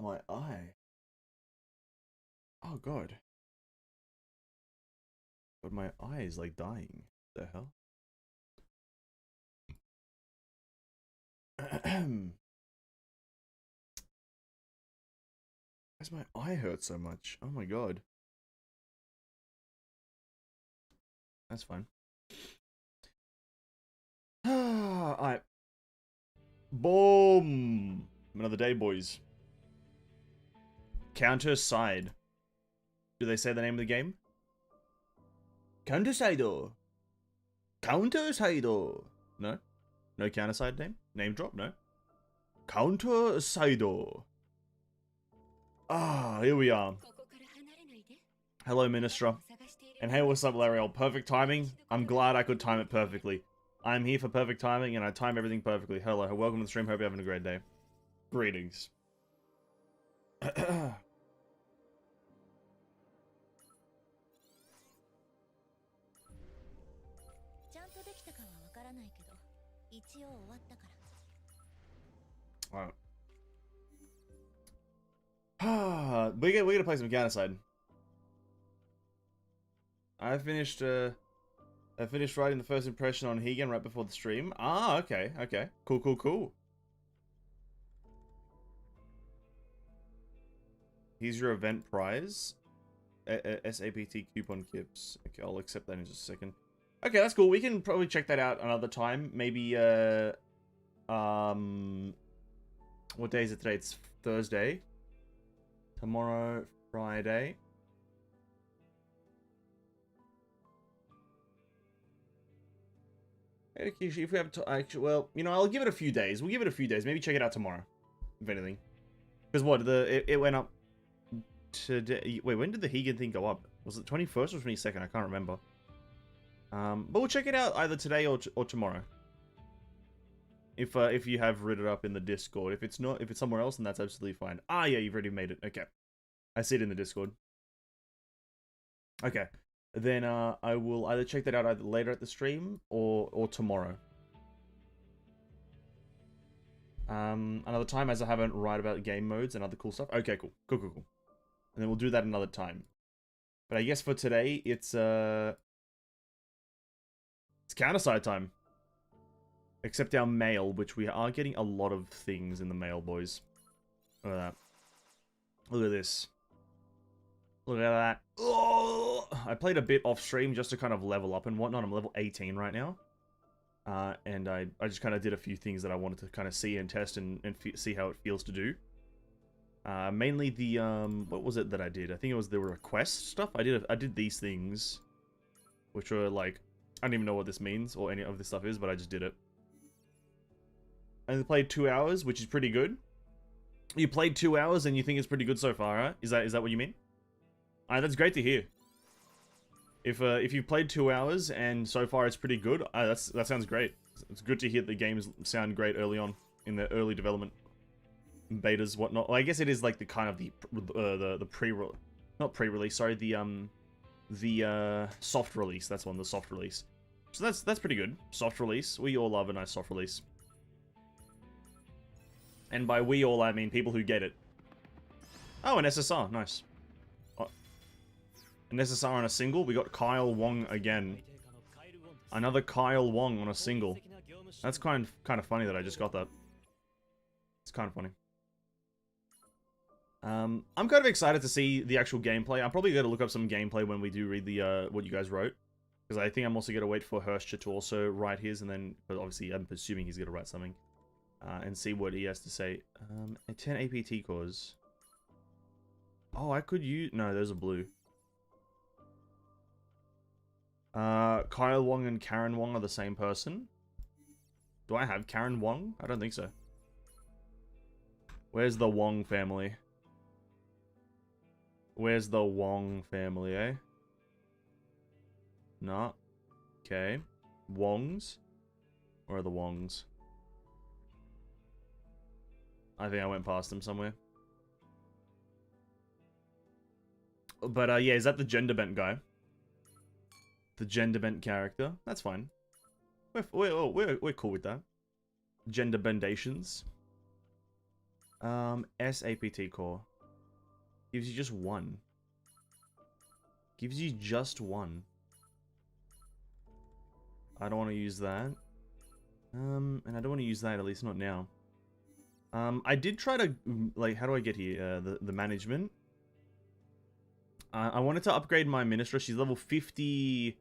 Oh, my eye. Oh, God. But my eye is, like, dying. What the hell? Why does my eye hurt so much? Oh, my God. That's fine. Alright. Boom! Another day, boys. Counter side. Do they say the name of the game? Counter side. Counter side. No? No counter side name? Name drop? No? Counter side. Ah, here we are. Hello, Ministra. And hey, what's up, Lariel? Perfect timing? I'm glad I could time it perfectly. I'm here for perfect timing, and I time everything perfectly. Hello, welcome to the stream. Hope you're having a great day. Greetings. Alright. we're gonna play some counter-side. I finished writing the first impression on Hegan right before the stream. Ah, okay, okay. Cool, cool, cool. Here's your event prize. SAPT coupon kips. Okay, I'll accept that in just a second. Okay, that's cool. We can probably check that out another time. Maybe, what day is it today? It's Thursday. Tomorrow, Friday. If we have to, actually, well, you know, I'll give it a few days. We'll give it a few days. Maybe check it out tomorrow, if anything. Because what, it went up today. Wait, when did the Hegan thing go up? Was it 21st or 22nd? I can't remember. But we'll check it out either today or tomorrow. If you have read it up in the Discord. If it's not, if it's somewhere else, then that's absolutely fine. Ah, yeah, you've already made it. Okay. I see it in the Discord. Okay. Then I will either check that out either later at the stream or tomorrow. Another time, as I haven't write about game modes and other cool stuff. Okay, cool. Cool, cool, cool. And then we'll do that another time. But I guess for today, it's counter-side time. Except our mail, which we are getting a lot of things in the mail, boys. Look at that. Look at this. Look at that. Oh! I played a bit off stream just to kind of level up and whatnot. I'm level 18 right now. And I just kind of did a few things that I wanted to kind of see and test and see how it feels to do. Mainly the, what was it that I did? I think it was the request stuff. I did these things, which were like, I don't even know what this means or any of this stuff is, but I just did it. And played 2 hours, which is pretty good. You played 2 hours and you think it's pretty good so far, right? Is that what you mean? That's great to hear. If you've played 2 hours and so far it's pretty good, that sounds great. It's good to hear the games sound great early on in the early development, betas, whatnot. Well, I guess it is like the kind of the not pre-release. Sorry, the soft release. That's one, the soft release. So that's pretty good. Soft release. We all love a nice soft release. And by we all, I mean people who get it. Oh, an SSR. Nice. Oh. An SSR on a single. We got Kyle Wong again. Another Kyle Wong on a single. That's kind of funny that I just got that. It's kind of funny. I'm kind of excited to see the actual gameplay. I'm probably going to look up some gameplay when we do read the what you guys wrote. Because I think I'm also going to wait for Hershcher to also write his, and then, but obviously I'm assuming he's going to write something. And see what he has to say. 10 APT cores. Oh, I could use... No, there's a blue. Kyle Wong and Karen Wong are the same person. Do I have Karen Wong? I don't think so. Where's the Wong family? Where's the Wong family, eh? Nah. Okay. Wongs? Where are the Wongs? I think I went past them somewhere. But, yeah, is that the gender bent guy? The gender bent character? That's fine. We're cool with that. Gender bendations. SAPT core. Gives you just one. Gives you just one. I don't want to use that. And I don't want to use that, at least not now. I did try to, like, how do I get here? The management. I wanted to upgrade my minister. She's level 50.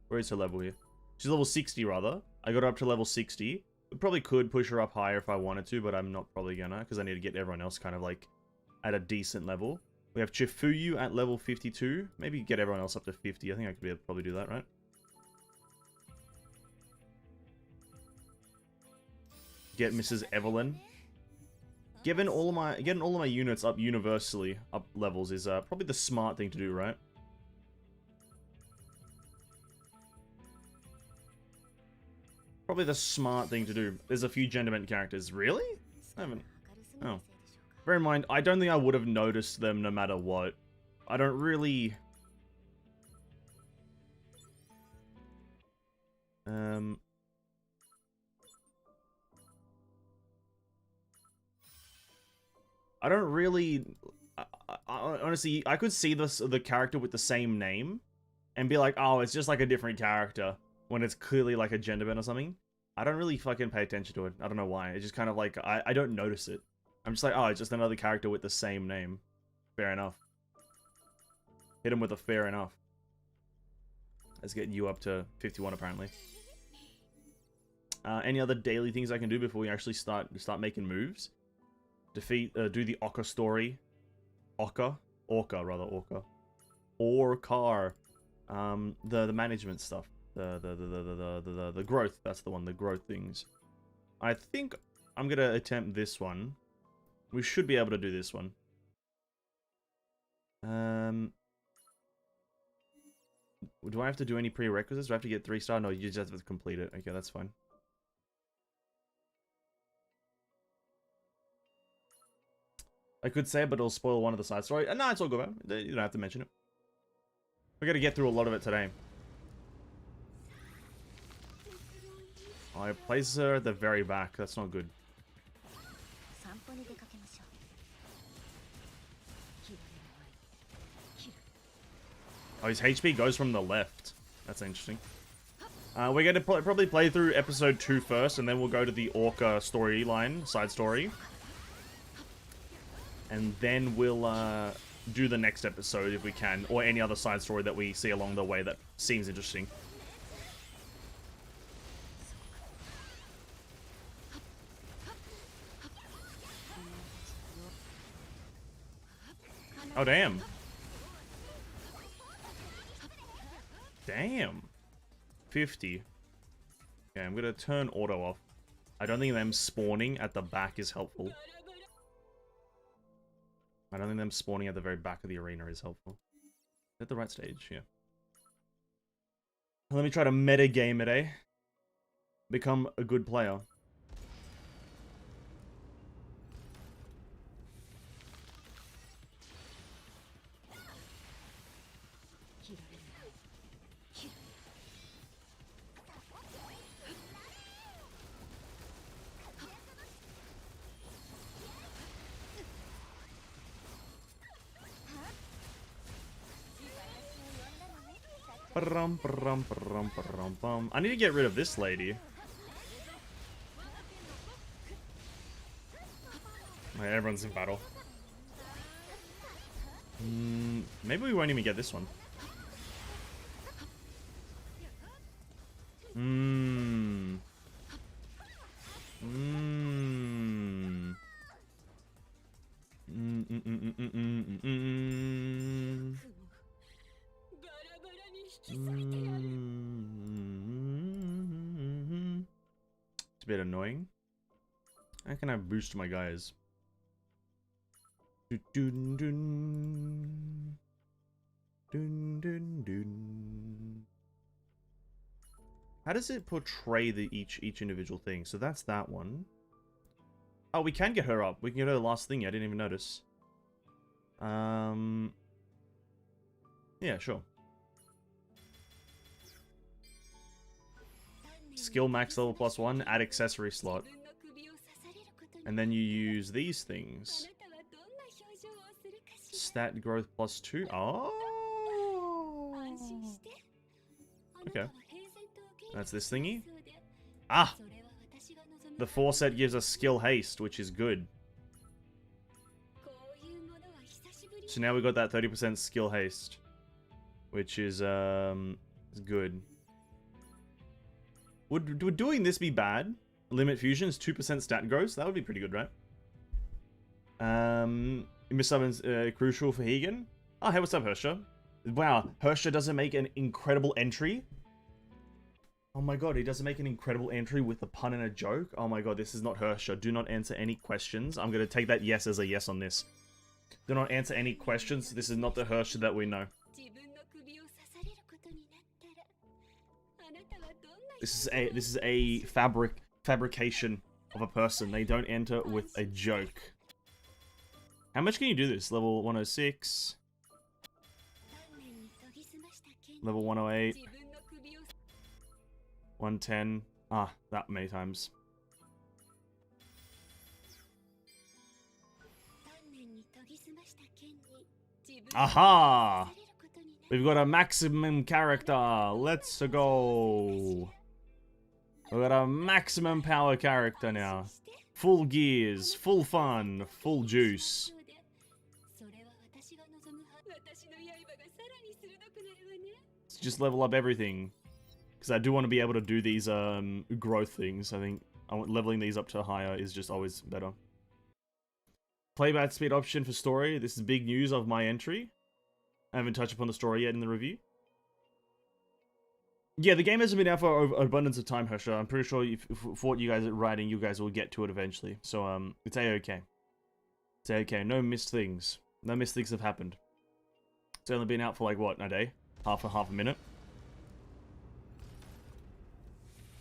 Where is her level here? She's level 60, rather. I got her up to level 60. I probably could push her up higher if I wanted to, but I'm not probably gonna, because I need to get everyone else kind of, like, at a decent level. We have Chifuyu at level 52. Maybe get everyone else up to 50. I think I could probably do that, right? Get Mrs. Evelyn. Getting all of my units up universally up levels is probably the smart thing to do, right? Probably the smart thing to do. There's a few gender-bent characters. Really? I haven't. Oh. Bear in mind, I don't think I would have noticed them no matter what. I don't really... I don't really... honestly, I could see the character with the same name and be like, oh, it's just like a different character when it's clearly like a gender bend or something. I don't really fucking pay attention to it. I don't know why. It's just kind of like, I don't notice it. I'm just like, oh, it's just another character with the same name. Fair enough. Hit him with a fair enough. Let's get you up to 51 apparently. Any other daily things I can do before we actually start making moves? Defeat, do the Orca story. Orca, rather. Orcar. The management stuff. The growth. That's the one. The growth things. I think I'm gonna attempt this one. We should be able to do this one. Do I have to do any prerequisites? Do I have to get 3-star? No, you just have to complete it. Okay, that's fine. I could say it, but it'll spoil one of the side stories. No, it's all good, man. You don't have to mention it. We gotta get through a lot of it today. I place her at the very back. That's not good. Oh, his HP goes from the left. That's interesting. We're going to probably play through episode 2 first, and then we'll go to the Orca storyline, side story. And then we'll do the next episode if we can, or any other side story that we see along the way that seems interesting. Oh, damn. Damn. 50. Okay, I'm gonna turn auto off. I don't think them spawning at the back is helpful. I don't think them spawning at the very back of the arena is helpful. Is that the right stage? Yeah. Let me try to meta game it, eh? Become a good player. I need to get rid of this lady. Right, everyone's in battle. Maybe we won't even get this one. It's a bit annoying. How can I boost my guys? How does it portray each individual thing? So that's that one. Oh, we can get her up. We can get her the last thing. I didn't even notice. Yeah, sure. Skill max level +1, add accessory slot. And then you use these things. Stat growth +2. Oh! Okay. That's this thingy. Ah! The 4 set gives us skill haste, which is good. So now we got that 30% skill haste, which is good. Would doing this be bad? Limit fusions, 2% stat growth. That would be pretty good, right? Miss Summon's crucial for Hegan. Oh, hey, what's up, Hersha? Wow, Hersha doesn't make an incredible entry. Oh my god, he doesn't make an incredible entry with a pun and a joke. Oh my god, this is not Hersha. Do not answer any questions. I'm gonna take that yes as a yes on this. Do not answer any questions. This is not the Hersha that we know. This is a fabrication of a person. They don't enter with a joke. How much can you do this? Level 106. Level 108. 110. Ah, that many times. Aha! We've got a maximum character. Let's go. We've got a maximum power character now. Full gears, full fun, full juice. Let's just level up everything. Because I do want to be able to do these growth things. I think leveling these up to higher is just always better. Playback speed option for story. This is big news of my entry. I haven't touched upon the story yet in the review. Yeah, the game hasn't been out for abundance of time, Hersha. I'm pretty sure for what you guys are writing, you guys will get to it eventually. So, it's A-okay. It's A-okay. No missed things. No missed things have happened. It's only been out for like, what, a day? Half a minute?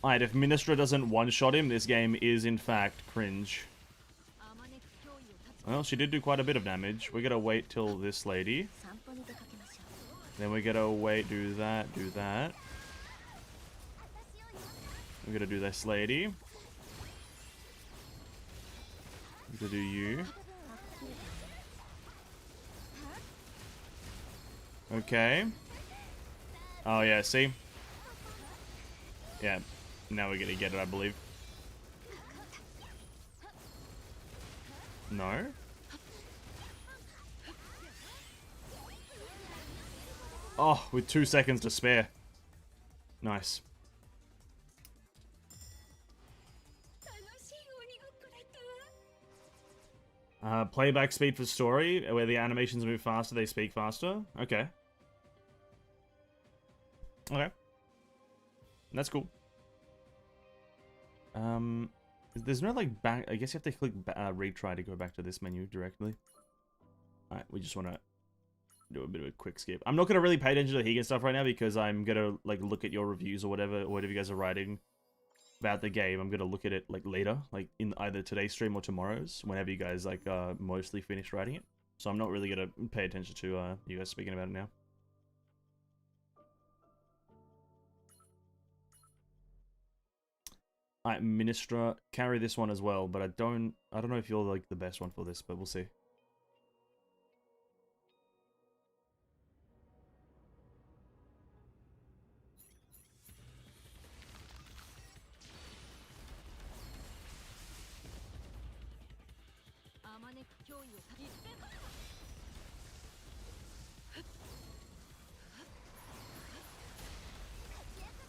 Alright, if Ministra doesn't one-shot him, this game is in fact cringe. Well, she did do quite a bit of damage. We're gonna wait till this lady. Then we're gonna wait, do that, do that. We're gonna do this lady. We're gonna do you. Okay. Oh yeah, see? Yeah, now we're gonna get it, I believe. No? Oh, with 2 seconds to spare. Nice. Playback speed for story, where the animations move faster, they speak faster. Okay. Okay. That's cool. There's no, like, back... I guess you have to click retry to go back to this menu directly. Alright, we just want to do a bit of a quick skip. I'm not going to really pay attention to the Hegan stuff right now because I'm going to, like, look at your reviews or whatever you guys are writing about the game. I'm going to look at it, like, later. Like, in either today's stream or tomorrow's, whenever you guys, like, mostly finish writing it. So I'm not really going to pay attention to you guys speaking about it now. Alright, Ministra, carry this one as well, but I don't know if you're like the best one for this, but we'll see.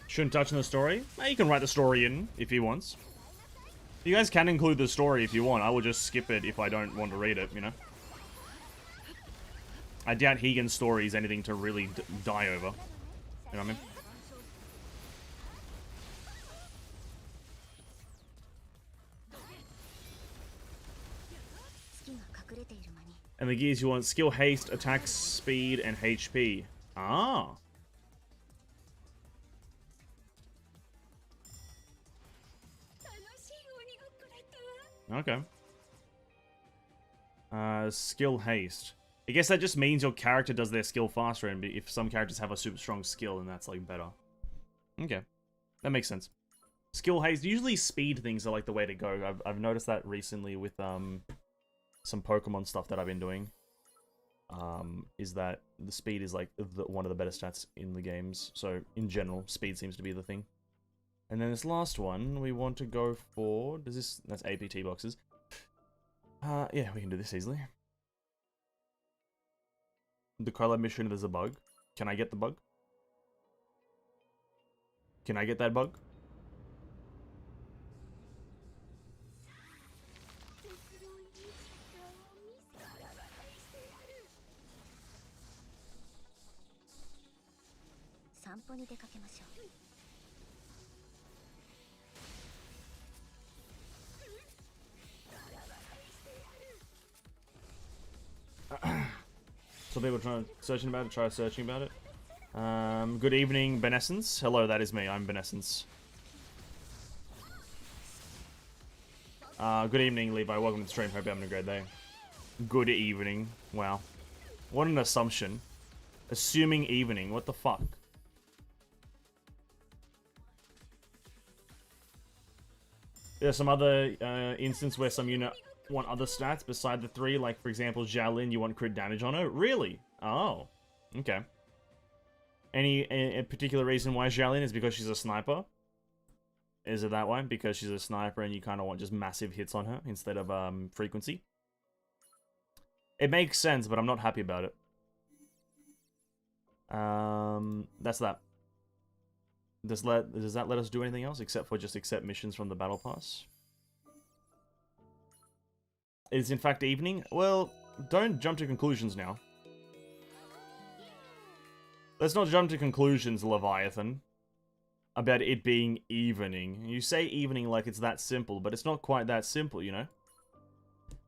Shouldn't touch on the story? You can write the story in if he wants. You guys can include the story if you want. I will just skip it if I don't want to read it, you know? I doubt Hegan's story is anything to really die over. You know what I mean? And the gears you want: skill, haste, attack, speed, and HP. Ah. Okay. Skill haste. I guess that just means your character does their skill faster, and if some characters have a super strong skill, then that's like better. Okay. That makes sense. Skill haste. Usually speed things are like the way to go. I've noticed that recently with some Pokemon stuff that I've been doing. Is that the speed is like one of the better stats in the games. So in general, speed seems to be the thing. And then this last one, we want to go for... That's APT boxes. Yeah, we can do this easily. The collab mission, there's a bug. Can I get the bug? Can I get that bug? So people trying searching about it, try searching about it. Good evening, Benescence. Hello, that is me. I'm Benescence. Good evening, Levi. Welcome to the stream. Hope you're having a great day. Good evening. Wow. What an assumption. Assuming evening. What the fuck? There's some other instance where some unit want other stats beside the 3. Like, for example, Xiaolin, you want crit damage on her? Really? Oh. Okay. Any particular reason why Xiaolin is because she's a sniper? Is it that way? Because she's a sniper and you kind of want just massive hits on her instead of frequency? It makes sense, but I'm not happy about it. That's that. Does that let us do anything else except for just accept missions from the battle pass? It is in fact evening? Well, don't jump to conclusions now. Let's not jump to conclusions, Leviathan. About it being evening. You say evening like it's that simple, but it's not quite that simple, you know?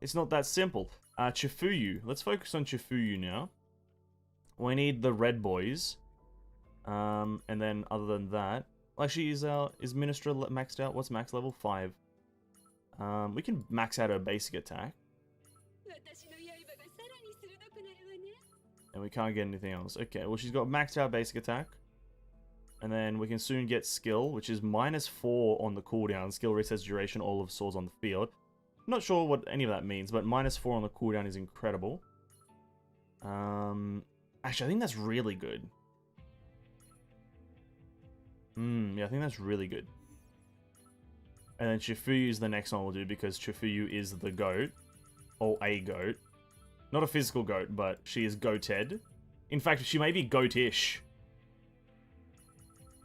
It's not that simple. Chifuyu. Let's focus on Chifuyu now. We need the red boys. And then other than that... Actually, is Ministra maxed out? What's max level? 5. We can max out her basic attack. And we can't get anything else. Okay, well she's got maxed out basic attack. And then we can soon get skill, which is -4 on the cooldown. Skill resets duration, all of swords on the field. I'm not sure what any of that means, but -4 on the cooldown is incredible. Actually, I think that's really good. Yeah, I think that's really good. And then Chifuyu is the next one we'll do, because Chifuyu is the goat. Or a goat. Not a physical goat, but she is goated. In fact, she may be goatish.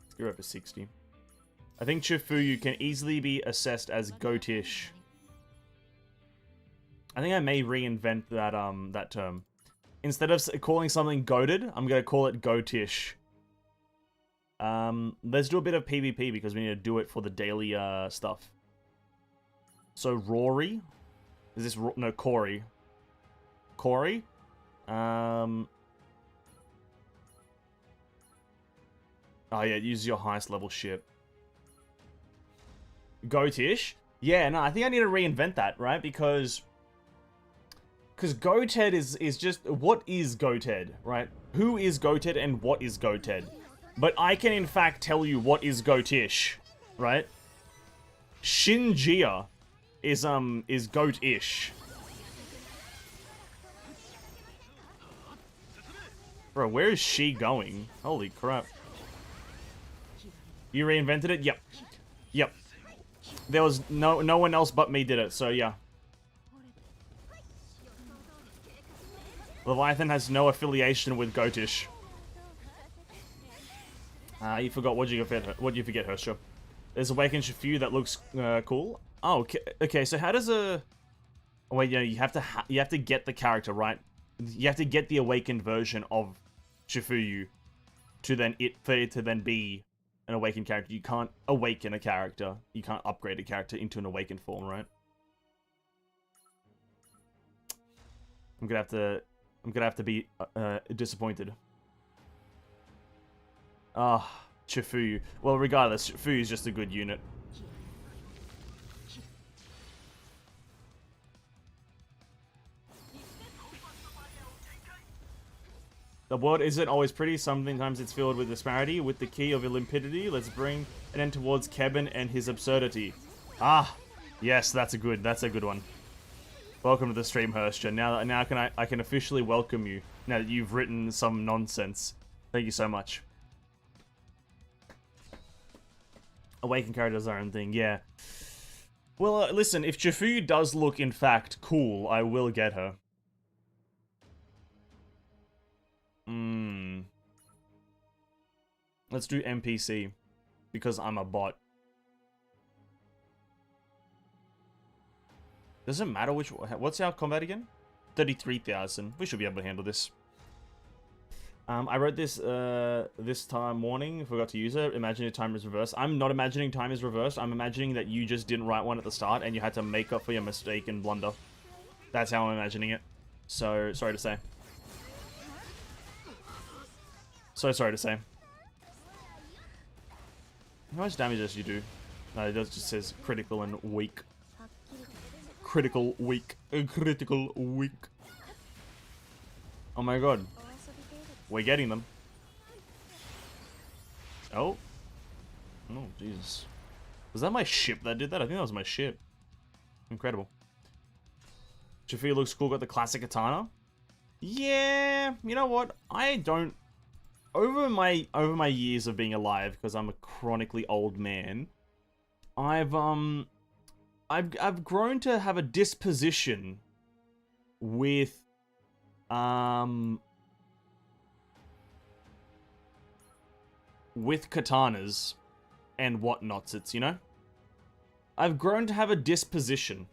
Let's get her up to 60. I think Chifuyu can easily be assessed as goatish. I think I may reinvent that that term. Instead of calling something goated, I'm going to call it goatish. Let's do a bit of PvP because we need to do it for the daily stuff. So Rory, is this no Corey? Corey, oh yeah, use your highest level ship. Goatish, yeah, no, I think I need to reinvent that, right? Because goated is just what is goated, right? Who is goated and what is goated? But I can, in fact, tell you what is goatish, right? Shinjia is goatish. Bro, where is she going? Holy crap. You reinvented it? Yep. Yep. There was no one else but me did it, so yeah. Leviathan has no affiliation with goatish. You forgot. What did you forget, Herstra? There's Awakened Shifu that looks cool. Oh, okay. So how does a... Oh, wait, yeah, you have to get the character, right? You have to get the awakened version of Shifuyu for it to then be an awakened character. You can't awaken a character. You can't upgrade a character into an awakened form, right? I'm gonna have to be disappointed. Ah, Chifuyu. Well, regardless, Chifuyu is just a good unit. The world isn't always pretty, sometimes it's filled with disparity. With the key of limpidity, let's bring an end towards Kevin and his absurdity. Ah, yes, that's a good one. Welcome to the stream, Hershja. Now I can officially welcome you, now that you've written some nonsense. Thank you so much. Awakened character does their own thing, yeah. Well, listen, if Chifuyu does look, in fact, cool, I will get her. Let's do NPC, because I'm a bot. Doesn't matter which... What's our combat again? 33,000. We should be able to handle this. I wrote this this time morning, forgot to use it. Imagine if time is reversed. I'm not imagining time is reversed. I'm imagining that you just didn't write one at the start and you had to make up for your mistake and blunder. That's how I'm imagining it. So, sorry to say. So sorry to say. How much damage does you do? No, it just says critical and weak. Critical weak. Critical weak. Oh my god. We're getting them. Oh. Oh, Jesus. Was that my ship that did that? I think that was my ship. Incredible. Chifuyu looks cool, got the classic katana. Yeah, you know what? I don't... Over my years of being alive, because I'm a chronically old man, I've grown to have a disposition with katanas and whatnots. It's, you know, I've grown to have a disposition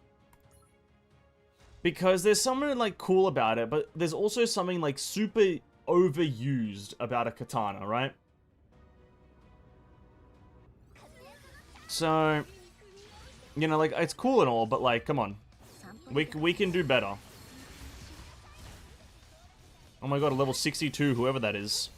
because there's something like cool about it, but there's also something like super overused about a katana, right? So, you know, like, it's cool and all, but like, come on, we can do better. Oh my god, a level 62, whoever that is.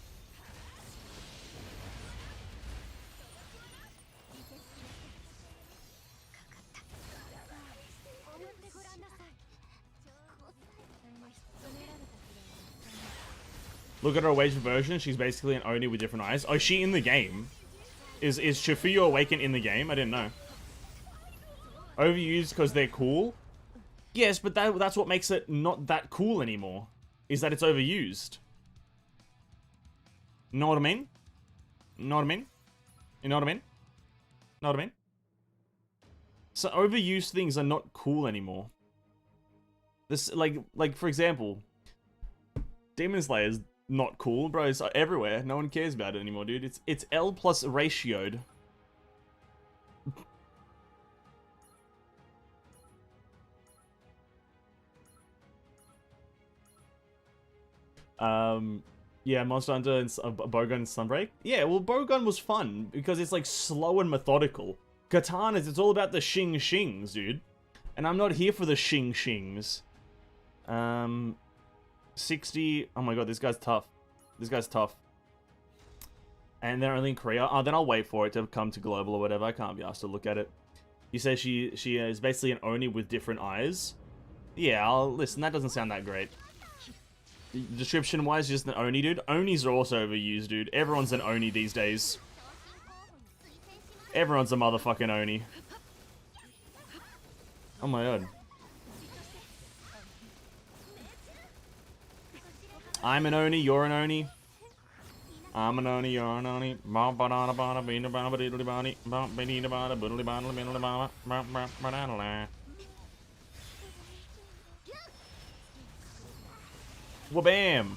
Look at her awakened version. She's basically an Oni with different eyes. Oh, is she in the game? Is Chifuyu awakened in the game? I didn't know. Overused because they're cool? Yes, but that's what makes it not that cool anymore. Is that it's overused. Know what I mean? Know what I mean? You know what I mean? Know what I mean? So overused things are not cool anymore. This, like for example, Demon Slayer's not cool, bro. It's everywhere. No one cares about it anymore, dude. It's L plus ratioed. Yeah, Monster Hunter and Bowgun and Sunbreak. Yeah, well, Bowgun was fun because it's like slow and methodical. Katanas, it's all about the shing-shings, dude. And I'm not here for the shing-shings. 60. Oh my god, this guy's tough. This guy's tough. And they're only in Korea. Oh, then I'll wait for it to come to global or whatever. I can't be asked to look at it. You say she is basically an Oni with different eyes. Yeah, listen, that doesn't sound that great. Description-wise, just an Oni, dude. Onis are also overused, dude. Everyone's an Oni these days. Everyone's a motherfucking Oni. Oh my god. I'm an Oni, you're an Oni. I'm an Oni, you're an Oni. Wabam!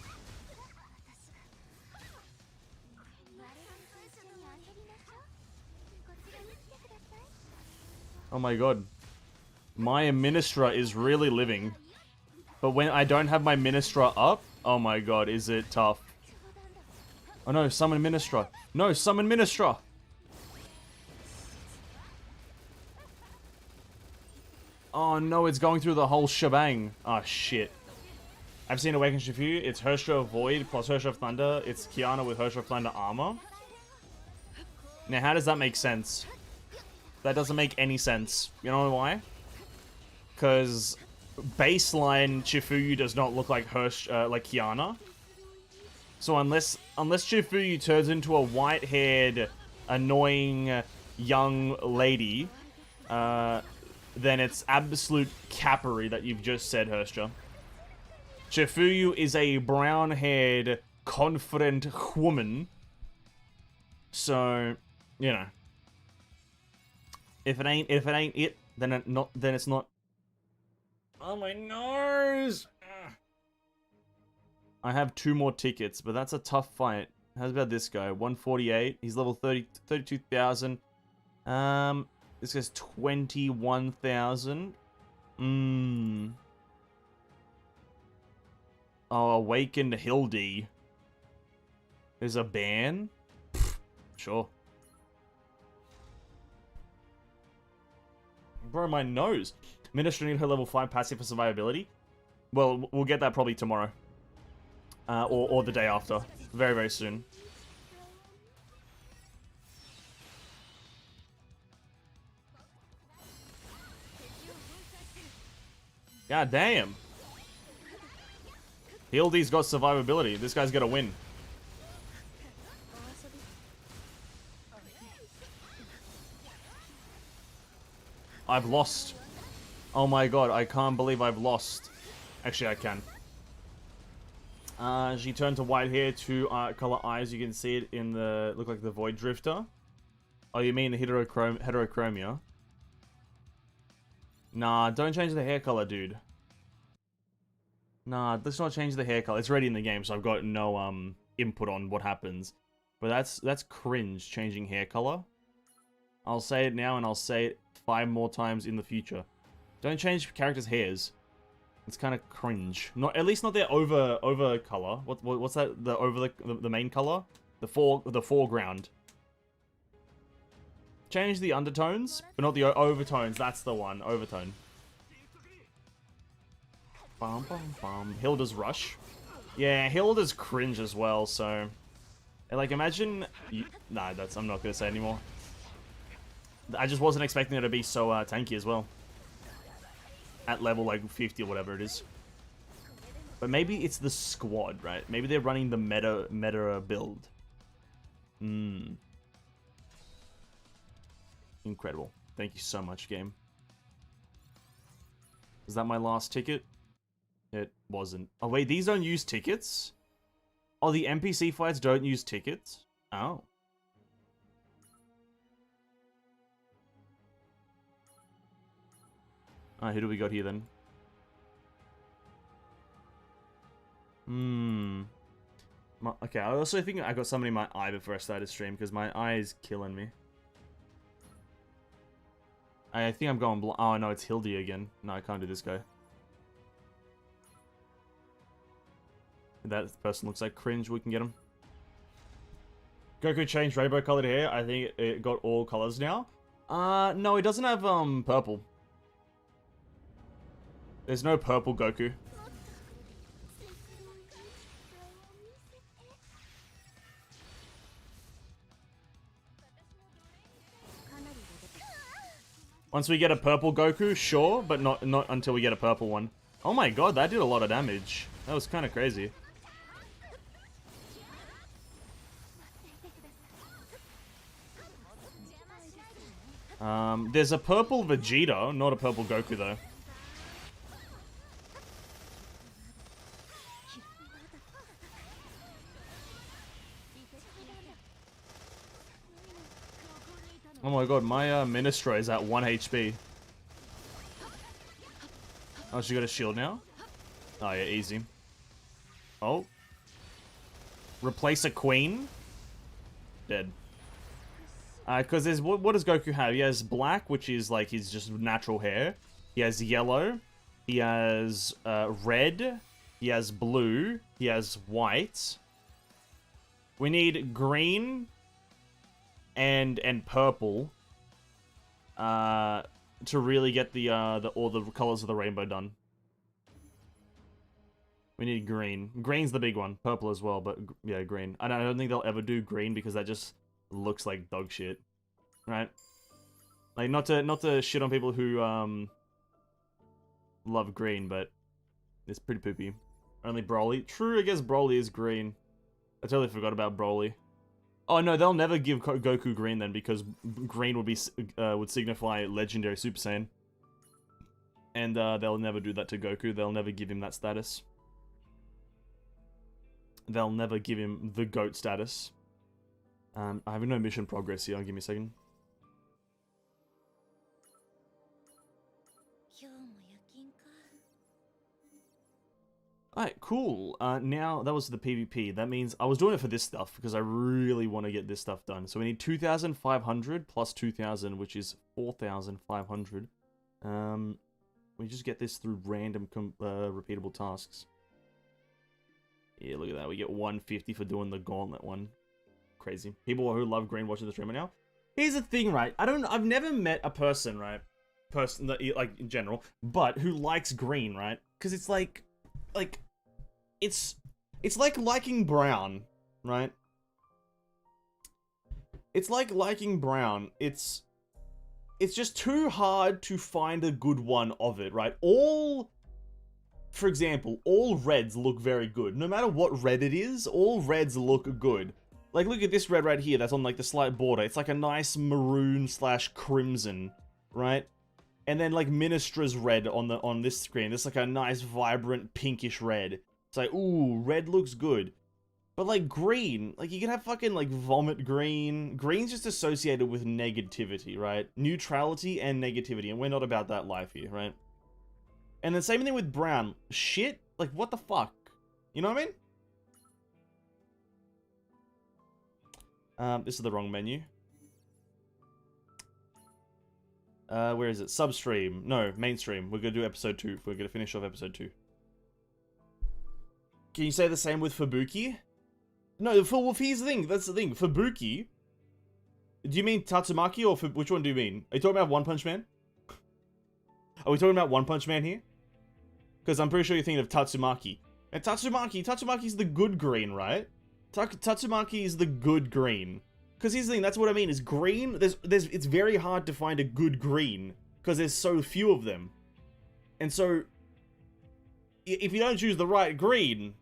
Oh my god. My Ministra is really living. But when I don't have my Ministra up, oh my god, is it tough. Oh no, summon Ministra. No, summon Ministra! Oh no, it's going through the whole shebang. Oh shit. I've seen Awakened Shifuyu. It's Hershra of Void plus Hershra of Thunder. It's Kiana with Hershra of Thunder armor. Now, how does that make sense? That doesn't make any sense. You know why? Because baseline Chifuyu does not look like like Kiana. So unless Chifuyu turns into a white-haired, annoying young lady, then it's absolute cappery that you've just said, Herstra. Chifuyu is a brown-haired, confident woman. So, you know, if it ain't it, then it's not. Oh, my nose! I have 2 more tickets, but that's a tough fight. How's about this guy? 148. He's level 32,000. This guy's 21,000. Oh, Awakened Hildy. There's a ban? Sure. Bro, my nose. Minister need her level 5 passive for survivability. Well, we'll get that probably tomorrow. Or the day after. Very, very soon. God damn. Hildy's got survivability. This guy's gonna win. I've lost. Oh my god, I can't believe I've lost. Actually, I can. She turned to white hair, 2 color eyes. You can see it in the... Look like the Void Drifter. Oh, you mean the heterochromia? Nah, don't change the hair color, dude. Nah, let's not change the hair color. It's already in the game, so I've got no input on what happens. But that's cringe, changing hair color. I'll say it now, and I'll say it 5 more times in the future. Don't change characters' hairs. It's kind of cringe. Not, at least not their over color. What's that? The main color? The foreground. Change the undertones, but not the overtones. That's the one. Overtone. Bum bum bum. Hilda's rush. Yeah, Hilda's cringe as well. So, like, imagine. Nah, I'm not gonna say anymore. I just wasn't expecting her to be so tanky as well. At level like 50 or whatever it is. But maybe it's the squad, right? Maybe they're running the meta build. Incredible. Thank you so much, game. Is that my last ticket? It wasn't. Oh wait, these don't use tickets? Oh, the NPC fights don't use tickets? Oh. Alright, who do we got here then? Okay, I also think I got somebody in my eye before I started stream because my eye is killing me. I think I'm going oh no, it's Hildy again. No, I can't do this guy. That person looks like cringe. We can get him. Goku changed rainbow colored hair. I think it got all colors now. No, it doesn't have purple. There's no purple Goku. Once we get a purple Goku, sure, but not until we get a purple one. Oh my god, that did a lot of damage. That was kind of crazy. There's a purple Vegeta, not a purple Goku though. Oh my god, my Ministra is at 1 HP. Oh, she got a shield now? Oh yeah, easy. Oh. Replace a queen? Dead. Because there's... What does Goku have? He has black, which is like his just natural hair. He has yellow. He has red. He has blue. He has white. We need green and purple to really get the all the colors of the rainbow done. We need green. Green's the big one. Purple as well, but yeah, green. I don't think they'll ever do green because that just looks like dog shit, right? Like not to shit on people who love green, but it's pretty poopy. Only Broly. True, I guess Broly is green. I totally forgot about Broly. Oh no, they'll never give Goku green then, because green would be would signify legendary Super Saiyan. And they'll never do that to Goku. They'll never give him that status. They'll never give him the GOAT status. I have no mission progress here. Give me a second. Alright, cool. Now, that was the PvP. That means I was doing it for this stuff, because I really want to get this stuff done. So we need 2,500 plus 2,000, which is 4,500. We just get this through random repeatable tasks. Yeah, look at that. We get 150 for doing the gauntlet one. Crazy. People who love green watching the stream right now. Here's the thing, right? I've never met a person, right? Person that, like, in general, but who likes green, right? Because it's like, it's like liking brown, right? It's like liking brown. It's just too hard to find a good one of it, right? For example, all reds look very good. No matter what red it is, all reds look good. Like, look at this red right here that's on, like, the slight border. It's like a nice maroon / crimson, right? And then, like, Ministra's red on this screen. It's like a nice, vibrant, pinkish red. It's like, ooh, red looks good. But, like, green, like, you can have fucking, like, vomit green. Green's just associated with negativity, right? Neutrality and negativity, and we're not about that life here, right? And the same thing with brown. Shit? Like, what the fuck? You know what I mean? This is the wrong menu. Where is it? Substream. No, mainstream. We're gonna do episode 2. We're gonna finish off episode 2. Can you say the same with Fubuki? No, here's the thing. That's the thing. Fubuki. Do you mean Tatsumaki or which one do you mean? Are you talking about One Punch Man? Are we talking about One Punch Man here? Because I'm pretty sure you're thinking of Tatsumaki. And Tatsumaki's the good green, right? Tatsumaki is the good green. Because here's the thing, that's what I mean, is green, it's very hard to find a good green. Because there's so few of them. And so, if you don't choose the right green,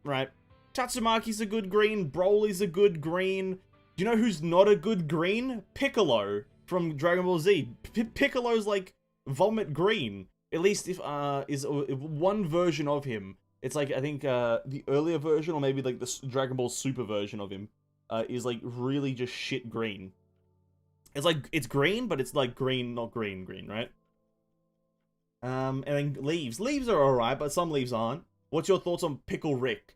right? Tatsumaki's a good green, Broly's a good green. Do you know who's not a good green? Piccolo from Dragon Ball Z. Piccolo's like vomit green. At least if is one version of him. It's like, I think the earlier version, or maybe like the Dragon Ball Super version of him, is like really just shit green. It's like, it's green, but it's like green, not green, right? And then leaves. Leaves are alright, but some leaves aren't. What's your thoughts on Pickle Rick?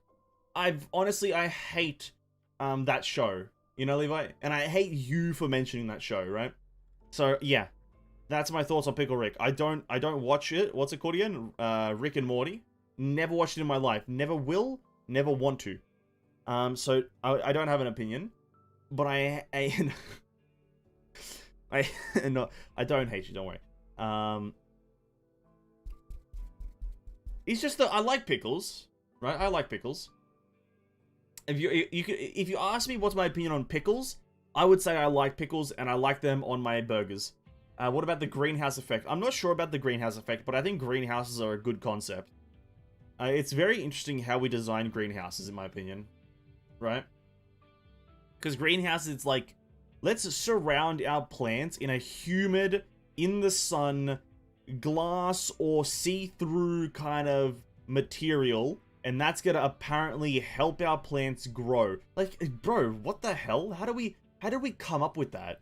Honestly, I hate that show. You know, Levi? And I hate you for mentioning that show, right? So, yeah. That's my thoughts on Pickle Rick. I don't watch it. What's it called again? Rick and Morty. Never watched it in my life. Never will. Never want to. So I don't have an opinion. But I no, I don't hate you. Don't worry. It's just that I like pickles, right? I like pickles. If you ask me what's my opinion on pickles, I would say I like pickles and I like them on my burgers. What about the greenhouse effect? I'm not sure about the greenhouse effect, but I think greenhouses are a good concept. It's very interesting how we design greenhouses, in my opinion. Right? Because greenhouses, it's like, let's surround our plants in a humid, in the sun, glass or see-through kind of material, and that's gonna apparently help our plants grow. Like, bro, what the hell? How did we come up with that?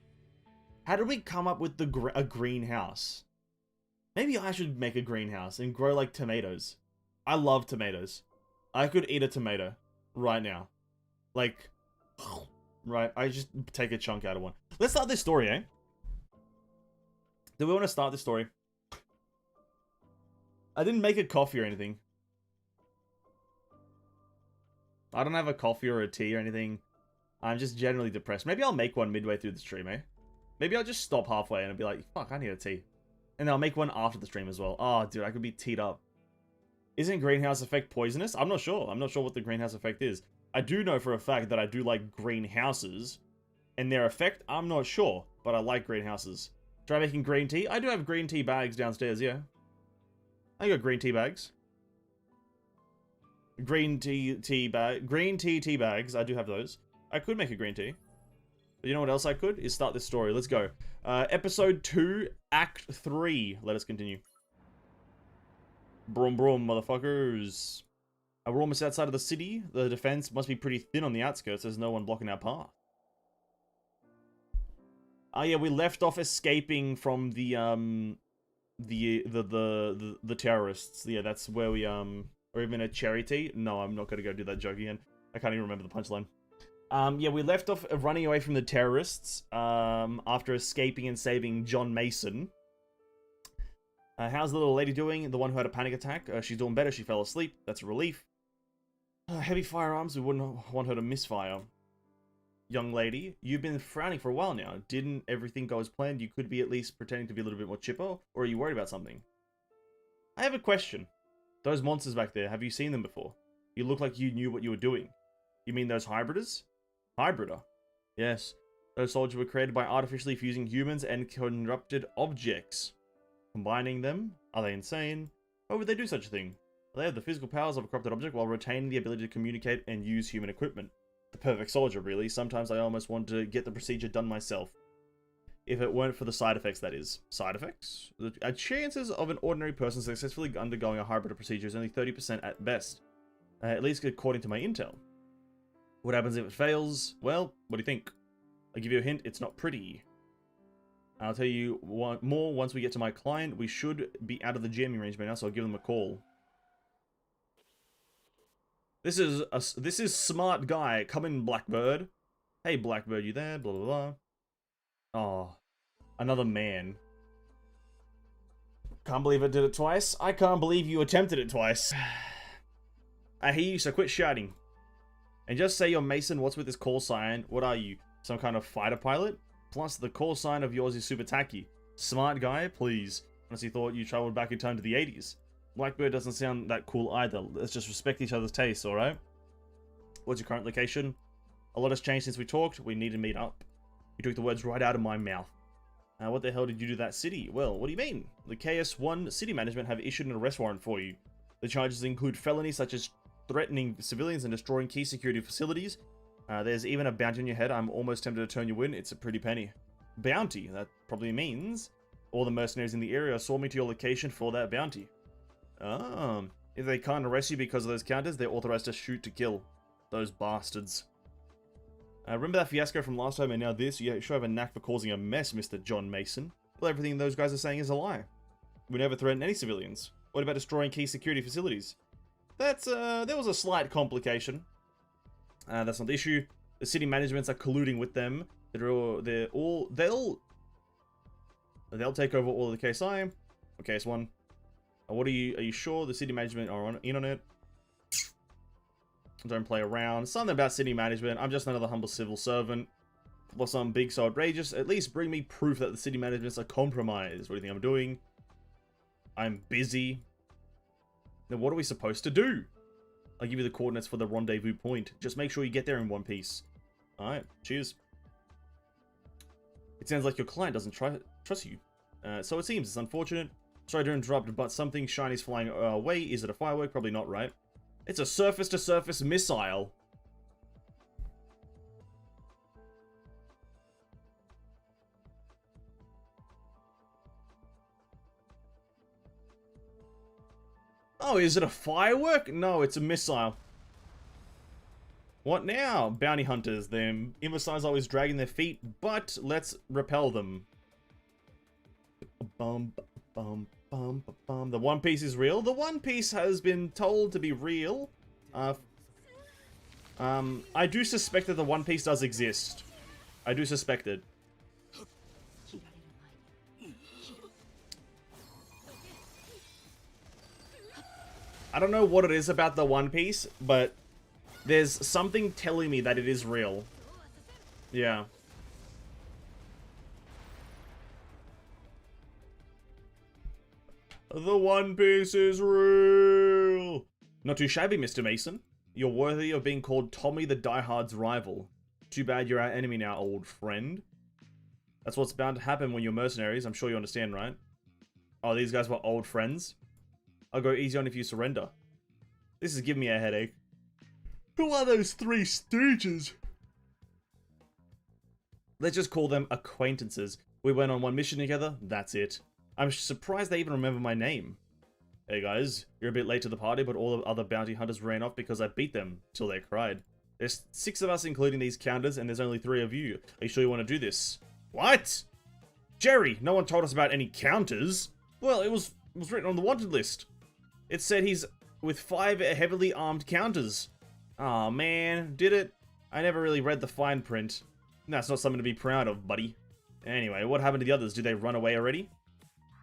How did we come up with a greenhouse? Maybe I should make a greenhouse and grow like tomatoes. I love tomatoes. I could eat a tomato right now. Like, right, I just take a chunk out of one. Let's start this story, eh? Do we want to start this story? I didn't make a coffee or anything. I don't have a coffee or a tea or anything. I'm just generally depressed. Maybe I'll make one midway through the stream, eh? Maybe I'll just stop halfway and I'll be like, fuck, I need a tea. And then I'll make one after the stream as well. Oh, dude, I could be teed up. Isn't greenhouse effect poisonous? I'm not sure. I'm not sure what the greenhouse effect is. I do know for a fact that I do like greenhouses. And their effect, I'm not sure. But I like greenhouses. Try making green tea? I do have green tea bags downstairs, yeah. I got green tea bags. Green tea bags. I do have those. I could make a green tea. But you know what else I could? Is start this story. Let's go. Episode 2, Act 3. Let us continue. Brum brum, motherfuckers. We're almost outside of the city. The defense must be pretty thin on the outskirts. There's no one blocking our path. Oh yeah, we left off escaping from the terrorists. Yeah, that's where we or even a cherry tea. No, I'm not gonna go do that joke again. I can't even remember the punchline. Yeah, we left off running away from the terrorists after escaping and saving John Mason. How's the little lady doing? The one who had a panic attack? She's doing better. She fell asleep. That's a relief. Heavy firearms. We wouldn't want her to misfire. Young lady, you've been frowning for a while now. Didn't everything go as planned? You could be at least pretending to be a little bit more chipper, or are you worried about something? I have a question. Those monsters back there, have you seen them before? You look like you knew what you were doing. You mean those hybriders? Hybrider? Yes. Those soldiers were created by artificially fusing humans and corrupted objects. Combining them? Are they insane? Why would they do such a thing? They have the physical powers of a corrupted object while retaining the ability to communicate and use human equipment. The perfect soldier, really. Sometimes I almost want to get the procedure done myself. If it weren't for the side effects, that is. Side effects? The chances of an ordinary person successfully undergoing a hybrid procedure is only 30% at best. At least according to my intel. What happens if it fails? Well, what do you think? I'll give you a hint, it's not pretty. I'll tell you more once we get to my client. We should be out of the jamming range by now, so I'll give them a call. This is smart guy. Come in, Blackbird. Hey, Blackbird, you there? Blah, blah, blah. Oh, another man. Can't believe I did it twice. I can't believe you attempted it twice. I hear you, so quit shouting. And just say you're Mason. What's with this call sign? What are you? Some kind of fighter pilot? Plus, the call sign of yours is super tacky. Smart guy, please. Honestly thought you traveled back in time to the 80s. Blackbird doesn't sound that cool either. Let's just respect each other's tastes, alright? What's your current location? A lot has changed since we talked. We need to meet up. You took the words right out of my mouth. What the hell did you do to that city? Well, what do you mean? The KS1 city management have issued an arrest warrant for you. The charges include felonies such as threatening civilians and destroying key security facilities. There's even a bounty on your head. I'm almost tempted to turn you in. It's a pretty penny. Bounty? That probably means all the mercenaries in the area saw me to your location for that bounty. If they can't arrest you because of those counters, they're authorized to shoot to kill. Those bastards. Remember that fiasco from last time and now this? You sure have a knack for causing a mess, Mr. John Mason. Well, everything those guys are saying is a lie. We never threatened any civilians. What about destroying key security facilities? That's, there was a slight complication. That's not the issue. The city managements are colluding with them. They'll take over all of the KSI. Or KS1. Are you sure the city management are in on it? Don't play around. Something about city management. I'm just another humble civil servant. For something big so outrageous, at least bring me proof that the city managements are compromised. What do you think I'm doing? I'm busy. Then what are we supposed to do? I'll give you the coordinates for the rendezvous point. Just make sure you get there in one piece. Alright, cheers. It sounds like your client doesn't trust you. So it seems. It's unfortunate. Sorry to interrupt, but something shiny's flying away. Is it a firework? Probably not, right? It's a surface-to-surface missile. Oh, is it a firework? No, it's a missile. What now? Bounty hunters. Them imbeciles always dragging their feet, but let's repel them. Bum, bum, bum, bum. The One Piece is real. The One Piece has been told to be real. I do suspect that the One Piece does exist. I do suspect it. I don't know what it is about the One Piece, but there's something telling me that it is real. Yeah. The One Piece is real! Not too shabby, Mr. Mason. You're worthy of being called Tommy the Die-Hard's rival. Too bad you're our enemy now, old friend. That's what's bound to happen when you're mercenaries. I'm sure you understand, right? Oh, these guys were old friends? I'll go easy on if you surrender. This is giving me a headache. Who are those three stooges? Let's just call them acquaintances. We went on one mission together, that's it. I'm surprised they even remember my name. Hey guys, you're a bit late to the party, but all the other bounty hunters ran off because I beat them till they cried. There's 6 of us including these counters, and there's only 3 of you. Are you sure you want to do this? What? Jerry, no one told us about any counters. Well, it was written on the wanted list. It said he's with 5 heavily armed counters. Aw, oh, man, did it? I never really read the fine print. That's not something to be proud of, buddy. Anyway, what happened to the others? Did they run away already?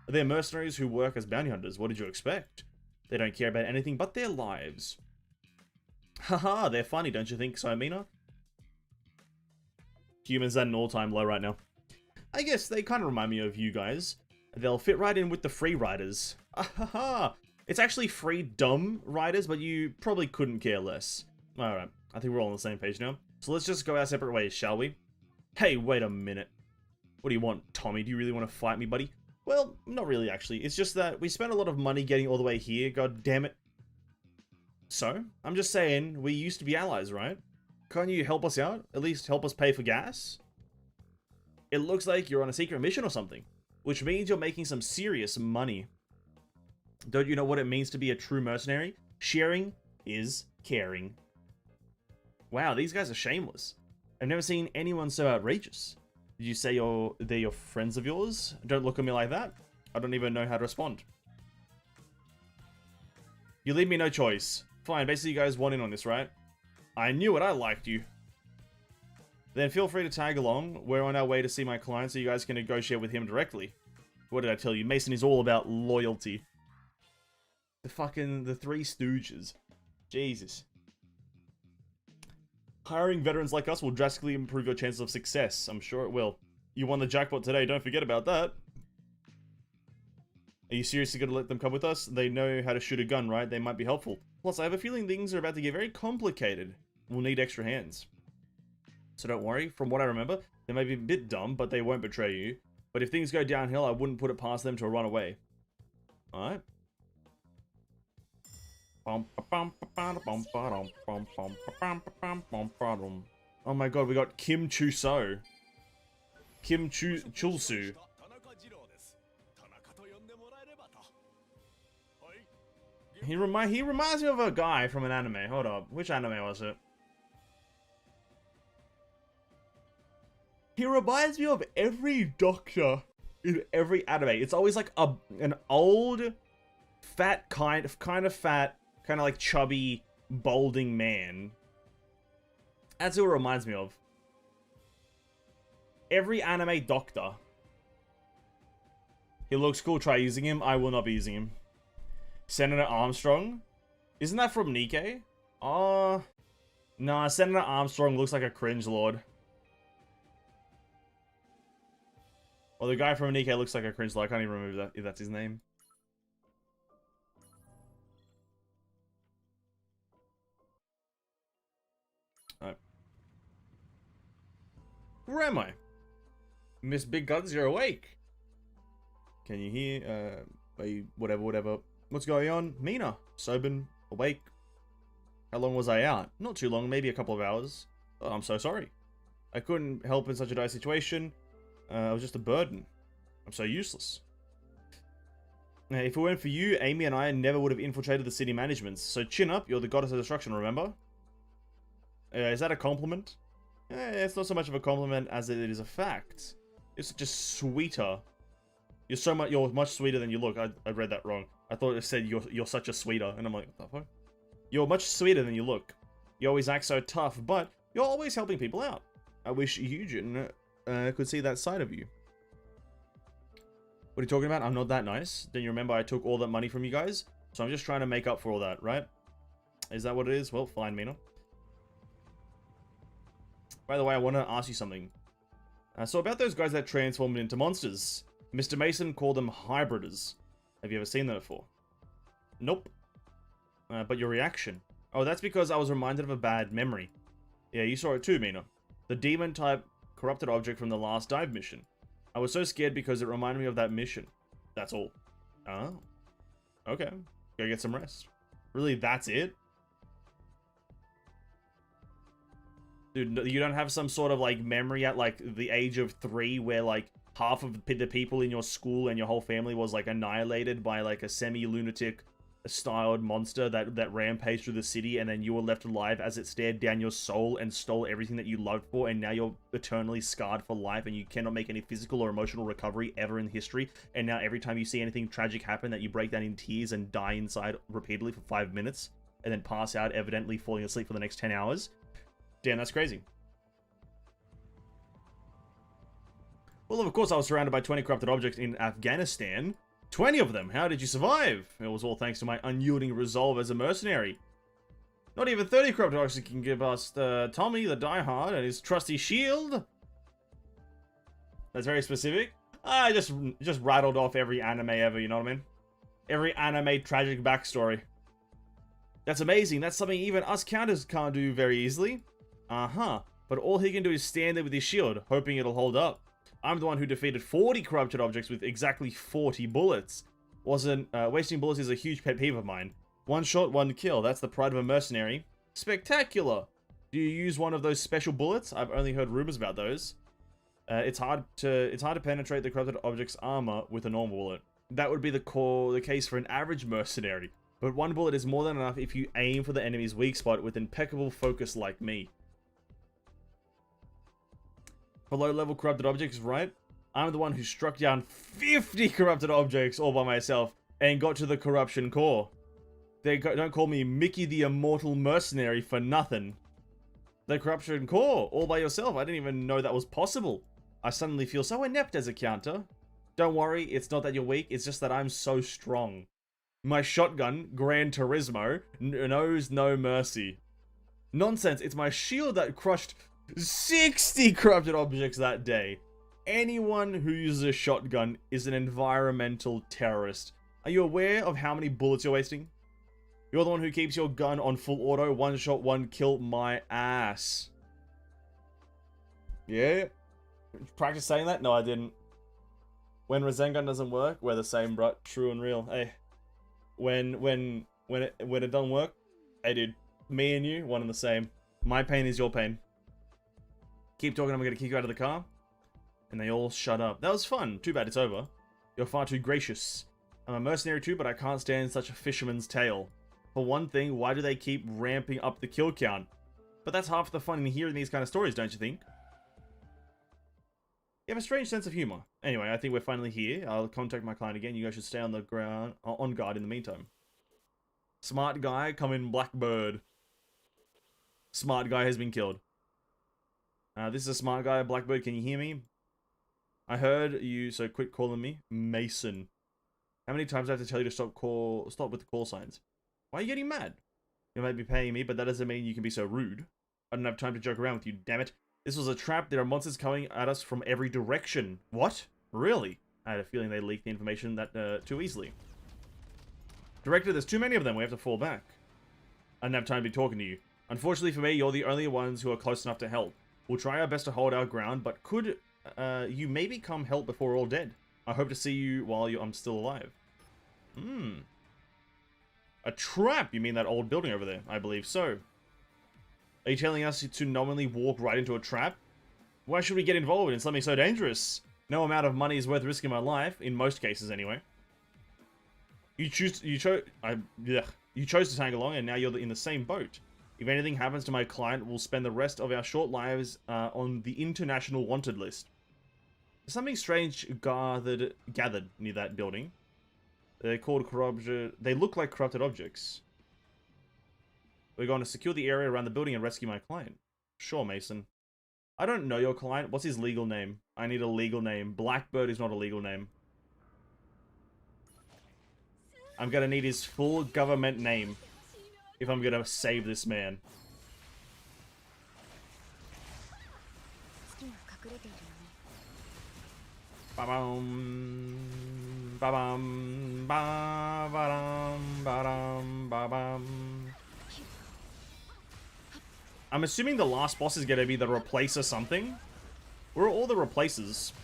They're mercenaries who work as bounty hunters. What did you expect? They don't care about anything but their lives. Haha, they're funny, don't you think so, Mina? Humans at an all-time low right now. I guess they kind of remind me of you guys. They'll fit right in with the free riders. Haha, it's actually free dumb riders, but you probably couldn't care less. Alright, I think we're all on the same page now. So let's just go our separate ways, shall we? Hey, wait a minute. What do you want, Tommy? Do you really want to fight me, buddy? Well, not really, actually. It's just that we spent a lot of money getting all the way here, god damn it. So, I'm just saying, we used to be allies, right? Can't you help us out? At least help us pay for gas? It looks like you're on a secret mission or something, which means you're making some serious money. Don't you know what it means to be a true mercenary? Sharing is caring. Wow, these guys are shameless. I've never seen anyone so outrageous. Did you say they're your friends of yours? Don't look at me like that. I don't even know how to respond. You leave me no choice. Fine, basically you guys want in on this, right? I knew it, I liked you. Then feel free to tag along. We're on our way to see my client so you guys can negotiate with him directly. What did I tell you? Mason is all about loyalty. The 3 stooges. Jesus. Hiring veterans like us will drastically improve your chances of success. I'm sure it will. You won the jackpot today, don't forget about that. Are you seriously going to let them come with us? They know how to shoot a gun, right? They might be helpful. Plus, I have a feeling things are about to get very complicated. We'll need extra hands. So don't worry, from what I remember, they may be a bit dumb, but they won't betray you. But if things go downhill, I wouldn't put it past them to run away. Alright? Oh my god, we got Kim Chu-so. Kim Chul-su. He reminds me of a guy from an anime. Hold up, which anime was it? He reminds me of every doctor in every anime. It's always like an old, fat kind of fat, kind of like chubby, balding man. That's who it reminds me of. Every anime doctor. He looks cool. Try using him. I will not be using him. Senator Armstrong? Isn't that from Nikkei? Nah, Senator Armstrong looks like a cringe lord. Well, the guy from Nikkei looks like a cringe lord. I can't even remember if that's his name. Alright. Where am I? Miss Big Guns, you're awake. Can you hear? Whatever. What's going on? Mina, Sobin, awake. How long was I out? Not too long, maybe a couple of hours. Oh, I'm so sorry. I couldn't help in such a dire situation. I was just a burden. I'm so useless. If it weren't for you, Amy and I never would have infiltrated the city managements. So chin up, you're the goddess of destruction, remember? Is that a compliment? It's not so much of a compliment as it is a fact. It's just sweeter. You're much sweeter than you look. I read that wrong. I thought it said you're such a sweeter, and I'm like, what the fuck? You're much sweeter than you look. You always act so tough, but you're always helping people out. I wish Eugen could see that side of you. What are you talking about? I'm not that nice. Don't you remember I took all that money from you guys? So I'm just trying to make up for all that, right? Is that what it is? Well, fine, Mina. By the way, I want to ask you something. So about those guys that transformed into monsters. Mr. Mason called them hybriders. Have you ever seen that before? Nope. But your reaction? Oh, that's because I was reminded of a bad memory. Yeah, you saw it too, Mina. The demon-type corrupted object from the last dive mission. I was so scared because it reminded me of that mission. That's all. Oh. Okay. Go get some rest. Really, that's it? Dude, you don't have some sort of, like, memory at, like, the age of 3 where, like, half of the people in your school and your whole family was, like, annihilated by, like, a semi-lunatic styled monster that rampaged through the city, and then you were left alive as it stared down your soul and stole everything that you loved for, and now you're eternally scarred for life, and you cannot make any physical or emotional recovery ever in history, and now every time you see anything tragic happen that you break down in tears and die inside repeatedly for 5 minutes, and then pass out, evidently falling asleep for the next 10 hours. Damn, that's crazy. Well, of course, I was surrounded by 20 corrupted objects in Afghanistan. 20 of them! How did you survive? It was all thanks to my unyielding resolve as a mercenary. Not even 30 corrupted objects can give us Tommy, the diehard, and his trusty shield. That's very specific. I just rattled off every anime ever, you know what I mean? Every anime tragic backstory. That's amazing. That's something even us counters can't do very easily. But all he can do is stand there with his shield, hoping it'll hold up. I'm the one who defeated 40 corrupted objects with exactly 40 bullets. Wasting bullets is a huge pet peeve of mine. One shot, one kill. That's the pride of a mercenary. Spectacular! Do you use one of those special bullets? I've only heard rumors about those. It's hard to penetrate the corrupted object's armor with a normal bullet. That would be the case for an average mercenary. But one bullet is more than enough if you aim for the enemy's weak spot with impeccable focus like me. For low-level corrupted objects, right? I'm the one who struck down 50 corrupted objects all by myself and got to the corruption core. Don't call me Mickey the Immortal Mercenary for nothing. The corruption core, all by yourself. I didn't even know that was possible. I suddenly feel so inept as a counter. Don't worry, it's not that you're weak, it's just that I'm so strong. My shotgun, Gran Turismo, knows no mercy. Nonsense, it's my shield that crushed 60 corrupted objects that day. Anyone who uses a shotgun is an environmental terrorist. Are you aware of how many bullets you're wasting? You're the one who keeps your gun on full auto, one shot, one kill, my ass. Yeah? Practice saying that? No, I didn't. When Rasengan doesn't work, we're the same, bro. True and real. Hey. When it doesn't work, hey dude. Me and you, one and the same. My pain is your pain. Keep talking, I'm gonna kick you out of the car. And they all shut up. That was fun. Too bad it's over. You're far too gracious. I'm a mercenary too, but I can't stand such a fisherman's tale. For one thing, why do they keep ramping up the kill count? But that's half the fun in hearing these kind of stories, don't you think? You have a strange sense of humor. Anyway, I think we're finally here. I'll contact my client again. You guys should stay on the ground, on guard in the meantime. Smart guy, come in Blackbird. Smart guy has been killed. This is a smart guy, Blackbird, can you hear me? I heard you, so quit calling me Mason. How many times do I have to tell you to stop with the call signs? Why are you getting mad? You might be paying me, but that doesn't mean you can be so rude. I don't have time to joke around with you, damn it. This was a trap. There are monsters coming at us from every direction. What? Really? I had a feeling they leaked the information that too easily. Director, there's too many of them. We have to fall back. I don't have time to be talking to you. Unfortunately for me, you're the only ones who are close enough to help. We'll try our best to hold our ground, but could you maybe come help before we're all dead? I hope to see you while I'm still alive. A trap? You mean that old building over there? I believe so. Are you telling us to nominally walk right into a trap? Why should we get involved in something so dangerous? No amount of money is worth risking my life, in most cases anyway. You chose to tag along, and now you're in the same boat. If anything happens to my client, we'll spend the rest of our short lives on the international wanted list. Something strange gathered near that building. They're called corruption. They look like corrupted objects. We're going to secure the area around the building and rescue my client. Sure, Mason. I don't know your client. What's his legal name? I need a legal name. Blackbird is not a legal name. I'm gonna need his full government name if I'm gonna save this man. Ba-bum, ba-bum, ba-ba-dum, ba-dum, ba-bum. I'm assuming the last boss is gonna be the replacer something. Where are all the replacers?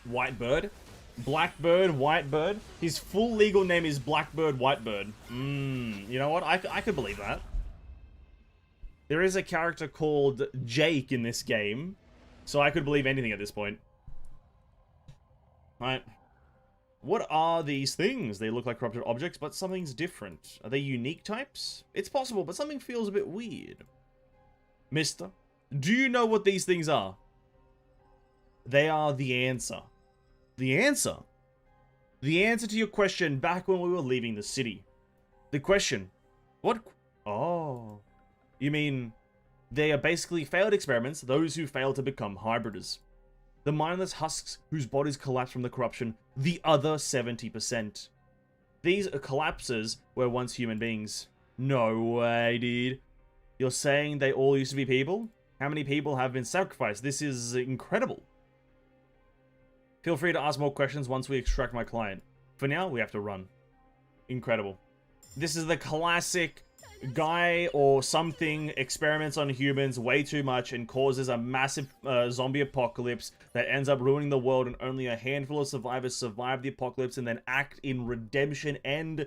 White bird? Blackbird, Whitebird. His full legal name is Blackbird, Whitebird. You know what? I could believe that. There is a character called Jake in this game, so I could believe anything at this point. Right. What are these things? They look like corrupted objects, but something's different. Are they unique types? It's possible, but something feels a bit weird. Mister, do you know what these things are? They are the answer. The answer? The answer to your question back when we were leaving the city. The question. What? Oh. You mean, they are basically failed experiments, those who fail to become hybriders. The mindless husks whose bodies collapse from the corruption, the other 70%. These collapses were once human beings. No way, dude. You're saying they all used to be people? How many people have been sacrificed? This is incredible. Feel free to ask more questions once we extract my client. For now, we have to run. Incredible. This is the classic guy or something experiments on humans way too much and causes a massive zombie apocalypse that ends up ruining the world, and only a handful of survivors survive the apocalypse and then act in redemption and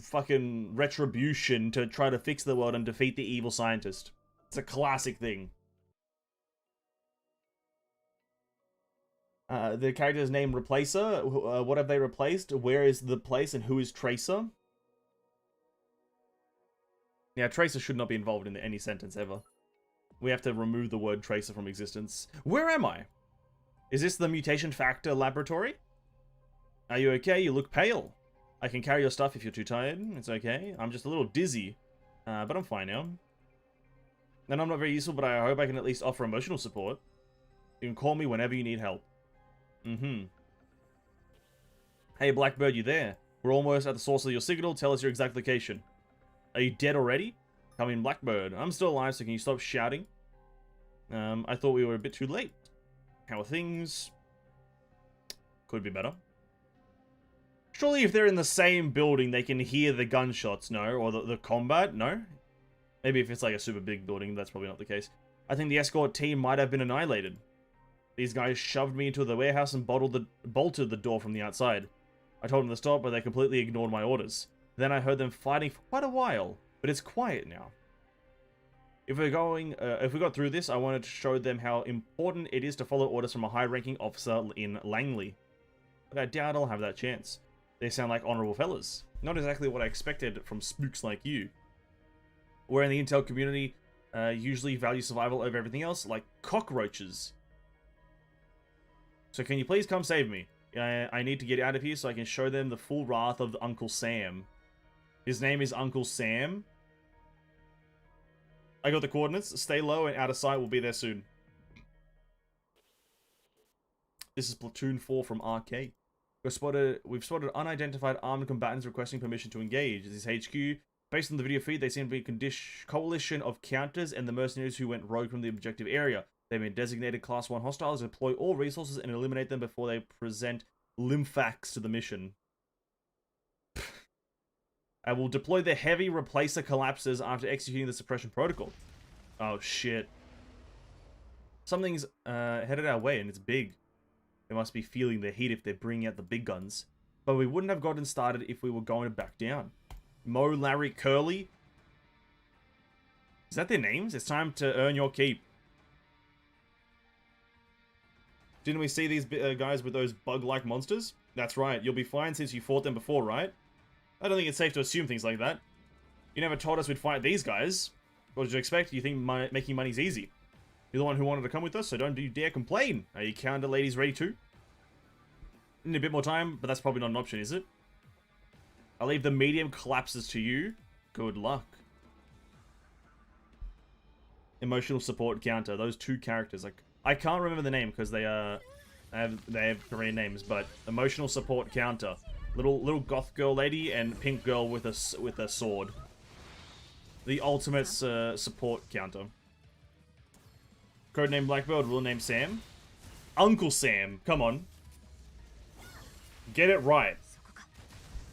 fucking retribution to try to fix the world and defeat the evil scientist. It's a classic thing. The character's name Replacer. What have they replaced? Where is the place and who is Tracer? Yeah, Tracer should not be involved in any sentence ever. We have to remove the word Tracer from existence. Where am I? Is this the mutation factor laboratory? Are you okay? You look pale. I can carry your stuff if you're too tired. It's okay. I'm just a little dizzy. But I'm fine now. And I'm not very useful, but I hope I can at least offer emotional support. You can call me whenever you need help. Hey, Blackbird, you there? We're almost at the source of your signal. Tell us your exact location. Are you dead already? Come in, Blackbird. I'm still alive, so can you stop shouting? I thought we were a bit too late. How are things? Could be better. Surely if they're in the same building, they can hear the gunshots, no? Or the combat, no? Maybe if it's like a super big building, that's probably not the case. I think the escort team might have been annihilated. These guys shoved me into the warehouse and bolted the door from the outside. I told them to stop, but they completely ignored my orders. Then I heard them fighting for quite a while, but it's quiet now. If we got through this, I wanted to show them how important it is to follow orders from a high-ranking officer in Langley. But I doubt I'll have that chance. They sound like honorable fellas. Not exactly what I expected from spooks like you. We're in the intel community, usually value survival over everything else, like cockroaches. So can you please come save me? I need to get out of here so I can show them the full wrath of Uncle Sam. His name is Uncle Sam. I got the coordinates. Stay low and out of sight. We'll be there soon. This is Platoon 4 from RK. We've spotted unidentified armed combatants requesting permission to engage. This is HQ. Based on the video feed, they seem to be a coalition of counters and the mercenaries who went rogue from the objective area. They've been designated Class 1 hostiles. Deploy all resources and eliminate them before they present lymphax to the mission. I will deploy the heavy replacer collapses after executing the suppression protocol. Oh shit. Something's headed our way and it's big. They must be feeling the heat if they're bringing out the big guns. But we wouldn't have gotten started if we were going to back down. Mo, Larry, Curly. Is that their names? It's time to earn your keep. Didn't we see these guys with those bug-like monsters? That's right, you'll be fine since you fought them before, right? I don't think it's safe to assume things like that. You never told us we'd fight these guys. What did you expect? You think making money's easy? You're the one who wanted to come with us, so don't you dare complain. Are you counter ladies ready too? Need a bit more time, but that's probably not an option, is it? I'll leave the medium collapses to you. Good luck. Emotional support counter. Those two characters, like I can't remember the name because they have Korean names, but emotional support counter. Little goth girl lady and pink girl with a sword. The ultimate support counter. Codename Blackbird, real name Sam. Uncle Sam, come on. Get it right.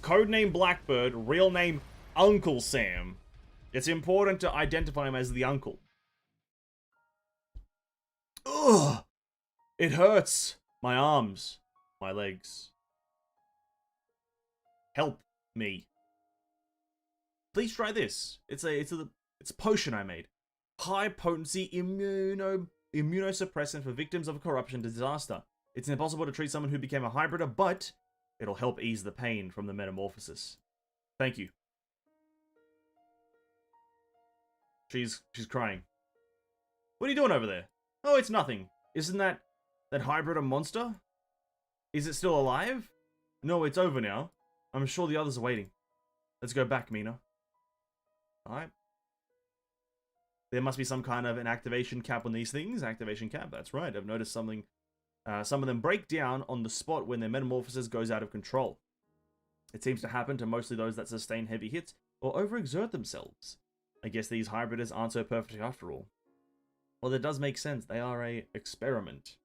Codename Blackbird, real name Uncle Sam. It's important to identify him as the uncle. Ugh! It hurts. My arms. my legs. Help me. Please try this. It's a potion I made. High potency immunosuppressant for victims of corruption disaster. It's impossible to treat someone who became a hybrider, but it'll help ease the pain from the metamorphosis. Thank you. She's crying. What are you doing over there? Oh, it's nothing. Isn't that hybrid a monster? Is it still alive? No, it's over now. I'm sure the others are waiting. Let's go back, Mina. Alright. There must be some kind of an activation cap on these things. Activation cap, that's right. I've noticed something. Some of them break down on the spot when their metamorphosis goes out of control. It seems to happen to mostly those that sustain heavy hits or overexert themselves. I guess these hybriders aren't so perfect after all. Well, that does make sense. They are an experiment.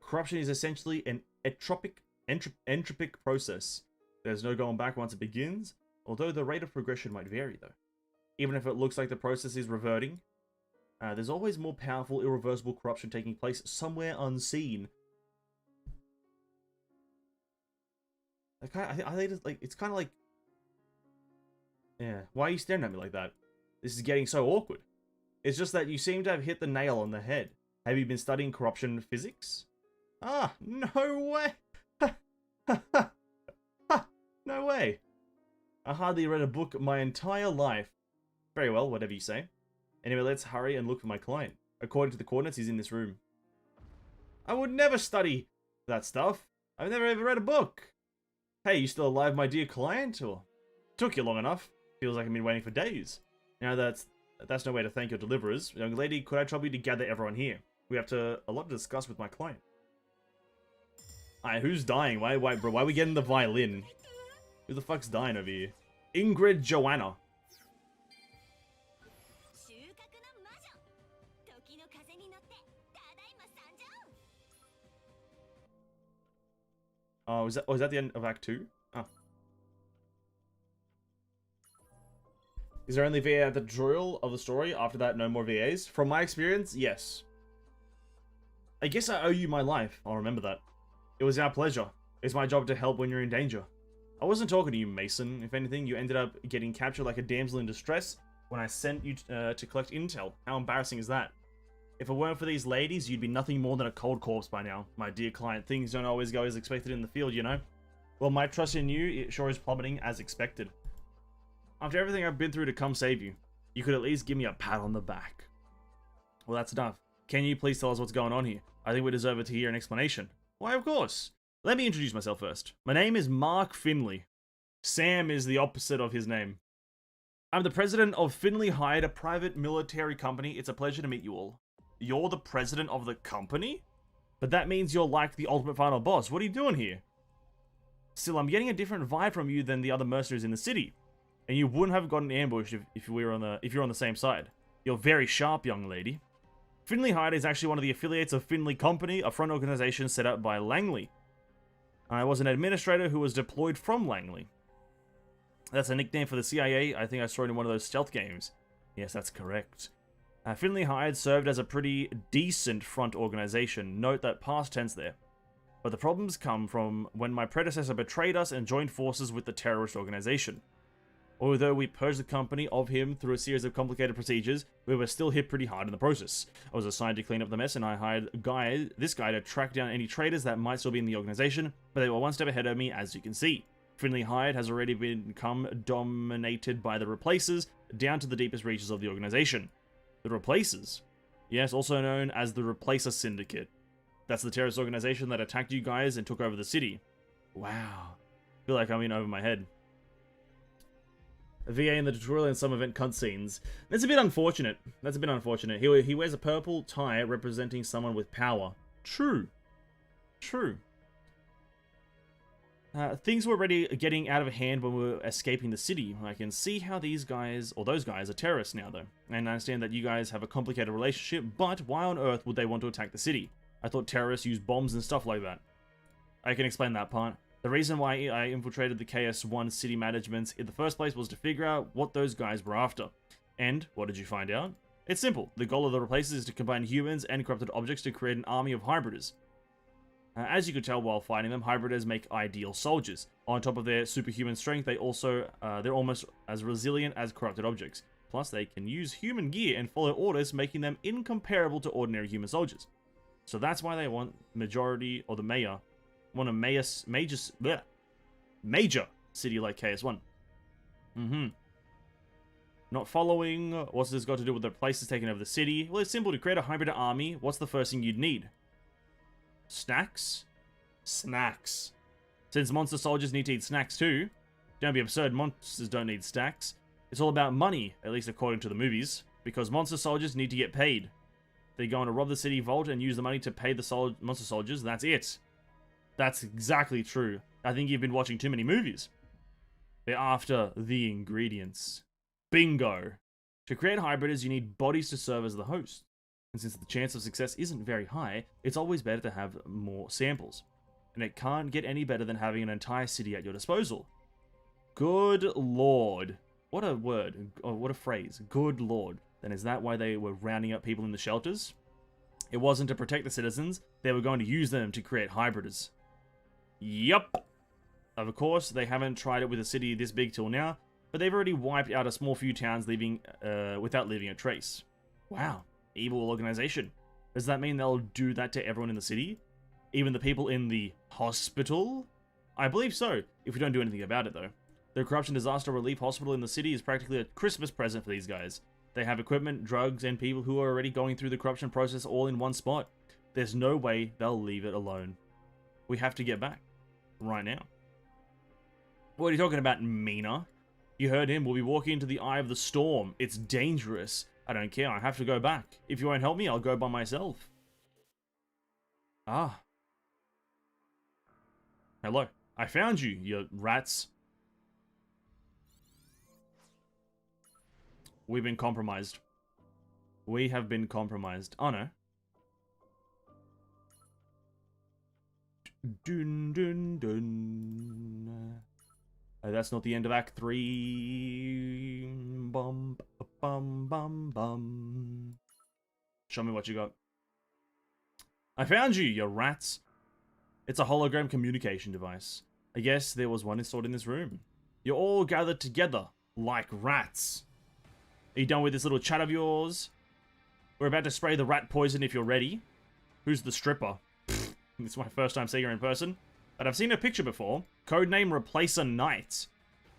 Corruption is essentially an entropic process. There's no going back once it begins, although the rate of progression might vary though. Even if it looks like the process is reverting, there's always more powerful, irreversible corruption taking place somewhere unseen. I think it's like, it's kind of like, yeah. Why are you staring at me like that? This is getting so awkward. It's just that you seem to have hit the nail on the head. Have you been studying corruption physics? Ah, no way! No way! I hardly read a book my entire life. Very well, whatever you say. Anyway, let's hurry and look for my client. According to the coordinates, he's in this room. I would never study that stuff. I've never ever read a book. Hey, you still alive, my dear client? Or took you long enough? Feels like I've been waiting for days. Now that's no way to thank your deliverers. Young lady, could I trouble you to gather everyone here? We have a lot to discuss with my client. Alright, who's dying? Why are we getting the violin? Who the fuck's dying over here? Ingrid Joanna. Oh, is that the end of Act 2? Oh. Is there only VA at the tutorial of the story? After that, no more VAs? From my experience, yes. I guess I owe you my life. I'll remember that. It was our pleasure. It's my job to help when you're in danger. I wasn't talking to you, Mason. If anything, you ended up getting captured like a damsel in distress when I sent you to collect intel. How embarrassing is that? If it weren't for these ladies, you'd be nothing more than a cold corpse by now. My dear client, things don't always go as expected in the field, you know? Well, my trust in you, it sure is plummeting as expected. After everything I've been through to come save you, you could at least give me a pat on the back. Well, that's enough. Can you please tell us what's going on here? I think we deserve to hear an explanation. Why, of course. Let me introduce myself first. My name is Mark Finley. Sam is the opposite of his name. I'm the president of Finley Hyde, a private military company. It's a pleasure to meet you all. You're the president of the company? But that means you're like the ultimate final boss. What are you doing here? Still, I'm getting a different vibe from you than the other mercenaries in the city. And you wouldn't have gotten ambushed if you're on the same side. You're very sharp, young lady. Finley Hyde is actually one of the affiliates of Finley Company, a front organization set up by Langley. I was an administrator who was deployed from Langley. That's a nickname for the CIA. I think I saw it in one of those stealth games. Yes, that's correct. Finley Hyde served as a pretty decent front organization. Note that past tense there. But the problems come from when my predecessor betrayed us and joined forces with the terrorist organization. Although we purged the company of him through a series of complicated procedures, we were still hit pretty hard in the process. I was assigned to clean up the mess, and I hired this guy to track down any traitors that might still be in the organization, but they were one step ahead of me, as you can see. Finley Hyde has already become dominated by the Replacers, down to the deepest reaches of the organization. The Replacers? Yes, also known as the Replacer Syndicate. That's the terrorist organization that attacked you guys and took over the city. Wow. I feel like I'm in over my head. A VA in the tutorial and some event cutscenes. That's a bit unfortunate. That's a bit unfortunate. He wears a purple tie representing someone with power. True. True. Things were already getting out of hand when we were escaping the city. I can see how these guys, or those guys, are terrorists now though. And I understand that you guys have a complicated relationship, but why on earth would they want to attack the city? I thought terrorists use bombs and stuff like that. I can explain that part. The reason why I infiltrated the KS1 city management in the first place was to figure out what those guys were after. And what did you find out? It's simple. The goal of the Replacers is to combine humans and corrupted objects to create an army of hybriders. As you could tell while fighting them, hybriders make ideal soldiers. On top of their superhuman strength, they're almost as resilient as corrupted objects. Plus, they can use human gear and follow orders, making them incomparable to ordinary human soldiers. So that's why they want majority, or the mayor, want a major city like KS1. Not following. What's this got to do with the places taking over the city? Well, it's simple. To create a hybrid army, what's the first thing you'd need? Snacks? Snacks. Since monster soldiers need to eat snacks too. Don't be absurd, monsters don't need snacks. It's all about money, at least according to the movies. Because monster soldiers need to get paid. They're going to rob the city vault and use the money to pay the monster soldiers. That's it. That's exactly true. I think you've been watching too many movies. They're after the ingredients. Bingo. To create hybriders, you need bodies to serve as the host. And since the chance of success isn't very high, it's always better to have more samples. And it can't get any better than having an entire city at your disposal. Good lord. What a word. Oh, what a phrase. Good lord. Then is that why they were rounding up people in the shelters? It wasn't to protect the citizens. They were going to use them to create hybriders. Yup. Of course, they haven't tried it with a city this big till now, but they've already wiped out a small few towns without leaving a trace. Wow. Evil organization. Does that mean they'll do that to everyone in the city? Even the people in the hospital? I believe so, if we don't do anything about it though. The Corruption Disaster Relief Hospital in the city is practically a Christmas present for these guys. They have equipment, drugs, and people who are already going through the corruption process all in one spot. There's no way they'll leave it alone. We have to get back. Right now. What are you talking about, Mina? You heard him. We'll be walking into the eye of the storm. It's dangerous. I don't care. I have to go back. If you won't help me, I'll go by myself. Ah. Hello. I found you, you rats. We've been compromised. We have been compromised. Oh no. Dun dun dun. That's not the end of Act 3. Bum bum bum bum. Show me what you got. I found you, you rats. It's a hologram communication device. I guess there was one installed in this room. You're all gathered together like rats. Are you done with this little chat of yours? We're about to spray the rat poison if you're ready. Who's the stripper? It's my first time seeing her in person, but I've seen her picture before. Codename Replacer Knight.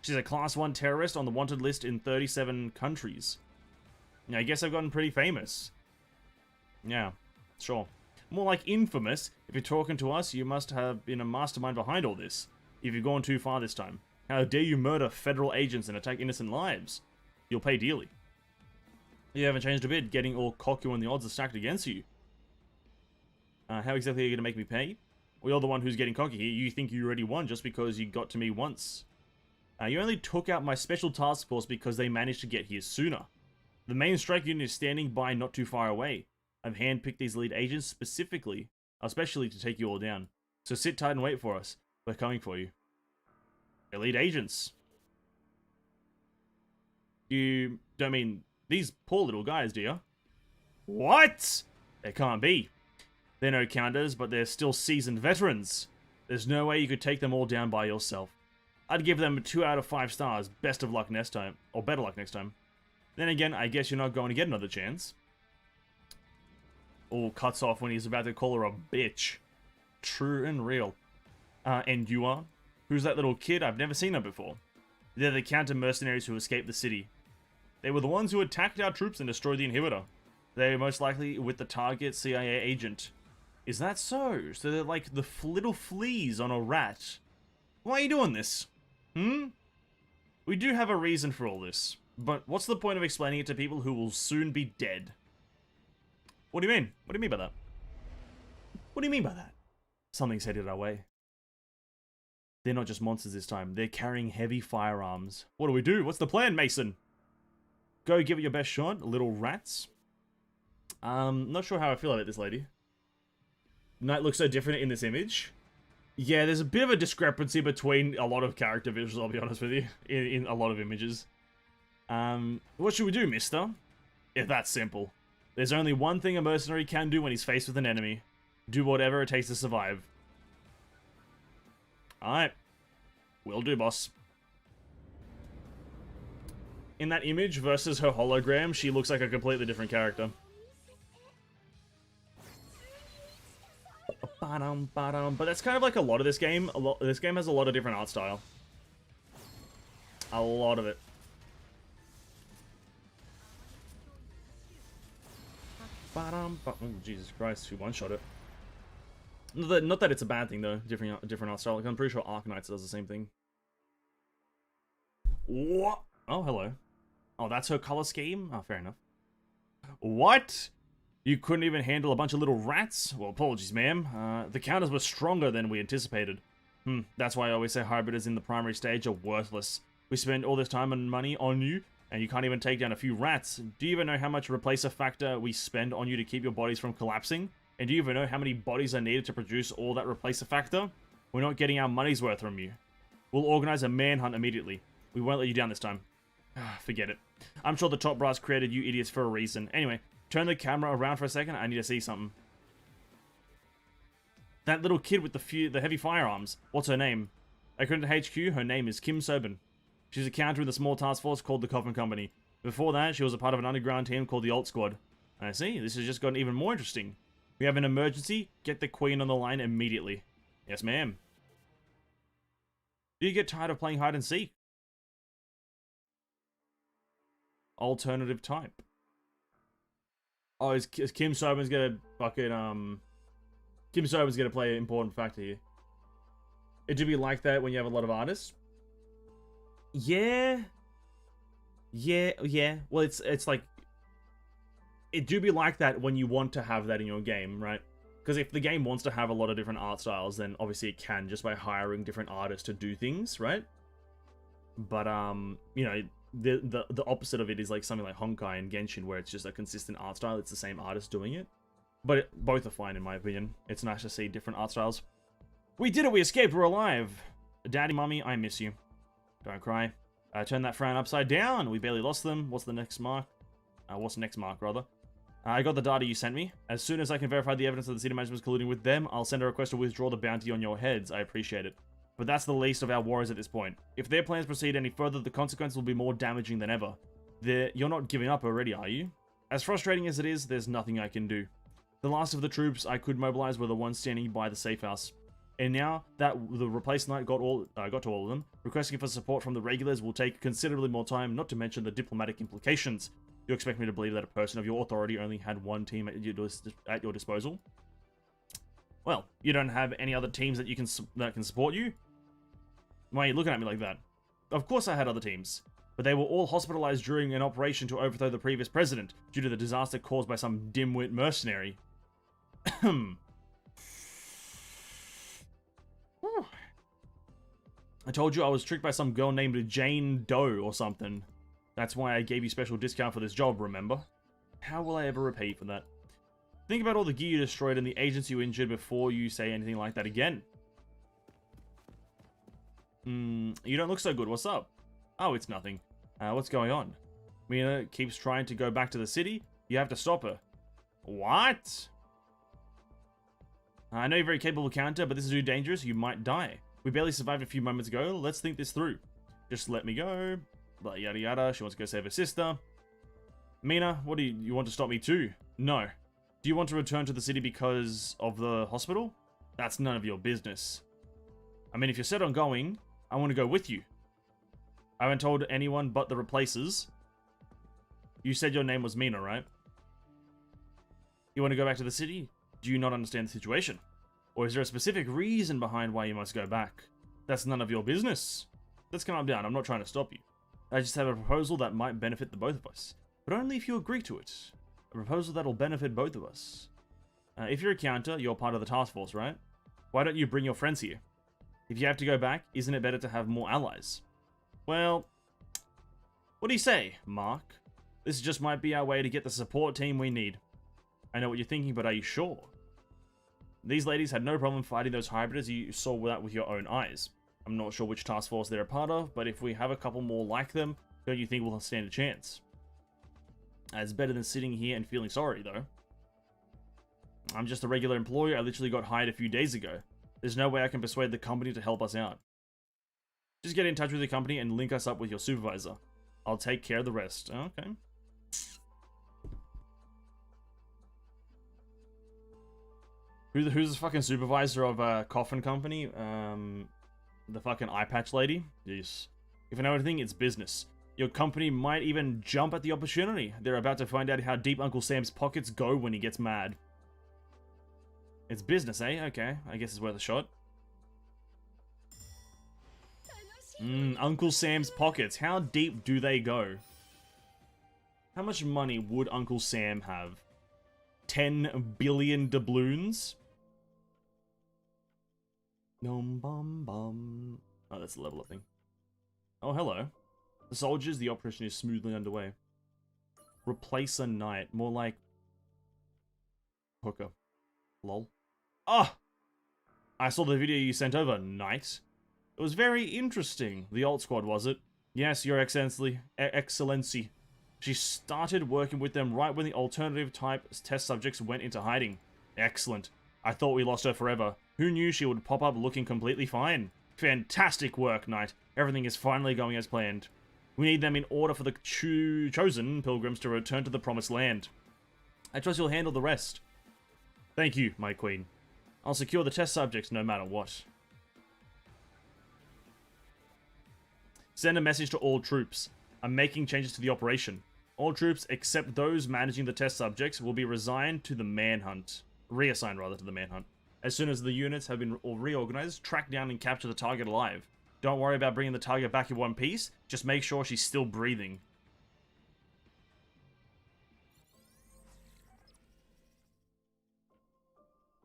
She's a Class 1 terrorist on the wanted list in 37 countries. Yeah, I guess I've gotten pretty famous. Yeah, sure. More like infamous. If you're talking to us, you must have been a mastermind behind all this. If you've gone too far this time. How dare you murder federal agents and attack innocent lives? You'll pay dearly. You haven't changed a bit, getting all cocky when the odds are stacked against you. How exactly are you going to make me pay? Well, you're the one who's getting cocky here. You think you already won just because you got to me once. You only took out my special task force because they managed to get here sooner. The main strike unit is standing by not too far away. I've handpicked these lead agents especially to take you all down. So sit tight and wait for us. We're coming for you. Elite agents. You don't mean these poor little guys, do you? What? They can't be. They're no counters, but they're still seasoned veterans. There's no way you could take them all down by yourself. I'd give them 2 out of 5 stars. Best of luck next time. Or better luck next time. Then again, I guess you're not going to get another chance. All cuts off when he's about to call her a bitch. True and real. And you are? Who's that little kid? I've never seen her before. They're the counter-mercenaries who escaped the city. They were the ones who attacked our troops and destroyed the inhibitor. They're most likely with the target CIA agent. Is that so? So they're like the little fleas on a rat. Why are you doing this? We do have a reason for all this. But what's the point of explaining it to people who will soon be dead? What do you mean? What do you mean by that? What do you mean by that? Something's headed our way. They're not just monsters this time. They're carrying heavy firearms. What do we do? What's the plan, Mason? Go give it your best shot, little rats. Not sure how I feel about this lady. Knight looks so different in this image. Yeah, there's a bit of a discrepancy between a lot of character visuals, I'll be honest with you, in a lot of images. What should we do, mister? If that's simple. There's only one thing a mercenary can do when he's faced with an enemy. Do whatever it takes to survive. Alright. Will do, boss. In that image versus her hologram, she looks like a completely different character. But that's kind of like a lot of this game. This game has a lot of different art style. A lot of it. Oh, Jesus Christ, who one-shot it? Not that it's a bad thing, though. Different art style. Like, I'm pretty sure Arknights does the same thing. What? Oh, hello. Oh, that's her color scheme? Oh, fair enough. What? You couldn't even handle a bunch of little rats? Well, apologies, ma'am. The counters were stronger than we anticipated. That's why I always say hybriders in the primary stage are worthless. We spend all this time and money on you, and you can't even take down a few rats. Do you even know how much replacer factor we spend on you to keep your bodies from collapsing? And do you even know how many bodies are needed to produce all that replacer factor? We're not getting our money's worth from you. We'll organize a manhunt immediately. We won't let you down this time. Forget it. I'm sure the top brass created you idiots for a reason. Anyway, turn the camera around for a second. I need to see something. That little kid with the heavy firearms. What's her name? According to HQ, her name is Kim Sobin. She's a counter in the small task force called the Coffin Company. Before that, she was a part of an underground team called the Alt Squad. I see. This has just gotten even more interesting. We have an emergency. Get the Queen on the line immediately. Yes, ma'am. Do you get tired of playing hide and seek? Alternative type. Oh, is Kim Sobin's gonna fucking, Kim Sobin's gonna play an important factor here. It do be like that when you have a lot of artists? Yeah. Well, it's like... It do be like that when you want to have that in your game, right? Because if the game wants to have a lot of different art styles, then obviously it can just by hiring different artists to do things, right? But, you know, the opposite of it is like something like Honkai and Genshin, where it's just a consistent art style. It's the same artist doing it. But both are fine, in my opinion. It's nice to see different art styles. We did it! We escaped! We're alive! Daddy, Mummy, I miss you. Don't cry. Turn that frown upside down! We barely lost them. What's the next mark? What's the next mark, rather? I got the data you sent me. As soon as I can verify the evidence that the city management is colluding with them, I'll send a request to withdraw the bounty on your heads. I appreciate it. But that's the least of our worries at this point. If their plans proceed any further, the consequences will be more damaging than ever. You're not giving up already, are you? As frustrating as it is, there's nothing I can do. The last of the troops I could mobilize were the ones standing by the safe house. And now that the replaced knight got to all of them, requesting for support from the regulars will take considerably more time, not to mention the diplomatic implications. You expect me to believe that a person of your authority only had one team at your disposal? Well, you don't have any other teams that can support you? Why are you looking at me like that? Of course I had other teams, but they were all hospitalized during an operation to overthrow the previous president due to the disaster caused by some dimwit mercenary. I told you I was tricked by some girl named Jane Doe or something. That's why I gave you special discount for this job, remember? How will I ever repay you for that? Think about all the gear you destroyed and the agents you injured before you say anything like that again. You don't look so good. What's up? Oh, it's nothing. What's going on? Mina keeps trying to go back to the city. You have to stop her. What? I know you're very capable counter, but this is too dangerous. You might die. We barely survived a few moments ago. Let's think this through. Just let me go. Blah, yada yada. She wants to go save her sister. Mina, what do you want to stop me too? No. Do you want to return to the city because of the hospital? That's none of your business. I mean, if you're set on going, I want to go with you. I haven't told anyone but the replacers. You said your name was Mina, right? You want to go back to the city? Do you not understand the situation? Or is there a specific reason behind why you must go back? That's none of your business. Let's calm down. I'm not trying to stop you. I just have a proposal that might benefit the both of us. But only if you agree to it. A proposal that'll benefit both of us. If you're a counter, you're part of the task force, right? Why don't you bring your friends here? If you have to go back, isn't it better to have more allies? Well, what do you say, Mark? This just might be our way to get the support team we need. I know what you're thinking, but are you sure? These ladies had no problem fighting those hybriders. You saw that with your own eyes. I'm not sure which task force they're a part of, but if we have a couple more like them, don't you think we'll stand a chance? It's better than sitting here and feeling sorry, though. I'm just a regular employee. I literally got hired a few days ago. There's no way I can persuade the company to help us out. Just get in touch with the company and link us up with your supervisor. I'll take care of the rest. Okay. Who's the fucking supervisor of a coffin company? The fucking eye patch lady? Yes. If I know anything, it's business. Your company might even jump at the opportunity. They're about to find out how deep Uncle Sam's pockets go when he gets mad. It's business, eh? Okay, I guess it's worth a shot. Uncle Sam's pockets. How deep do they go? How much money would Uncle Sam have? 10 billion doubloons? Oh, that's the level up thing. Oh, hello. The soldiers, the operation is smoothly underway. Replace a knight. More like... hooker. Lol. Ah! I saw the video you sent over, knight. It was very interesting. The alt squad, was it? Yes, your excellency. She started working with them right when the alternative type test subjects went into hiding. Excellent. I thought we lost her forever. Who knew she would pop up looking completely fine? Fantastic work, Knight. Everything is finally going as planned. We need them in order for the chosen pilgrims to return to the promised land. I trust you'll handle the rest. Thank you, my queen. I'll secure the test subjects no matter what. Send a message to all troops. I'm making changes to the operation. All troops, except those managing the test subjects, will be reassigned to the manhunt. Reassigned, rather, to the manhunt. As soon as the units have been reorganized, track down and capture the target alive. Don't worry about bringing the target back in one piece. Just make sure she's still breathing.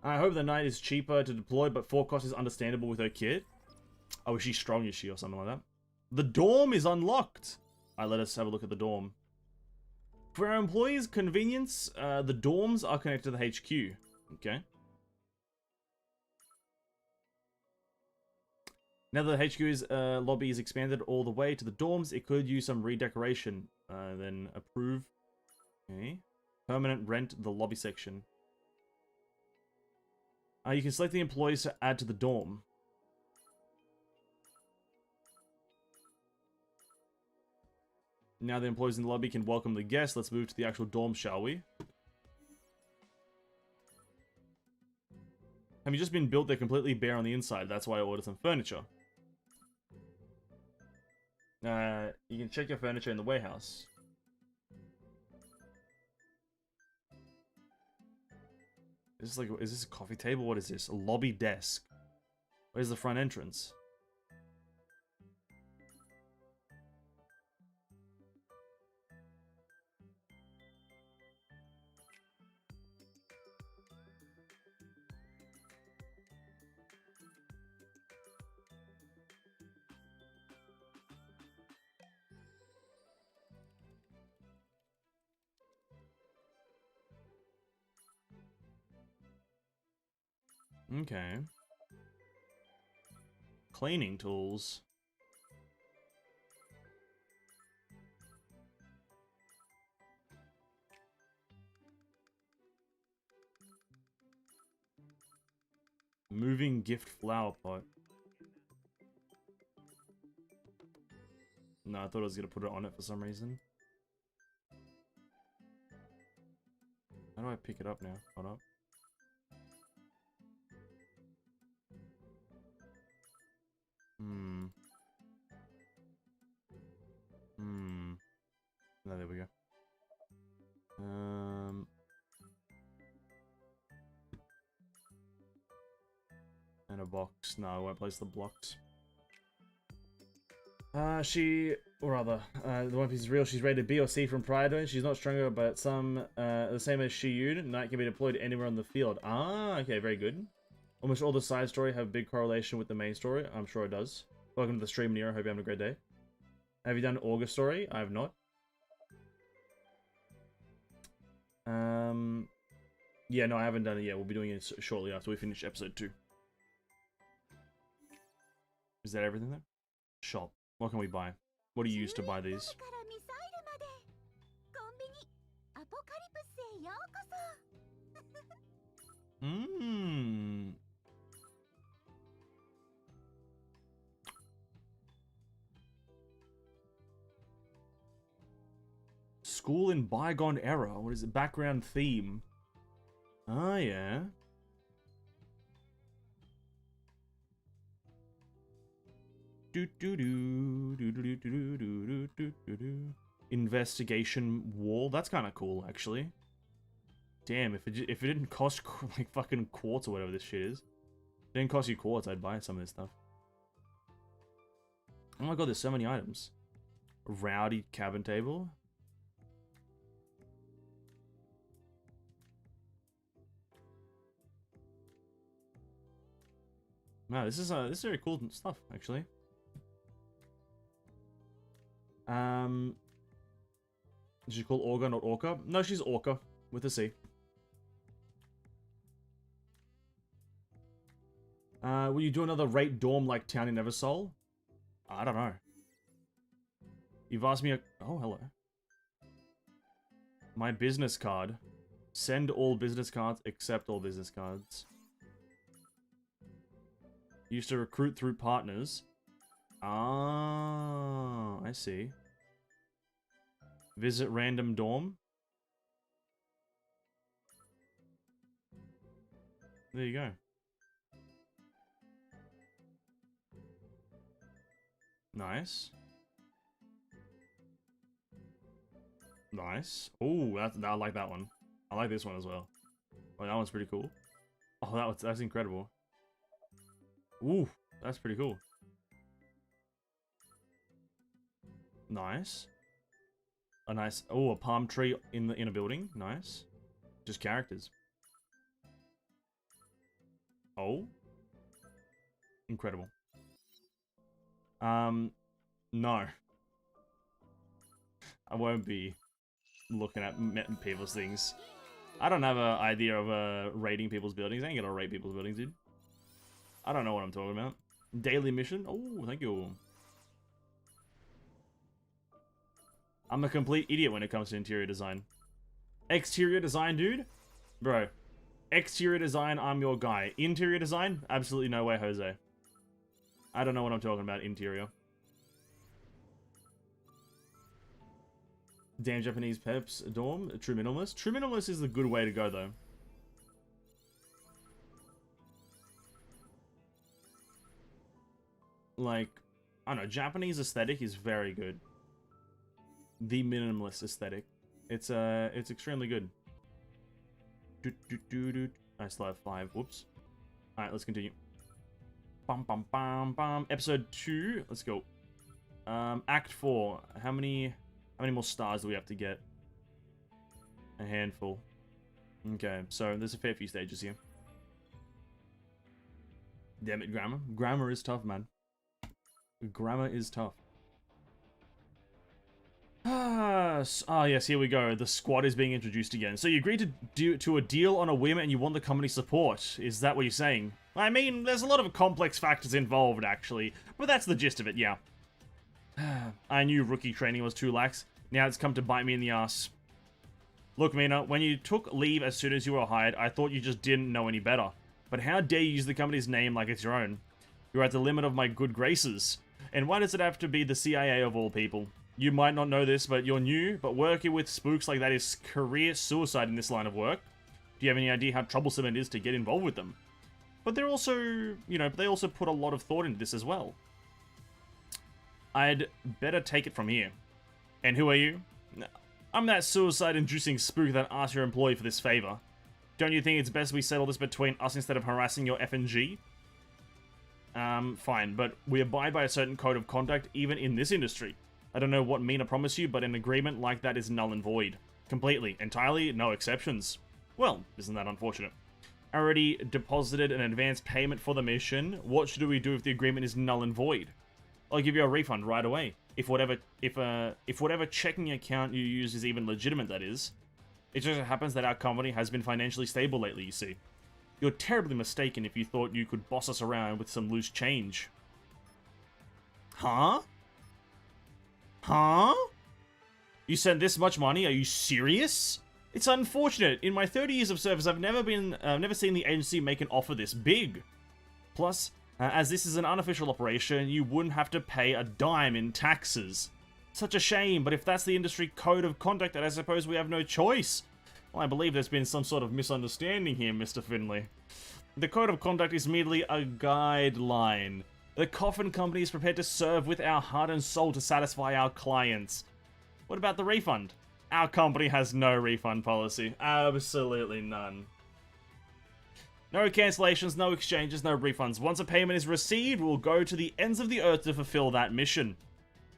I hope the knight is cheaper to deploy, but 4 cost is understandable with her kit. Oh, is she strong, is she, or something like that? The dorm is unlocked! Alright, let us have a look at the dorm. For our employees' convenience, the dorms are connected to the HQ. Okay. Now that the HQ's lobby is expanded all the way to the dorms, it could use some redecoration. Then approve. Okay. Permanent rent the lobby section. You can select the employees to add to the dorm. Now the employees in the lobby can welcome the guests. Let's move to the actual dorm, shall we? Having just been built, they're completely bare on the inside. That's why I ordered some furniture. You can check your furniture in the warehouse. Is this a coffee table? What is this? A lobby desk. Where's the front entrance? Okay. Cleaning tools. Moving gift flower pot. No, I thought I was gonna put it on it for some reason. How do I pick it up now? Hold up. No, there we go. And a box. No, I won't place the blocks. The One Piece is real. She's rated B or C from prior to it. She's not stronger, but the same as Shiyud. Knight can be deployed anywhere on the field. Ah, okay, very good. Almost all the side story have big correlation with the main story. I'm sure it does. Welcome to the stream, Nero. Hope you're having a great day. Have you done August story? I have not. Yeah, no, I haven't done it yet. We'll be doing it shortly after we finish episode 2. Is that everything then? Shop. What can we buy? What do you use to buy these? School in Bygone Era. What is it? Background theme. Oh, yeah. Investigation wall. That's kind of cool, actually. Damn, if it didn't cost like fucking quartz or whatever this shit is, if it didn't cost you quartz, I'd buy some of this stuff. Oh my god, there's so many items. Rowdy cabin table. No, this is very cool stuff, actually. Is she called Orga, not Orca? No, she's Orca with a C. Will you do another raid dorm like Town in Eversoul? I don't know. You've asked me a... Oh, hello. My business card. Send all business cards, accept all business cards. Used to recruit through partners. Ah, I see. Visit random dorm. There you go. Nice. Nice. Oh, I like that one. I like this one as well. Oh, that one's pretty cool. Oh, that's incredible. Ooh, that's pretty cool. Nice. A nice... Oh, a palm tree in a building. Nice. Just characters. Oh. Incredible. No. I won't be looking at people's things. I don't have an idea of raiding people's buildings. I ain't gonna raid people's buildings, dude. I don't know what I'm talking about. Daily mission? Oh, thank you. I'm a complete idiot when it comes to interior design. Exterior design, dude? Bro. Exterior design, I'm your guy. Interior design? Absolutely no way, Jose. I don't know what I'm talking about, interior. Damn Japanese peps dorm. True minimalist. True minimalist is the good way to go, though. Like, I don't know, Japanese aesthetic is very good. The minimalist aesthetic. It's extremely good. I still have 5. Whoops. Alright, let's continue. Bum bum bum bum. Episode 2. Let's go. Act 4. How many more stars do we have to get? A handful. Okay, so there's a fair few stages here. Damn it, grammar. Grammar is tough, man. Grammar is tough. Yes, here we go. The squad is being introduced again. So you agreed to a deal on a whim and you want the company support. Is that what you're saying? I mean, there's a lot of complex factors involved, actually. But that's the gist of it, yeah. I knew rookie training was too lax. Now it's come to bite me in the ass. Look, Mina, when you took leave as soon as you were hired, I thought you just didn't know any better. But how dare you use the company's name like it's your own? You're at the limit of my good graces. And why does it have to be the CIA of all people? You might not know this, but you're new, but working with spooks like that is career suicide in this line of work. Do you have any idea how troublesome it is to get involved with them? But they're also, you know, they also put a lot of thought into this as well. I'd better take it from here. And who are you? I'm that suicide-inducing spook that asked your employee for this favor. Don't you think it's best we settle this between us instead of harassing your F&G? Fine, but we abide by a certain code of conduct even in this industry. I don't know what Mina promised you, but an agreement like that is null and void. Completely, entirely, no exceptions. Well, isn't that unfortunate? I already deposited an advance payment for the mission. What should we do if the agreement is null and void? I'll give you a refund right away. If whatever checking account you use is even legitimate, that is. It just happens that our company has been financially stable lately, you see. You're terribly mistaken if you thought you could boss us around with some loose change. Huh? Huh? You sent this much money? Are you serious? It's unfortunate. In my 30 years of service, I've never seen the agency make an offer this big. Plus, as this is an unofficial operation, you wouldn't have to pay a dime in taxes. Such a shame, but if that's the industry code of conduct, then I suppose we have no choice. Well, I believe there's been some sort of misunderstanding here, Mr. Finley. The code of conduct is merely a guideline. The coffin company is prepared to serve with our heart and soul to satisfy our clients. What about the refund? Our company has no refund policy. Absolutely none. No cancellations, no exchanges, no refunds. Once a payment is received, we'll go to the ends of the earth to fulfill that mission.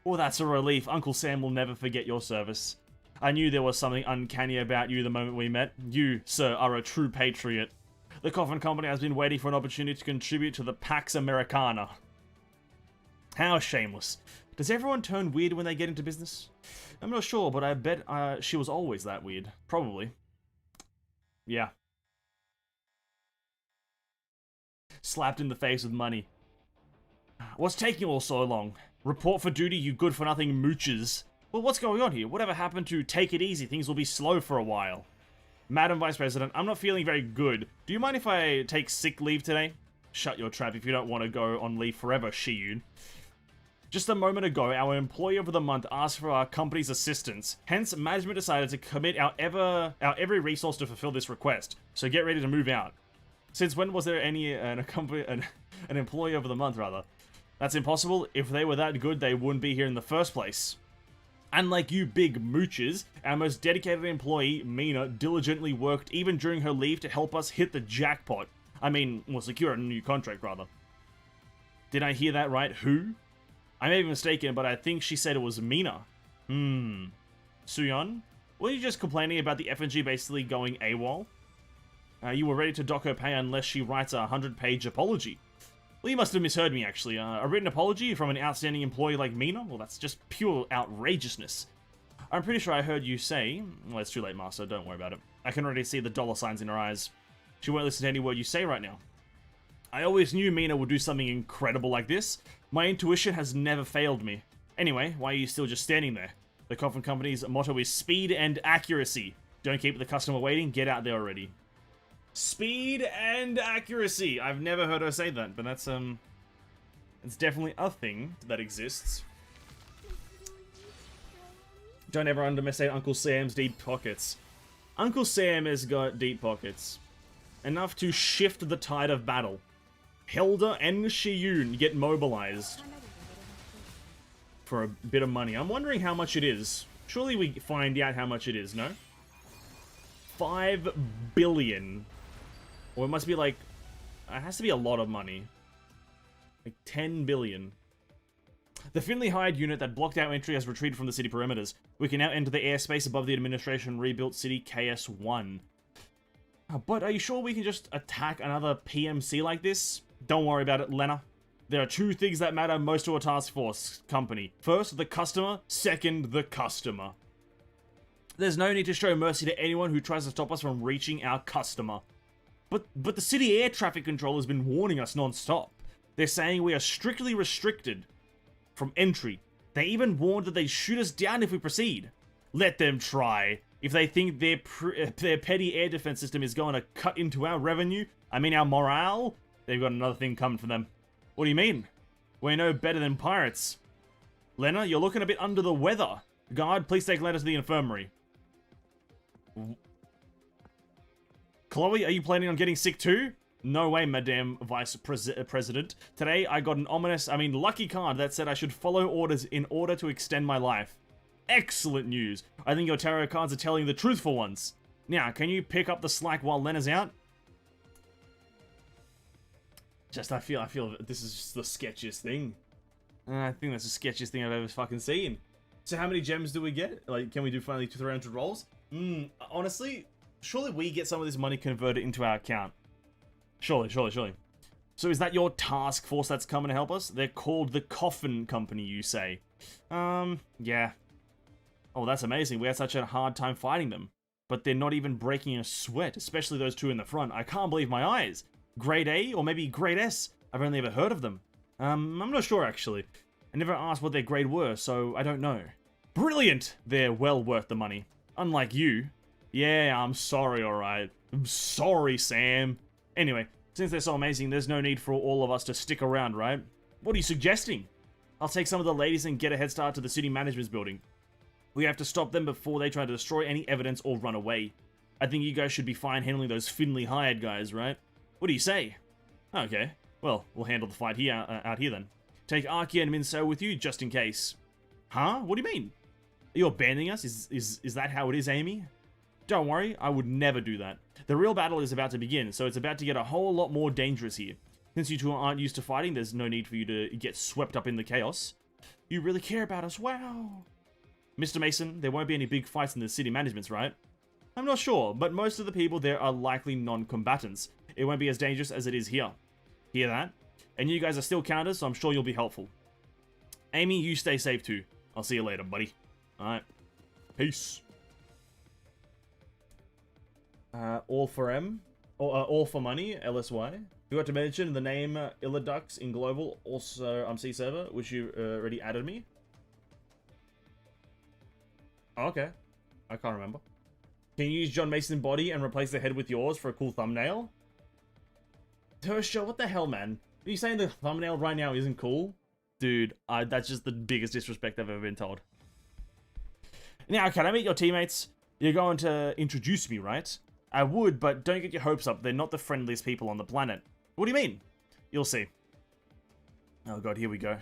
Oh, that's a relief. Uncle Sam will never forget your service. I knew there was something uncanny about you the moment we met. You, sir, are a true patriot. The coffin company has been waiting for an opportunity to contribute to the Pax Americana. How shameless. Does everyone turn weird when they get into business? I'm not sure, but I bet she was always that weird. Probably. Yeah. Slapped in the face with money. What's taking all so long? Report for duty, you good-for-nothing mooches. Well, what's going on here? Whatever happened to take it easy? Things will be slow for a while. Madam Vice President, I'm not feeling very good. Do you mind if I take sick leave today? Shut your trap if you don't want to go on leave forever, Shiyun. Just a moment ago, our employee of the month asked for our company's assistance. Hence, management decided to commit our every resource to fulfill this request. So get ready to move out. Since when was there an employee of the month, rather? That's impossible. If they were that good, they wouldn't be here in the first place. Unlike you big mooches, our most dedicated employee, Mina, diligently worked even during her leave to help us hit the jackpot. I mean, well, secure a new contract, rather. Did I hear that right? Who? I may be mistaken, but I think she said it was Mina. Suyeon? Were you just complaining about the FNG basically going AWOL? You were ready to dock her pay unless she writes a 100-page apology. Well, you must have misheard me, actually. A written apology from an outstanding employee like Mina? Well, that's just pure outrageousness. I'm pretty sure I heard you say... Well, it's too late, Master. Don't worry about it. I can already see the dollar signs in her eyes. She won't listen to any word you say right now. I always knew Mina would do something incredible like this. My intuition has never failed me. Anyway, why are you still just standing there? The coffin company's motto is speed and accuracy. Don't keep the customer waiting. Get out there already. Speed and accuracy. I've never heard her say that, but that's it's definitely a thing that exists. Don't ever underestimate Uncle Sam's deep pockets. Uncle Sam has got deep pockets. Enough to shift the tide of battle. Hilda and Shiyun get mobilized for a bit of money. I'm wondering how much it is. Surely we find out how much it is, no? 5 billion. Or it must be like... It has to be a lot of money. Like 10 billion. The Finley hired unit that blocked our entry has retreated from the city perimeters. We can now enter the airspace above the administration rebuilt city KS-1. But are you sure we can just attack another PMC like this? Don't worry about it, Lena. There are 2 things that matter most to a task force company. First, the customer. Second, the customer. There's no need to show mercy to anyone who tries to stop us from reaching our customer. But the city air traffic control has been warning us non-stop. They're saying we are strictly restricted from entry. They even warned that they'd shoot us down if we proceed. Let them try. If they think their petty air defense system is going to cut into our revenue, I mean our morale, they've got another thing coming for them. What do you mean? We're no better than pirates. Lena, you're looking a bit under the weather. Guard, please take Lena to the infirmary. Chloe, are you planning on getting sick too? No way, Madame Vice President. Today, I got an lucky card that said I should follow orders in order to extend my life. Excellent news. I think your tarot cards are telling the truth for once. Now, can you pick up the slack while Lena's out? I feel this is just the sketchiest thing. I think that's the sketchiest thing I've ever fucking seen. So how many gems do we get? Like, can we do finally 300 rolls? Honestly, surely we get some of this money converted into our account. Surely. So is that your task force that's coming to help us? They're called the Coffin Company, you say? Yeah. Oh, that's amazing. We had such a hard time fighting them. But they're not even breaking a sweat, especially those 2 in the front. I can't believe my eyes. Grade A or maybe Grade S? I've only ever heard of them. I'm not sure, actually. I never asked what their grade were, so I don't know. Brilliant! They're well worth the money. Unlike you. Yeah, I'm sorry, alright. I'm sorry, Sam. Anyway, since they're so amazing, there's no need for all of us to stick around, right? What are you suggesting? I'll take some of the ladies and get a head start to the city management's building. We have to stop them before they try to destroy any evidence or run away. I think you guys should be fine handling those thinly hired guys, right? What do you say? Okay, well, we'll handle the fight here out here then. Take Arkia and Minso with you, just in case. Huh? What do you mean? Are you abandoning us? Is that how it is, Amy? Don't worry, I would never do that. The real battle is about to begin, so it's about to get a whole lot more dangerous here. Since you two aren't used to fighting, there's no need for you to get swept up in the chaos. You really care about us, wow! Mr. Mason, there won't be any big fights in the city managements, right? I'm not sure, but most of the people there are likely non-combatants. It won't be as dangerous as it is here. Hear that? And you guys are still counters, so I'm sure you'll be helpful. Amy, you stay safe too. I'll see you later, buddy. Alright. Peace. All for M. Or, all for money, LSY. Forgot to mention the name Illidux in Global, also C server, which you already added me. Oh, okay. I can't remember. Can you use John Mason's body and replace the head with yours for a cool thumbnail? Tersha, what the hell, man? Are you saying the thumbnail right now isn't cool? Dude, that's just the biggest disrespect I've ever been told. Now, can I meet your teammates? You're going to introduce me, right? I would, but don't get your hopes up. They're not the friendliest people on the planet. What do you mean? You'll see. Oh god, here we go.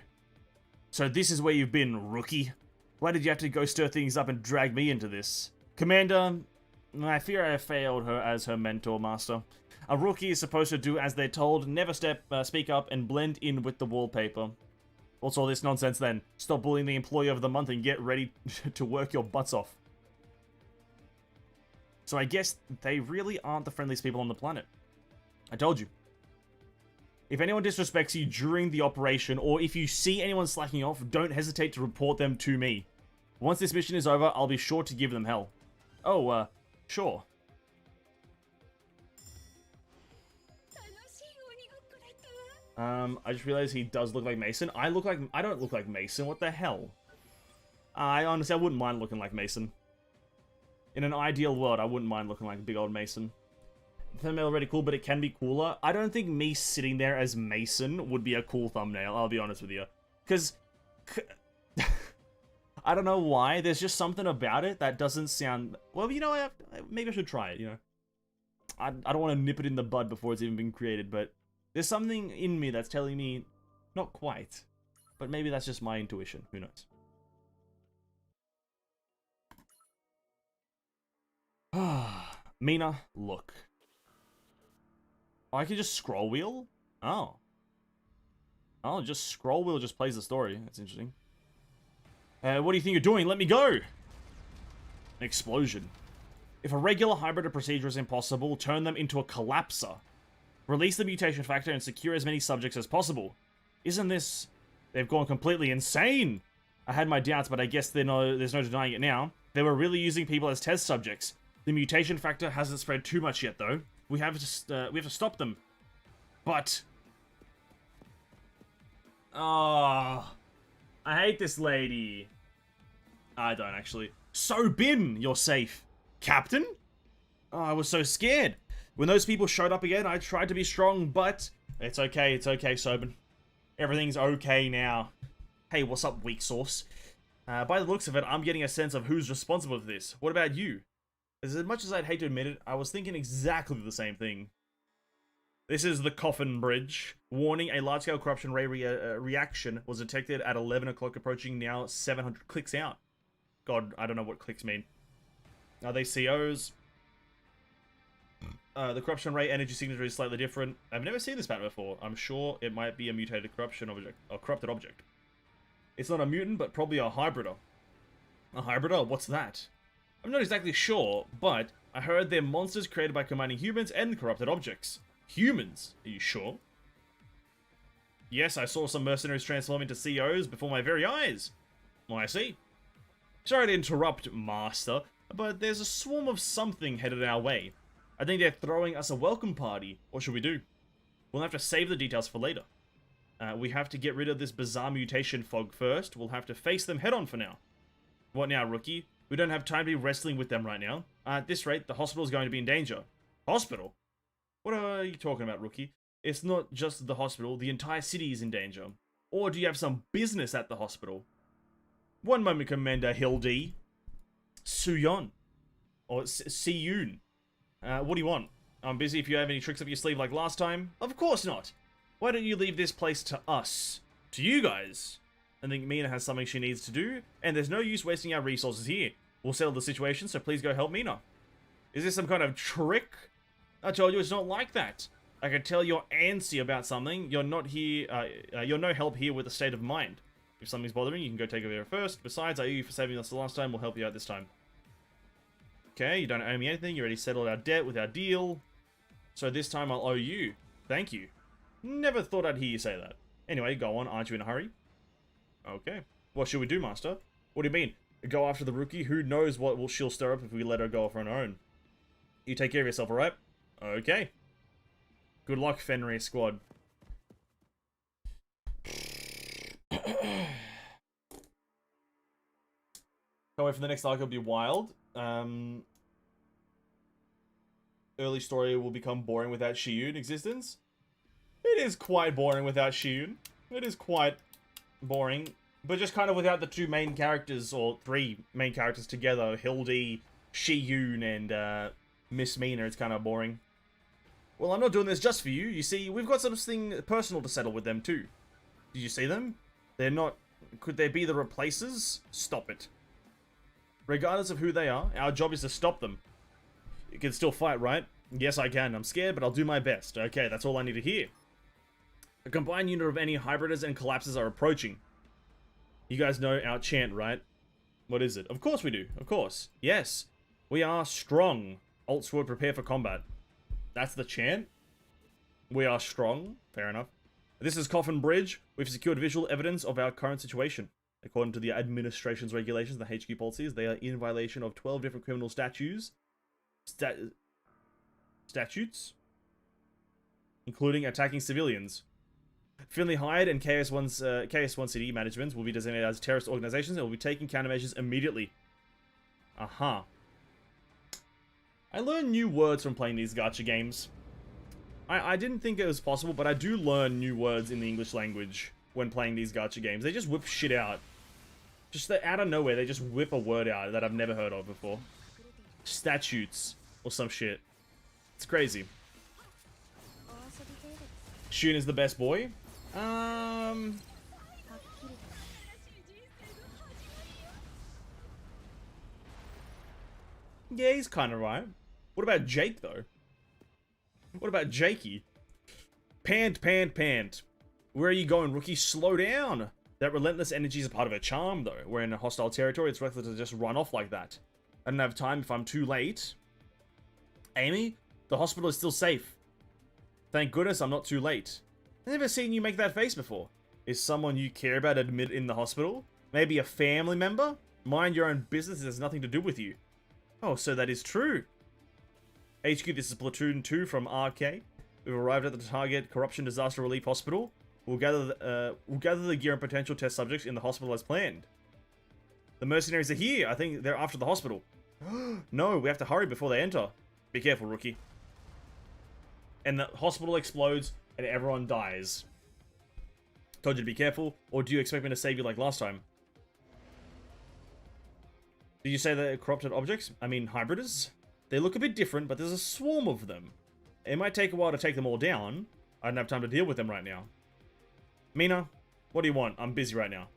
So this is where you've been, rookie? Why did you have to go stir things up and drag me into this? Commander, I fear I failed her as her mentor, master. A rookie is supposed to do as they're told, never speak up, and blend in with the wallpaper. What's all this nonsense then? Stop bullying the employee of the month and get ready to work your butts off. So I guess they really aren't the friendliest people on the planet. I told you. If anyone disrespects you during the operation, or if you see anyone slacking off, don't hesitate to report them to me. Once this mission is over, I'll be sure to give them hell. Oh, sure. I just realized he does look like Mason. I don't look like Mason, what the hell? I honestly, I wouldn't mind looking like Mason. In an ideal world, I wouldn't mind looking like a big old Mason. Thumbnail already cool, but it can be cooler. I don't think me sitting there as Mason would be a cool thumbnail, I'll be honest with you. Because, I don't know why, there's just something about it that doesn't sound... Well, you know, maybe I should try it, you know. I don't want to nip it in the bud before it's even been created, but there's something in me that's telling me, not quite. But maybe that's just my intuition, who knows. Mina, look. Oh, I can just scroll wheel? Oh. Oh, just scroll wheel just plays the story. That's interesting. What do you think you're doing? Let me go! An explosion. If a regular hybrid procedure is impossible, turn them into a collapser. Release the mutation factor and secure as many subjects as possible. Isn't this... They've gone completely insane! I had my doubts, but I guess there's no denying it now. They were really using people as test subjects. The mutation factor hasn't spread too much yet, though. We have to stop them. But... Oh... I hate this lady. I don't, actually. So, Bin, you're safe. Captain? Oh, I was so scared. When those people showed up again, I tried to be strong, but... It's okay, Sobin. Everything's okay now. Hey, what's up, weak sauce? By the looks of it, I'm getting a sense of who's responsible for this. What about you? As much as I'd hate to admit it, I was thinking exactly the same thing. This is the Coffin Bridge. Warning, a large-scale corruption reaction was detected at 11 o'clock, approaching now 700 clicks out. God, I don't know what clicks mean. Are they COs? The corruption rate energy signature is slightly different. I've never seen this pattern before. I'm sure it might be a mutated corruption object, or corrupted object. It's not a mutant, but probably a hybrider. A hybrider? What's that? I'm not exactly sure, but I heard they're monsters created by combining humans and corrupted objects. Humans? Are you sure? Yes, I saw some mercenaries transform into COs before my very eyes. Oh, I see. Sorry to interrupt, Master, but there's a swarm of something headed our way. I think they're throwing us a welcome party. What should we do? We'll have to save the details for later. We have to get rid of this bizarre mutation fog first. We'll have to face them head-on for now. What now, rookie? We don't have time to be wrestling with them right now. At this rate, the hospital is going to be in danger. Hospital? What are you talking about, rookie? It's not just the hospital. The entire city is in danger. Or do you have some business at the hospital? One moment, Commander Hildy. Suyon. Or Siyun. What do you want? I'm busy if you have any tricks up your sleeve like last time. Of course not. Why don't you leave this place to us? To you guys. I think Mina has something she needs to do, and there's no use wasting our resources here. We'll settle the situation, so please go help Mina. Is this some kind of trick? I told you it's not like that. I can tell you're antsy about something. You're not here, you're no help here with a state of mind. If something's bothering you, can go take over there first. Besides, I owe you for saving us the last time. We'll help you out this time. Okay, you don't owe me anything. You already settled our debt with our deal. So this time I'll owe you. Thank you. Never thought I'd hear you say that. Anyway, go on. Aren't you in a hurry? Okay. What should we do, Master? What do you mean? Go after the rookie? Who knows what she'll stir up if we let her go off on her own. You take care of yourself, alright? Okay. Good luck, Fenrir squad. Can't wait for the next arc, it'll be wild. Early story will become boring without Shiyun in existence. It is quite boring without Shiyun. It is quite boring. But just kind of without the two main characters, or three main characters together. Hildy, Shiyun, and Miss Mina, it's kind of boring. Well, I'm not doing this just for you. You see, we've got something personal to settle with them too. Did you see them? They're not... Could they be the replacers? Stop it. Regardless of who they are, our job is to stop them. You can still fight, right? Yes, I can. I'm scared, but I'll do my best. Okay, that's all I need to hear. A combined unit of any hybriders and collapses are approaching. You guys know our chant, right? What is it? Of course we do. Of course. Yes. We are strong. Alt sword, prepare for combat. That's the chant? We are strong. Fair enough. This is Coffin Bridge. We've secured visual evidence of our current situation. According to the administration's regulations, the HQ policies, they are in violation of 12 different criminal statutes. Statutes? Including attacking civilians. Finley Hyde and KS1 City Management will be designated as terrorist organizations and will be taking countermeasures immediately. Aha. I learn new words from playing these gacha games. I didn't think it was possible, but I do learn new words in the English language when playing these gacha games. They just whip shit out. Just out of nowhere, they just whip a word out that I've never heard of before. Statutes. Or some shit. It's crazy. Shun is the best boy. Yeah, he's kind of right. What about Jake, though? What about Jakey? Pant. Where are you going, rookie? Slow down. That relentless energy is a part of a charm, though. We're in a hostile territory. It's reckless to just run off like that. I don't have time if I'm too late. Amy, the hospital is still safe. Thank goodness I'm not too late. I've never seen you make that face before. Is someone you care about admitted in the hospital? Maybe a family member? Mind your own business, it has nothing to do with you. Oh, so that is true. HQ, this is Platoon 2 from RK. We've arrived at the target Corruption Disaster Relief Hospital. We'll gather the gear and potential test subjects in the hospital as planned. The mercenaries are here. I think they're after the hospital. No, we have to hurry before they enter. Be careful, rookie. And the hospital explodes and everyone dies. Told you to be careful, or do you expect me to save you like last time? Did you say they're corrupted objects? I mean, hybriders? They look a bit different, but there's a swarm of them. It might take a while to take them all down. I don't have time to deal with them right now. Mina, what do you want? I'm busy right now.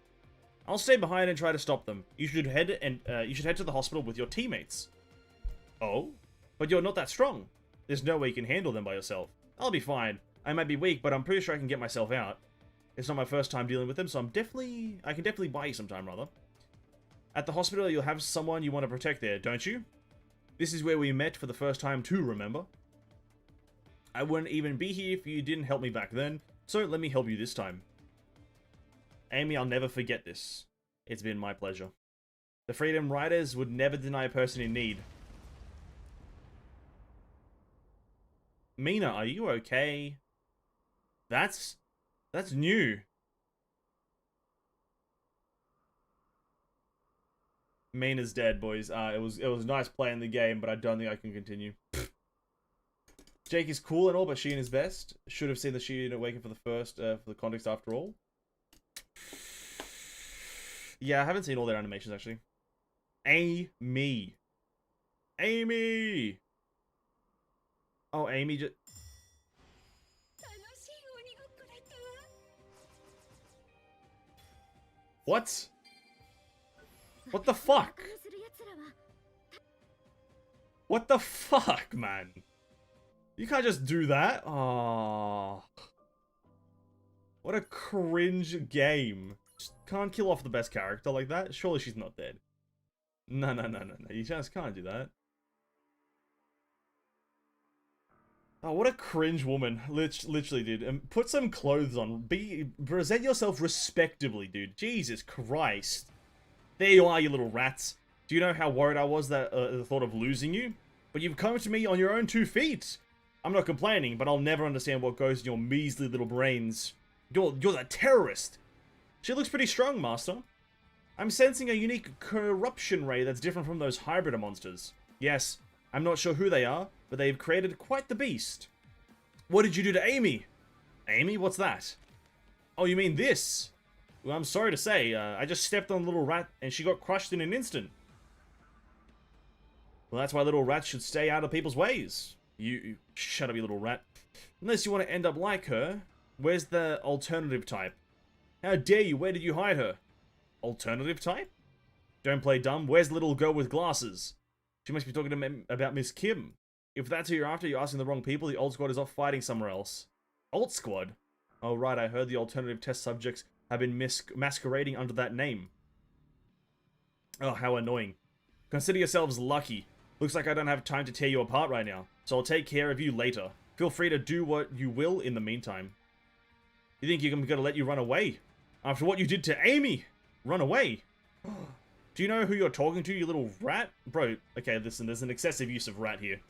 I'll stay behind and try to stop them. You should head to the hospital with your teammates. Oh? But you're not that strong. There's no way you can handle them by yourself. I'll be fine. I might be weak, but I'm pretty sure I can get myself out. It's not my first time dealing with them, so I can definitely buy you some time, rather. At the hospital, you'll have someone you want to protect there, don't you? This is where we met for the first time too, remember? I wouldn't even be here if you didn't help me back then, so let me help you this time. Amy, I'll never forget this. It's been my pleasure. The Freedom Riders would never deny a person in need. Mina, are you okay? That's new. Mina's dead, boys. It was nice playing the game, but I don't think I can continue. Jake is cool and all, but Sheehan is best. Should have seen the Sheehan awaken for the context after all. Yeah, I haven't seen all their animations, actually. Amy. Amy! Oh, Amy just... What? What the fuck? What the fuck, man? You can't just do that. Oh. What a cringe game. Just can't kill off the best character like that. Surely she's not dead. No. You just can't do that. Oh, what a cringe woman. Literally, dude. And put some clothes on. Present yourself respectably, dude. Jesus Christ. There you are, you little rats. Do you know how worried I was that the thought of losing you? But you've come to me on your own 2 feet. I'm not complaining, but I'll never understand what goes in your measly little brains. You're the terrorist. She looks pretty strong, Master. I'm sensing a unique corruption ray that's different from those hybrid monsters. Yes, I'm not sure who they are, but they've created quite the beast. What did you do to Amy? Amy? What's that? Oh, you mean this? Well, I'm sorry to say, I just stepped on a little rat and she got crushed in an instant. Well, that's why little rats should stay out of people's ways. You shut up, you little rat. Unless you want to end up like her. Where's the alternative type? How dare you? Where did you hide her? Alternative type? Don't play dumb. Where's the little girl with glasses? She must be talking to me about Miss Kim. If that's who you're after, you're asking the wrong people. The old squad is off fighting somewhere else. Old squad? Oh, right. I heard the alternative test subjects have been masquerading under that name. Oh, how annoying. Consider yourselves lucky. Looks like I don't have time to tear you apart right now, so I'll take care of you later. Feel free to do what you will in the meantime. You think I'm gonna let you run away? After what you did to Amy? Run away? Do you know who you're talking to, you little rat? Bro, okay, listen, there's an excessive use of rat here.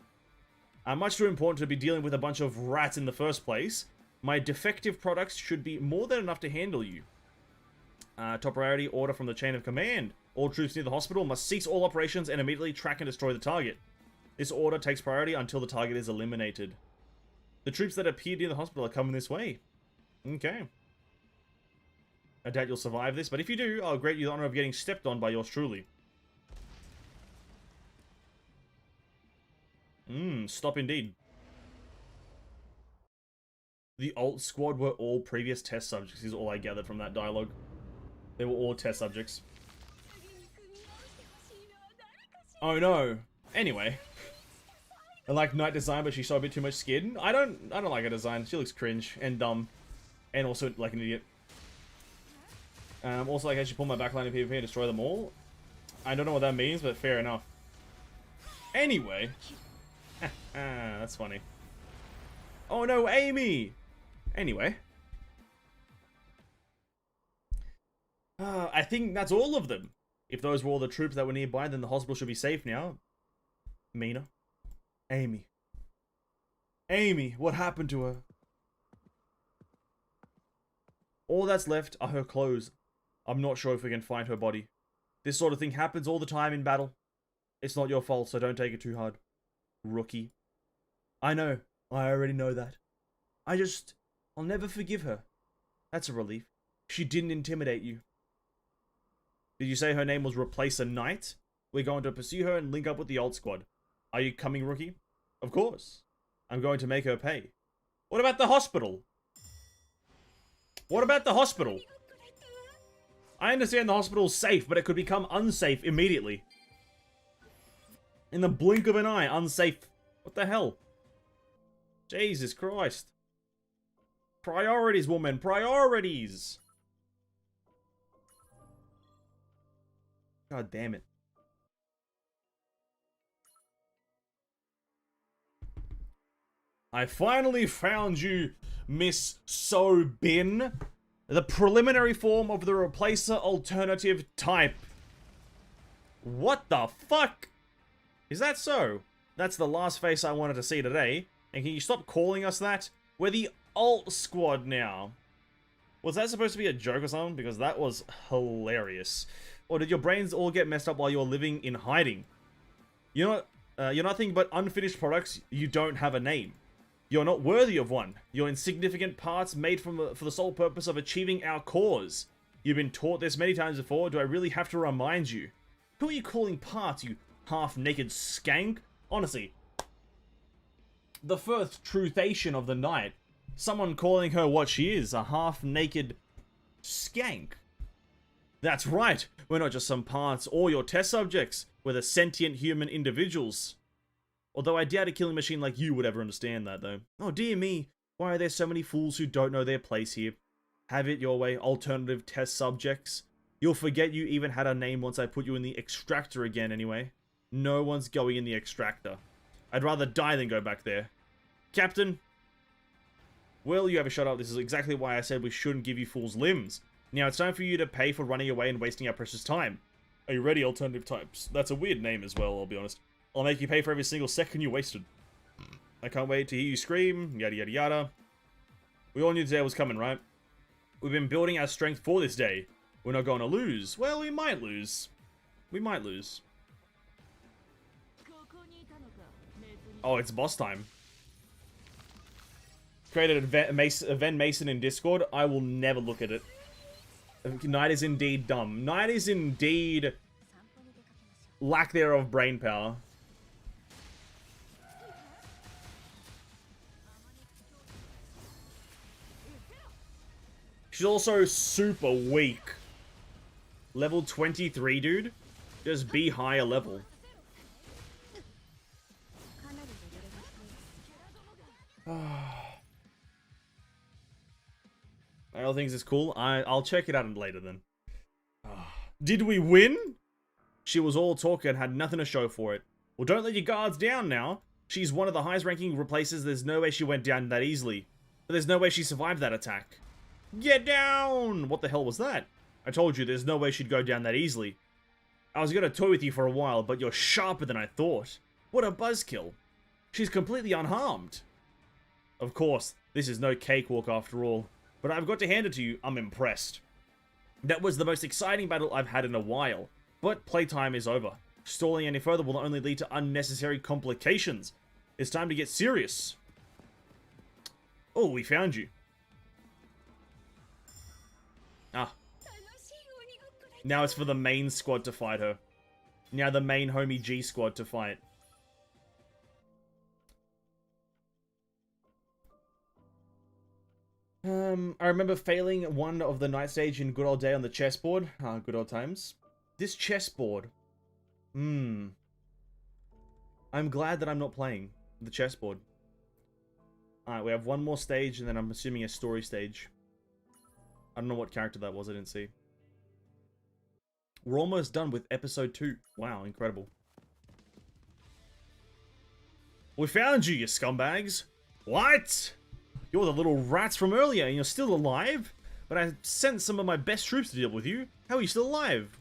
Much too important to be dealing with a bunch of rats in the first place. My defective products should be more than enough to handle you. Top priority order from the chain of command. All troops near the hospital must cease all operations and immediately track and destroy the target. This order takes priority until the target is eliminated. The troops that appeared near the hospital are coming this way. Okay. I doubt you'll survive this, but if you do, I'll grant you the honor of getting stepped on by yours truly. Stop indeed. The alt squad were all previous test subjects, is all I gathered from that dialogue. They were all test subjects. Oh no. Anyway. I like Night design, but she saw a bit too much skin. I don't like her design. She looks cringe and dumb. And also like an idiot. Also like how she pulled my backline in PvP and destroy them all. I don't know what that means, but fair enough. Anyway. That's funny. Oh no, Amy! Anyway. I think that's all of them. If those were all the troops that were nearby, then the hospital should be safe now. Mina. Amy. Amy, what happened to her? All that's left are her clothes. I'm not sure if we can find her body. This sort of thing happens all the time in battle. It's not your fault, so don't take it too hard. Rookie. I know. I already know that. I'll never forgive her. That's a relief. She didn't intimidate you. Did you say her name was Replacer Knight? We're going to pursue her and link up with the old squad. Are you coming, Rookie? Of course. I'm going to make her pay. What about the hospital? What about the hospital? I understand the hospital's safe, but it could become unsafe immediately. In the blink of an eye, unsafe. What the hell? Jesus Christ. Priorities, woman. Priorities. God damn it. I finally found you, Miss So-Bin. The preliminary form of the replacer alternative type. What the fuck? Is that so? That's the last face I wanted to see today. And can you stop calling us that? We're the alt squad now. Was that supposed to be a joke or something? Because that was hilarious. Or did your brains all get messed up while you were living in hiding? You're nothing but unfinished products. You don't have a name. You're not worthy of one. You're insignificant parts made for the sole purpose of achieving our cause. You've been taught this many times before. Do I really have to remind you? Who are you calling parts, you half-naked skank? Honestly, the first truthation of the night. Someone calling her what she is, a half-naked skank. That's right, we're not just some parts or your test subjects. We're the sentient human individuals. Although I doubt a killing machine like you would ever understand that, though. Oh, dear me. Why are there so many fools who don't know their place here? Have it your way, alternative test subjects. You'll forget you even had a name once I put you in the extractor again, anyway. No one's going in the extractor. I'd rather die than go back there. Captain? Will you ever shut up? This is exactly why I said we shouldn't give you fools limbs. Now it's time for you to pay for running away and wasting our precious time. Are you ready, alternative types? That's a weird name as well, I'll be honest. I'll make you pay for every single second you wasted. I can't wait to hear you scream, yada yada yada. We all knew the day was coming, right? We've been building our strength for this day. We're not going to lose. Well, we might lose. We might lose. Oh, it's boss time. Created a Ven Mason in Discord. I will never look at it. Knight is indeed dumb. Knight is indeed lack thereof brain power. She's also super weak. Level 23, dude. Just be higher level. All things is cool. I'll check it out later then. Did we win? She was all talk and had nothing to show for it. Well, don't let your guards down now. She's one of the highest ranking replaces. There's no way she went down that easily. But there's no way she survived that attack. Get down! What the hell was that? I told you there's no way she'd go down that easily. I was gonna toy with you for a while, but you're sharper than I thought. What a buzzkill. She's completely unharmed. Of course, this is no cakewalk after all. But I've got to hand it to you, I'm impressed. That was the most exciting battle I've had in a while. But playtime is over. Stalling any further will only lead to unnecessary complications. It's time to get serious. Oh, we found you. Ah. Now it's for the main squad to fight her. Now the main homie G squad to fight. I remember failing one of the night stage in good old day on the chessboard. Good old times. This chessboard. I'm glad that I'm not playing the chessboard. Alright, we have one more stage, and then I'm assuming a story stage. I don't know what character that was, I didn't see. We're almost done with episode 2. Wow, incredible. We found you, you scumbags! What? You're the little rats from earlier, and you're still alive? But I sent some of my best troops to deal with you. How are you still alive?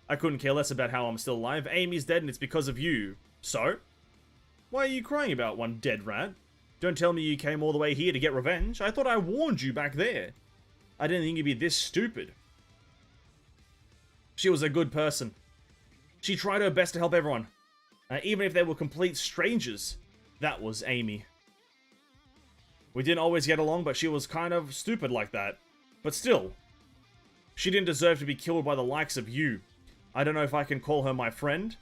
I couldn't care less about how I'm still alive. Amy's dead, and it's because of you. So? Why are you crying about one dead rat? Don't tell me you came all the way here to get revenge. I thought I warned you back there. I didn't think you'd be this stupid. She was a good person. She tried her best to help everyone. Even if they were complete strangers. That was Amy. We didn't always get along, but she was kind of stupid like that. But still, she didn't deserve to be killed by the likes of you. I don't know if I can call her my friend,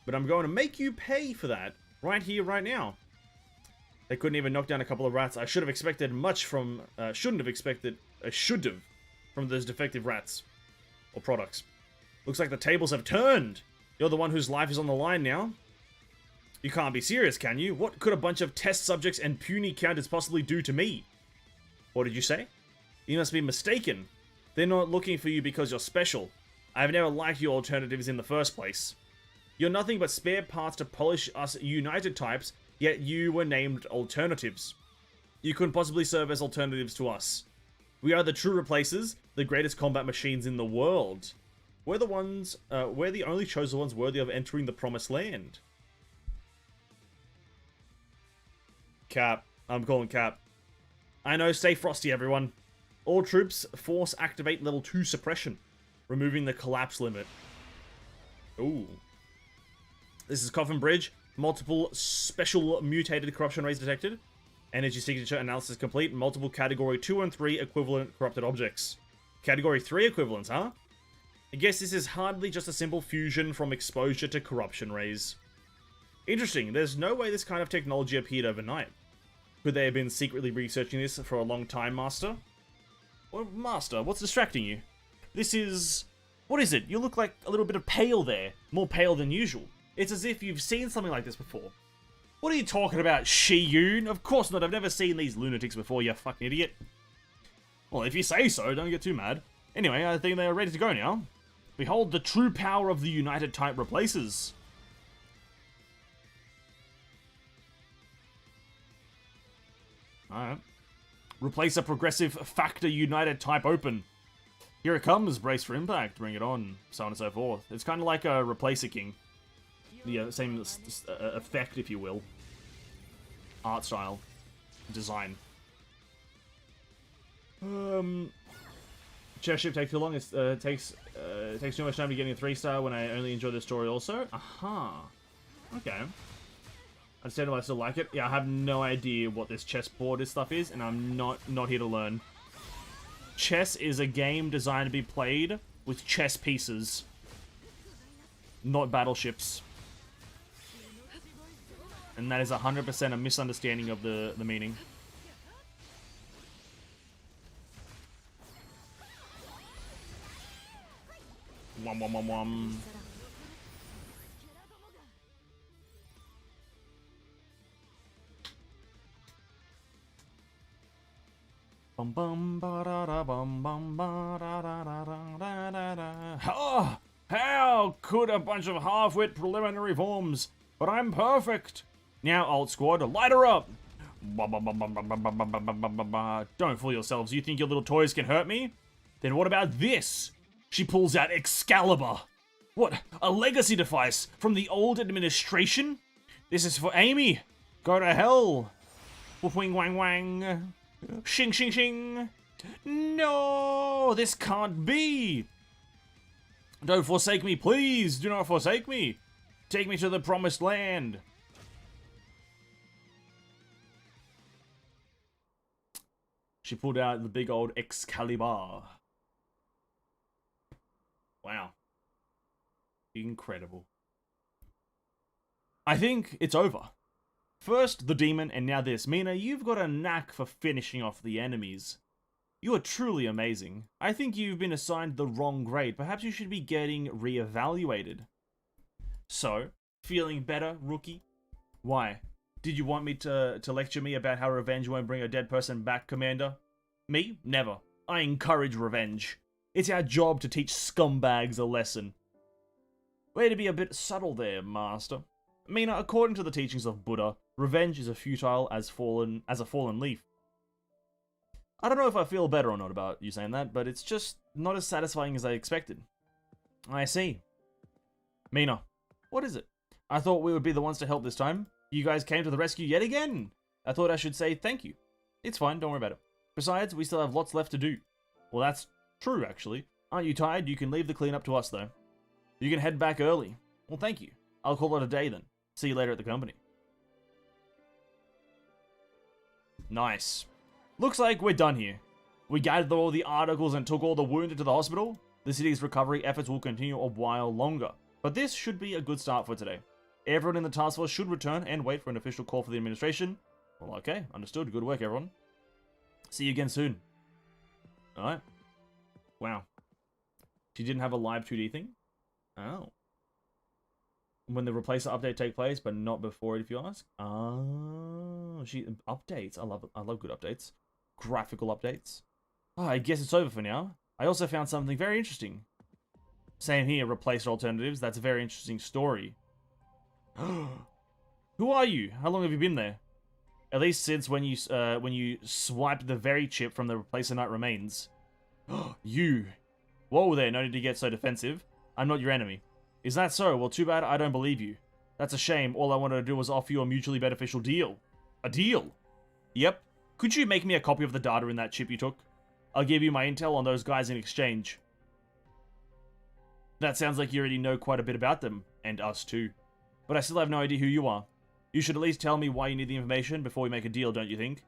but I'm going to make you pay for that right here, right now. They couldn't even knock down a couple of rats. I should have expected much from, should have from those defective rats or products. Looks like the tables have turned. You're the one whose life is on the line now. You can't be serious, can you? What could a bunch of test subjects and puny counters possibly do to me? What did you say? You must be mistaken. They're not looking for you because you're special. I've never liked you alternatives in the first place. You're nothing but spare parts to polish us united types, yet you were named alternatives. You couldn't possibly serve as alternatives to us. We are the true replacers, the greatest combat machines in the world. We're the only chosen ones worthy of entering the promised land. Cap. I'm calling Cap. I know, stay frosty, everyone. All troops, force activate level 2 suppression, removing the collapse limit. Ooh. This is Coffin Bridge. Multiple special mutated corruption rays detected. Energy signature analysis complete. Multiple category 2 and 3 equivalent corrupted objects. Category 3 equivalents, huh? I guess this is hardly just a simple fusion from exposure to corruption rays. Interesting, there's no way this kind of technology appeared overnight. Could they have been secretly researching this for a long time, Master? Well, Master, what's distracting you? This is... What is it? You look like a little bit of pale there. More pale than usual. It's as if you've seen something like this before. What are you talking about, Shi-Yun? Of course not, I've never seen these lunatics before, you fucking idiot. Well, if you say so, don't get too mad. Anyway, I think they are ready to go now. Behold the true power of the United Type replaces. Alright. Replace a progressive factor United Type open. Here it comes, brace for impact, bring it on, so on and so forth. It's kind of like a Replacer King. The same effect, if you will. Art style. Design. Chess ship takes too long. It takes too much time to get a 3-star when I only enjoy the story also. Aha. Okay. Understand why I still like it. Yeah, I have no idea what this chessboard stuff is, and I'm not here to learn. Chess is a game designed to be played with chess pieces, not battleships. And that is 100% a misunderstanding of the meaning. Wom wom wom wom. Bum bum ba da da bum bum ba da da da da da da. Oh, how could a bunch of half-wit preliminary forms? But I'm perfect. Now, old squad, light her up. Don't fool yourselves. You think your little toys can hurt me? Then what about this? She pulls out Excalibur. What? A legacy device from the old administration? This is for Amy. Go to hell. Wing wang wang. Shing shing shing. No, this can't be. Don't forsake me, please. Do not forsake me. Take me to the promised land. She pulled out the big old Excalibur. Wow. Incredible. I think it's over. First the demon, and now this. Mina, you've got a knack for finishing off the enemies. You are truly amazing. I think you've been assigned the wrong grade. Perhaps you should be getting re-evaluated. So, feeling better, rookie? Why? Did you want me to lecture me about how revenge won't bring a dead person back, Commander? Me? Never. I encourage revenge. It's our job to teach scumbags a lesson. Way to be a bit subtle there, Master. Mina, according to the teachings of Buddha, revenge is as futile as a fallen leaf. I don't know if I feel better or not about you saying that, but it's just not as satisfying as I expected. I see. Mina, what is it? I thought we would be the ones to help this time. You guys came to the rescue yet again. I thought I should say thank you. It's fine, don't worry about it. Besides, we still have lots left to do. Well, that's true, actually. Aren't you tired? You can leave the cleanup to us, though. You can head back early. Well, thank you. I'll call it a day, then. See you later at the company. Nice. Looks like we're done here. We gathered all the articles and took all the wounded to the hospital. The city's recovery efforts will continue a while longer. But this should be a good start for today. Everyone in the task force should return and wait for an official call for the administration. Well, okay. Understood. Good work, everyone. See you again soon. Alright. Wow. She didn't have a live 2D thing? Oh. When the replacer update take place, but not before it, if you ask. Oh, she updates. I love good updates. Graphical updates. Oh, I guess it's over for now. I also found something very interesting. Same here, replacer alternatives. That's a very interesting story. Who are you? How long have you been there? At least since when you swiped the very chip from the replacer knight remains. You. Whoa there, no need to get so defensive. I'm not your enemy. Is that so? Well, too bad I don't believe you. That's a shame. All I wanted to do was offer you a mutually beneficial deal. A deal? Yep. Could you make me a copy of the data in that chip you took? I'll give you my intel on those guys in exchange. That sounds like you already know quite a bit about them, and us too. But I still have no idea who you are. You should at least tell me why you need the information before we make a deal, don't you think?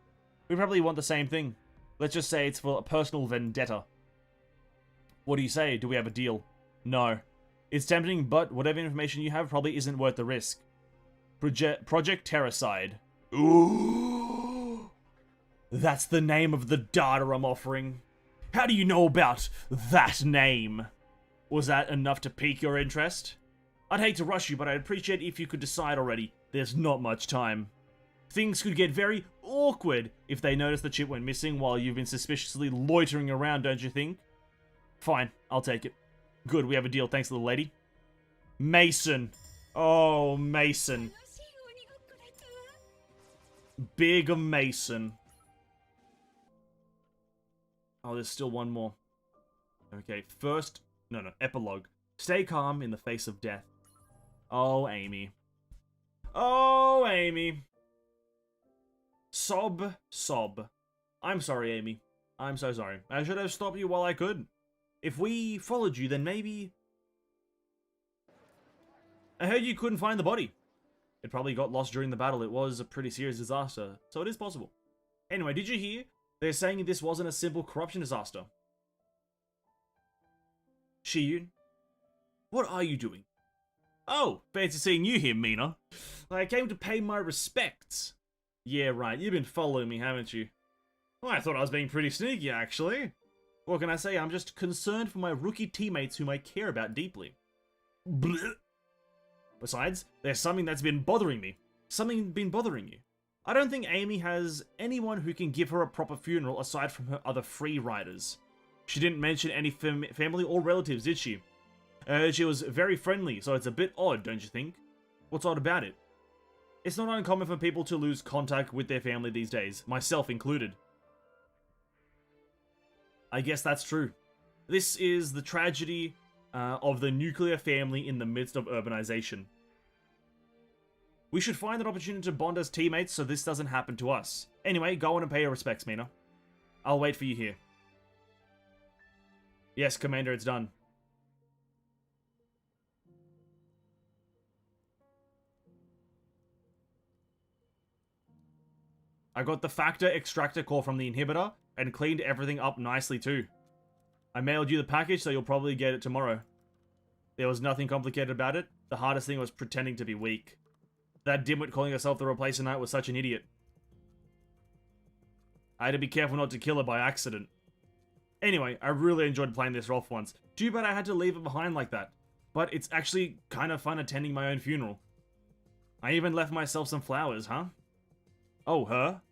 We probably want the same thing. Let's just say it's for a personal vendetta. What do you say? Do we have a deal? No. It's tempting, but whatever information you have probably isn't worth the risk. Project Terracide. Ooh. That's the name of the data I'm offering. How do you know about that name? Was that enough to pique your interest? I'd hate to rush you, but I'd appreciate if you could decide already. There's not much time. Things could get very awkward if they notice the chip went missing while you've been suspiciously loitering around, don't you think? Fine, I'll take it. Good, we have a deal, thanks little lady. Mason. Oh, Mason. Big Mason. Oh, there's still one more. Okay, first... No, epilogue. Stay calm in the face of death. Oh, Amy. Oh, Amy. Sob. I'm sorry, Amy. I'm so sorry. I should have stopped you while I could. If we followed you, then maybe... I heard you couldn't find the body. It probably got lost during the battle. It was a pretty serious disaster, so it is possible. Anyway, did you hear? They're saying this wasn't a simple corruption disaster. Shiyun? What are you doing? Oh, fancy seeing you here, Mina. I came to pay my respects. Yeah, right. You've been following me, haven't you? Well, I thought I was being pretty sneaky, actually. What can I say? I'm just concerned for my rookie teammates whom I care about deeply. Blech. Besides, there's something that's been bothering me. Something been bothering you. I don't think Amy has anyone who can give her a proper funeral aside from her other free riders. She didn't mention any family or relatives, did she? She was very friendly, so it's a bit odd, don't you think? What's odd about it? It's not uncommon for people to lose contact with their family these days, myself included. I guess that's true. This is the tragedy of the nuclear family in the midst of urbanization. We should find an opportunity to bond as teammates so this doesn't happen to us. Anyway, go on and pay your respects, Mina. I'll wait for you here. Yes, Commander, it's done. I got the factor extractor core from the inhibitor and cleaned everything up nicely too. I mailed you the package, so you'll probably get it tomorrow. There was nothing complicated about it. The hardest thing was pretending to be weak. That dimwit calling herself the Replacer Knight was such an idiot. I had to be careful not to kill her by accident. Anyway, I really enjoyed playing this role for once. Too bad I had to leave it behind like that. But it's actually kind of fun attending my own funeral. I even left myself some flowers, huh? Oh, her?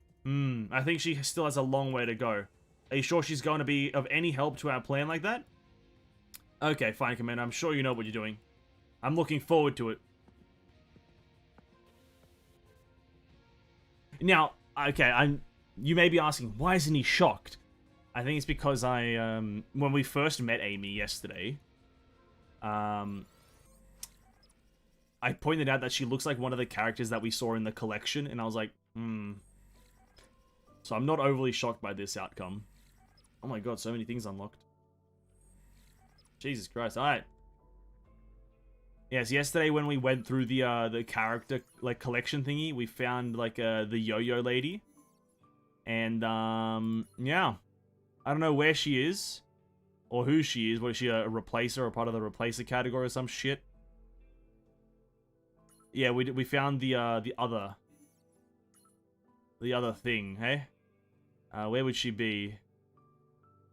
I think she still has a long way to go. Are you sure she's going to be of any help to our plan like that? Okay, fine, Commander. I'm sure you know what you're doing. I'm looking forward to it. Now, okay, you may be asking, why isn't he shocked? I think it's because when we first met Amy yesterday, I pointed out that she looks like one of the characters that we saw in the collection, and I was like, So I'm not overly shocked by this outcome. Oh my god, so many things unlocked. Jesus Christ, alright. Yes, yesterday when we went through the character, like, collection thingy, we found, like, the yo-yo lady. And, yeah. I don't know where she is, or who she is. Was she a replacer or part of the replacer category or some shit? Yeah, we found the other thing, hey? Where would she be?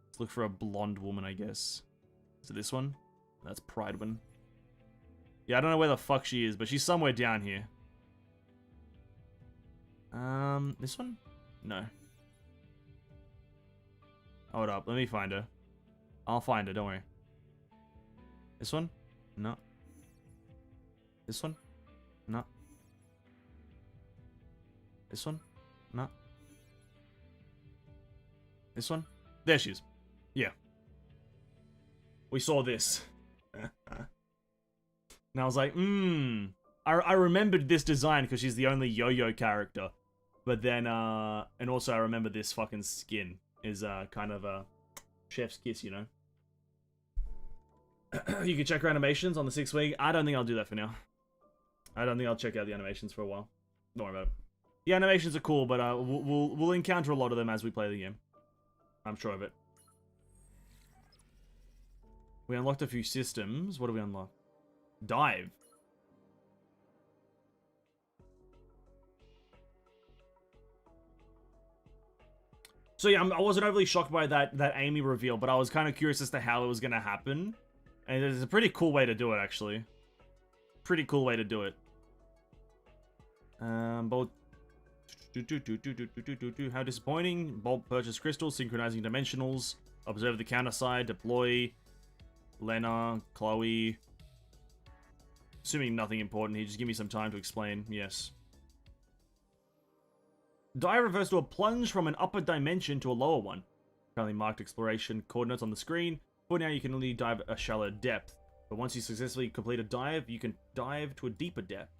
Let's look for a blonde woman, I guess. Is it this one? That's Pridewin. Yeah, I don't know where the fuck she is, but she's somewhere down here. This one? No. Hold up, let me find her. I'll find her, don't worry. This one? No. This one? No. This one? No. This one? There she is. Yeah. We saw this. And I was like, I remembered this design because she's the only yo-yo character. But then, and also I remember this fucking skin is kind of a chef's kiss, you know? You can check her animations on the 6th week. I don't think I'll do that for now. I don't think I'll check out the animations for a while. Don't worry about it. The animations are cool, but we'll encounter a lot of them as we play the game. I'm sure of it. We unlocked a few systems. What do we unlock? Dive. So yeah, I wasn't overly shocked by that Amy reveal, but I was kind of curious as to how it was going to happen. And it's a pretty cool way to do it, actually. Pretty cool way to do it. Bolt. How disappointing. Bolt purchase crystals, synchronizing dimensionals. Observe the counter side. Deploy. Lena, Chloe. Assuming nothing important here, just give me some time to explain. Yes. Dive refers to a plunge from an upper dimension to a lower one. Currently marked exploration coordinates on the screen. For now, you can only dive a shallow depth. But once you successfully complete a dive, you can dive to a deeper depth.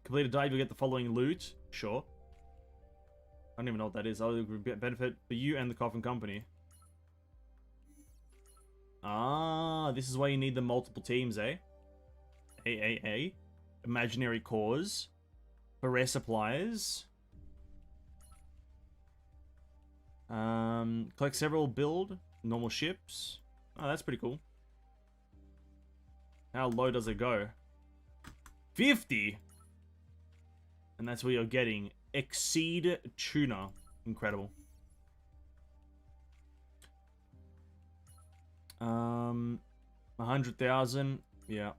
Complete a dive, you'll get the following loot. Sure. I don't even know what that is. I'll benefit for you and the Coffin Company. Ah, this is why you need the multiple teams, eh? AAA. Imaginary cause. For rare supplies. Collect several build. Normal ships. Oh, that's pretty cool. How low does it go? 50! And that's what you're getting. Exceed Tuna. Incredible. 100,000. Yeah.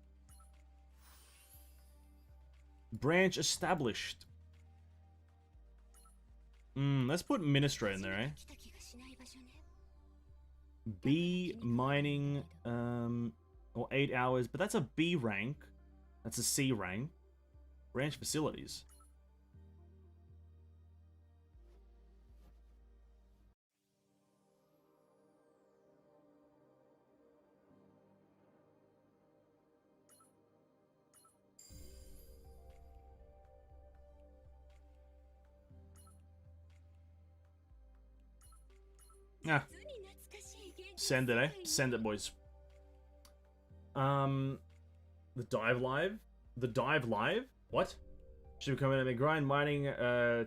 Branch established. Let's put Ministra in there, eh? B mining, or 8 hours, but that's a B rank. That's a C rank. Branch facilities. Yeah. Send it, eh? Send it, boys. The dive live? The dive live? What? Should come in and grind mining,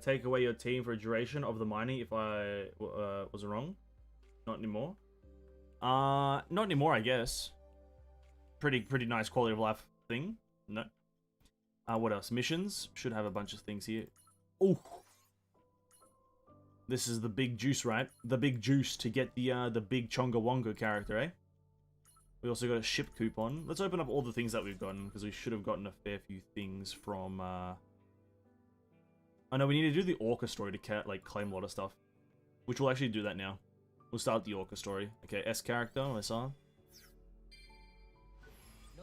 take away your team for a duration of the mining if I was wrong. Not anymore. Not anymore, I guess. Pretty nice quality of life thing. No. What else? Missions. Should have a bunch of things here. Oh. This is the big juice, right? The big juice to get the big Chonga Wonga character, eh? We also got a ship coupon. Let's open up all the things that we've gotten, because we should have gotten a fair few things from, Oh no, we need to do the Orca story to, like, claim a lot of stuff. Which we'll actually do that now. We'll start the Orca story. Okay, S character, I saw.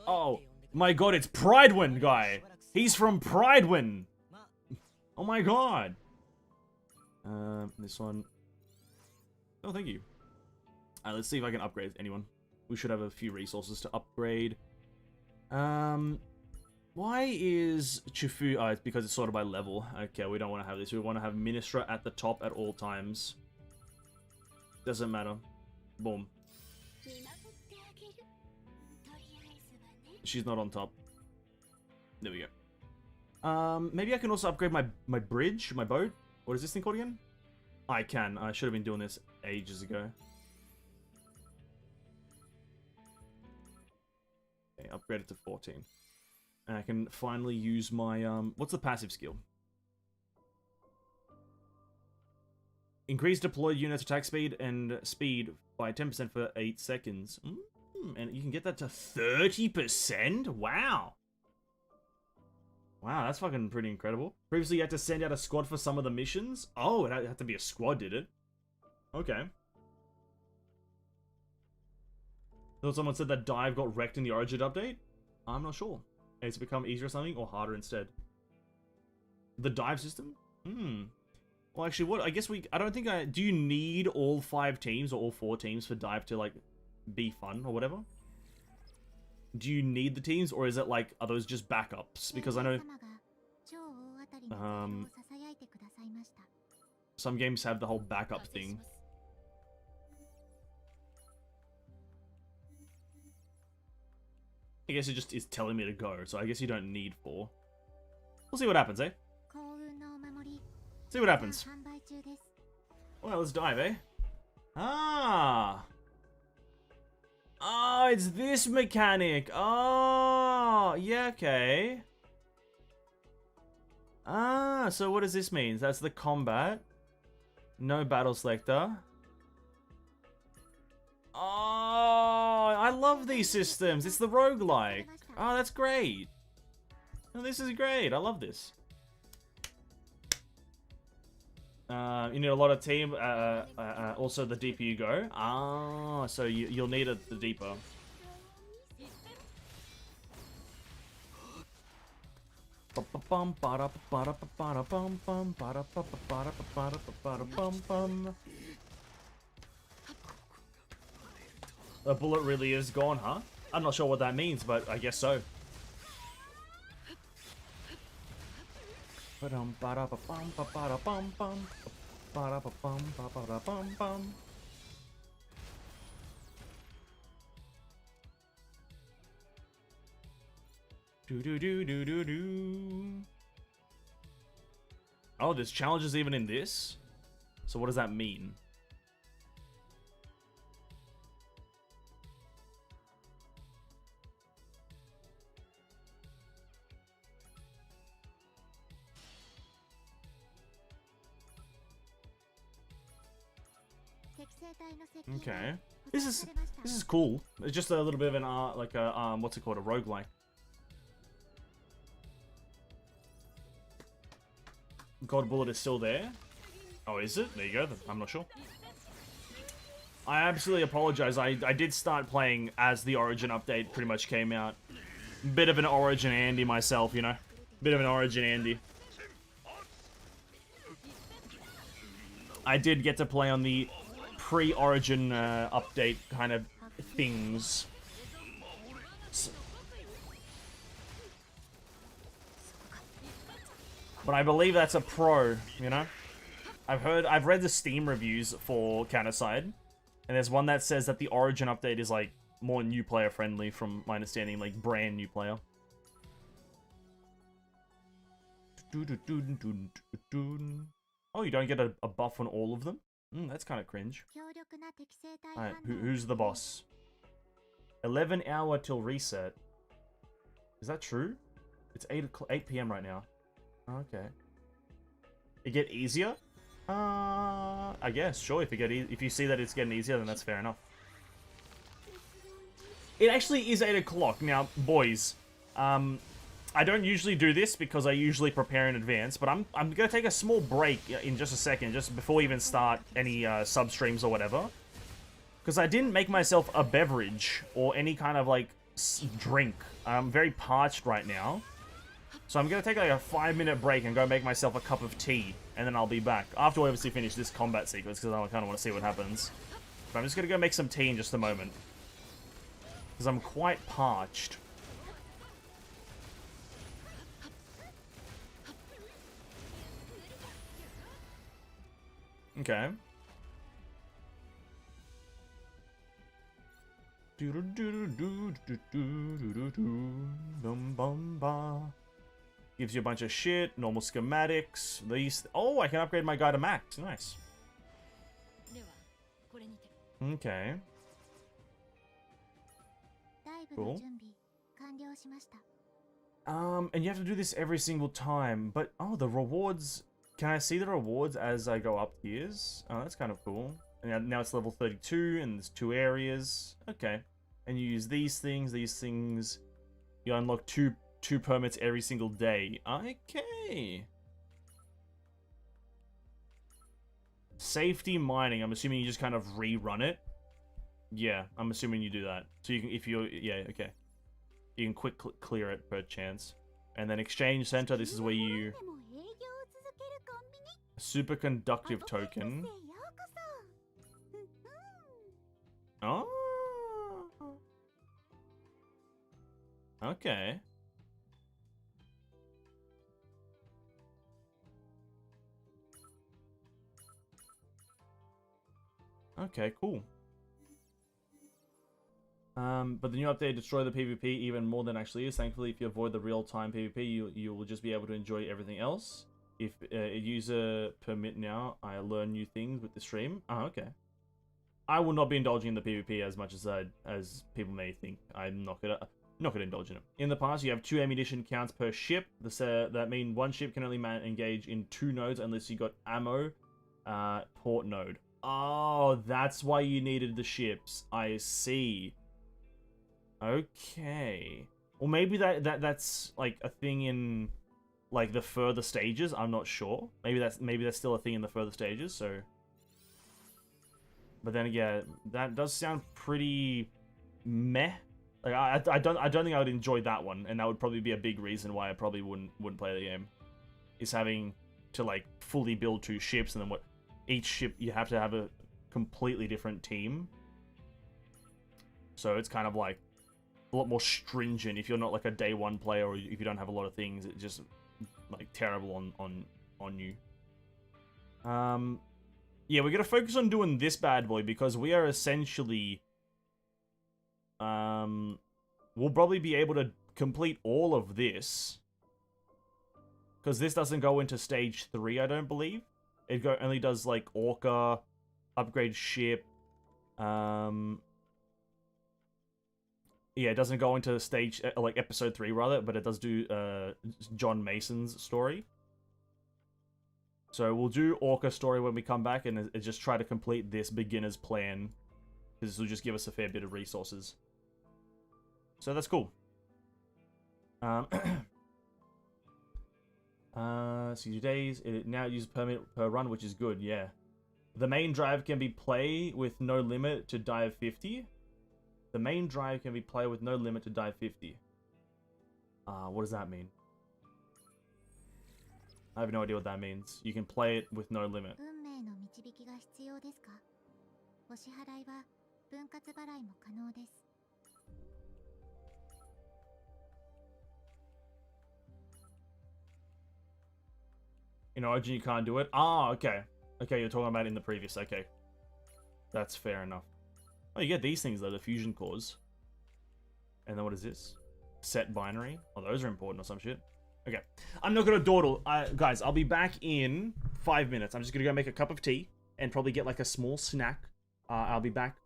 Oh, my god, it's Pridewind guy! He's from Pridewind! Oh my god! This one. Oh, thank you. Let's see if I can upgrade anyone. We should have a few resources to upgrade. Why is Chifu... Oh, it's because it's sorted by level. Okay, we don't want to have this. We want to have Ministra at the top at all times. Doesn't matter. Boom. She's not on top. There we go. Maybe I can also upgrade my bridge, my boat. What is this thing called again? I can. I should have been doing this ages ago. Okay, upgrade it to 14. And I can finally use my, what's the passive skill? Increase deployed units attack speed and speed by 10% for 8 seconds. And you can get that to 30%? Wow. Wow, that's fucking pretty incredible. Previously, you had to send out a squad for some of the missions? Oh, it had to be a squad, did it? Okay. Thought someone said that dive got wrecked in the Origin update? I'm not sure. It's become easier or something, or harder instead? The dive system? Well, actually, what? I guess I don't think do you need all 5 teams or all 4 teams for dive to, like, be fun or whatever? Do you need the teams, or is it like, are those just backups? Because I know some games have the whole backup thing. I guess it just is telling me to go, so I guess you don't need 4. We'll see what happens, eh? See what happens. Well, let's dive, eh? Ah! Oh, it's this mechanic. Oh, yeah, okay. Ah, so what does this mean? That's the combat. No battle selector. Oh, I love these systems. It's the roguelike. Oh, that's great. Oh, this is great. I love this. You need a lot of team. Also, the deeper you go. Ah, so you'll need it the deeper. The bullet really is gone, huh? I'm not sure what that means, but I guess so. Oh, there's challenges even in this? So what does that mean? Okay. This is cool. It's just a little bit of an like a what's it called, a roguelike. God Bullet is still there. Oh, is it? There you go. I'm not sure. I absolutely apologize. I did start playing as the Origin update pretty much came out. Bit of an Origin Andy myself, you know. Bit of an Origin Andy. I did get to play on the pre-Origin update kind of things. But I believe that's a pro, you know? I've read the Steam reviews for Counterside, and there's one that says that the Origin update is like more new player friendly from my understanding, like brand new player. Oh, you don't get a buff on all of them? That's kind of cringe. Alright, who's the boss? 11 hour till reset. Is that true? It's 8 p.m. right now. Okay. It get easier? I guess, sure, if you see that it's getting easier, then that's fair enough. It actually is 8 o'clock. Now, boys, I don't usually do this because I usually prepare in advance, but I'm gonna take a small break in just a second, just before we even start any sub-streams or whatever. Because I didn't make myself a beverage or any kind of, like, drink. I'm very parched right now. So I'm going to take like a 5-minute break and go make myself a cup of tea, and then I'll be back. After we obviously finish this combat sequence, because I kind of want to see what happens. But I'm just going to go make some tea in just a moment. Because I'm quite parched. Okay. Gives you a bunch of shit, normal schematics, these... Oh, I can upgrade my guy to max. Nice. Okay. Cool. And you have to do this every single time, but... Oh, the rewards... Can I see the rewards as I go up tiers? Oh, that's kind of cool. And now it's level 32, and there's 2 areas. Okay. And you use these things. You unlock two permits every single day. Okay. Safety mining. I'm assuming you just kind of rerun it. Yeah, I'm assuming you do that. So you can, yeah, okay. You can quick clear it per chance. And then exchange center. This is where you... Superconductive token. Oh. Okay. Okay, cool. But the new update destroy the PvP even more than actually is. Thankfully, if you avoid the real-time PvP, you will just be able to enjoy everything else. If a user permit now, I learn new things with the stream. Oh, okay. I will not be indulging in the PvP as much as people may think. I'm not gonna indulge in it. In the past, you have 2 ammunition counts per ship. That means one ship can only engage in 2 nodes unless you got ammo, port node. Oh, that's why you needed the ships. I see. Okay. Well, maybe that's like a thing in like the further stages. I'm not sure. Maybe that's still a thing in the further stages. So, but then again, that does sound pretty meh. Like I don't think I would enjoy that one, and that would probably be a big reason why I probably wouldn't play the game. Is having to like fully build 2 ships, and then what each ship you have to have a completely different team. So it's kind of like a lot more stringent if you're not like a day 1 player, or if you don't have a lot of things. It's just like terrible on you. Yeah, we're gonna focus on doing this bad boy because we are essentially we'll probably be able to complete all of this because this doesn't go into stage 3, I don't believe. It only does like Orca, upgrade ship. Yeah, it doesn't go into stage like episode 3 rather, but it does do John Mason's story. So we'll do Orca story when we come back, and just try to complete this beginner's plan, because this will just give us a fair bit of resources. So that's cool. 60 days. It now uses permit per run, which is good. Yeah. The main drive can be play with no limit to dive 50. The main drive can be play with no limit to dive 50. What does that mean? I have no idea what that means. You can play it with no limit. In Origin, you can't do it? Ah, okay. Okay, you're talking about in the previous. Okay. That's fair enough. Oh, you get these things, though. The fusion cores. And then what is this? Set binary. Oh, those are important or some shit. Okay. I'm not going to dawdle. Guys, I'll be back in 5 minutes. I'm just going to go make a cup of tea and probably get like a small snack. I'll be back.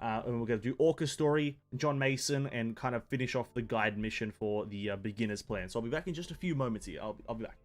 And we're going to do Orca story, John Mason, and kind of finish off the guide mission for the beginner's plan. So I'll be back in just a few moments here. I'll be back.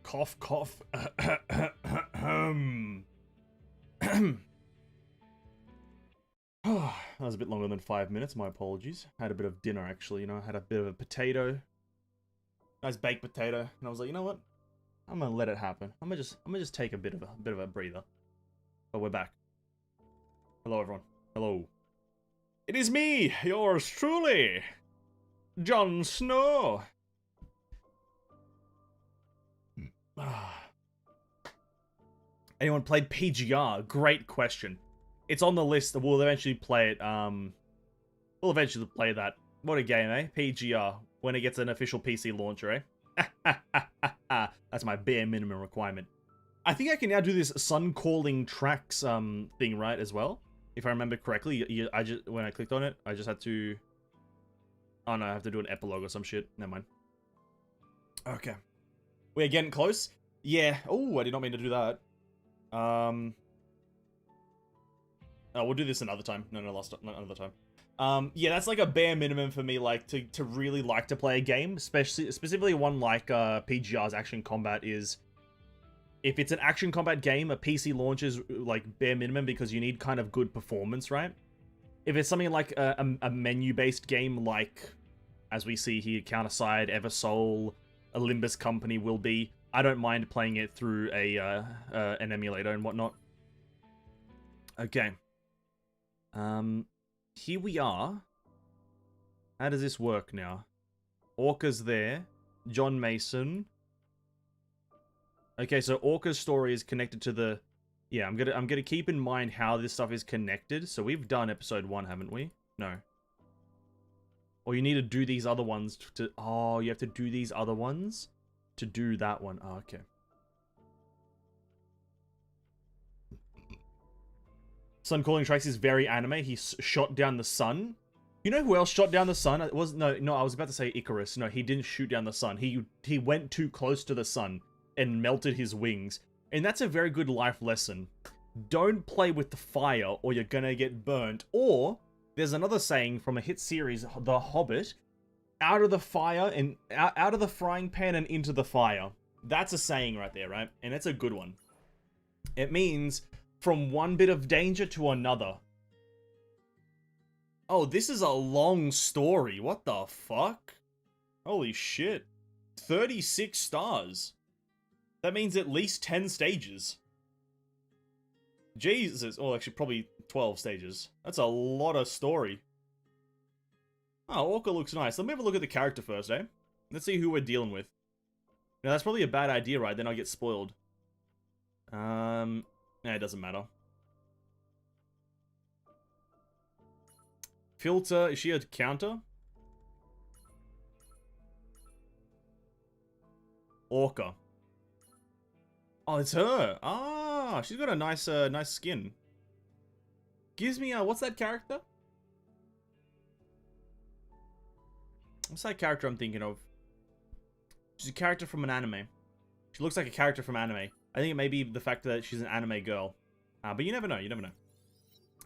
Cough, cough. That was a bit longer than 5 minutes, my apologies. Had a bit of dinner, actually, you know, I had a bit of a potato. Nice baked potato. And I was like, you know what? I'm gonna let it happen. I'm gonna just take a bit of a breather. But we're back. Hello, everyone. Hello. It is me, yours truly, Jon Snow. Anyone played PGR? Great question. It's on the list. We'll eventually play it. We'll eventually play that. What a game, eh? PGR. When it gets an official PC launcher, eh? That's my bare minimum requirement. I think I can now do this sun calling tracks thing, right, as well? If I remember correctly, when I clicked on it, I just had to... Oh no, I have to do an epilogue or some shit. Never mind. Okay. We're getting close. Yeah. Oh, I did not mean to do that. Oh, we'll do this another time. No, another time. Yeah, that's like a bare minimum for me, like, to really like to play a game, specifically one like PGR's Action Combat is... If it's an action combat game, a PC launch is, like, bare minimum because you need kind of good performance, right? If it's something like a menu-based game like, as we see here, Counterside, Eversoul, Olympus Company will be, I don't mind playing it through an emulator and whatnot. Okay. Here we are. How does this work now? Orca's there. John Mason. Okay, so Orca's story is connected to the... Yeah, I'm gonna keep in mind how this stuff is connected. So we've done episode 1, haven't we? No. Or you need to do these other ones to... Oh, you have to do these other ones to do that one. Oh, okay. Sun Calling Tracks is very anime. He shot down the sun. You know who else shot down the sun? It was no, I was about to say Icarus. No, he didn't shoot down the sun. He went too close to the sun and melted his wings. And that's a very good life lesson. Don't play with the fire or you're gonna get burnt. Or, there's another saying from a hit series, The Hobbit, out of the fire and out of the frying pan and into the fire. That's a saying right there, right? And it's a good one. It means from one bit of danger to another. Oh, this is a long story. What the fuck? Holy shit. 36 stars. That means at least 10 stages. Jesus. Oh, actually, probably 12 stages. That's a lot of story. Oh, Orca looks nice. Let me have a look at the character first, eh? Let's see who we're dealing with. Now, that's probably a bad idea, right? Then I'll get spoiled. Nah, it doesn't matter. Filter, is she a counter? Orca. Oh, it's her. Ah, she's got a nice, nice skin. Gives me, what's that character? What's that character I'm thinking of? She's a character from an anime. She looks like a character from anime. I think it may be the fact that she's an anime girl. But you never know, you never know.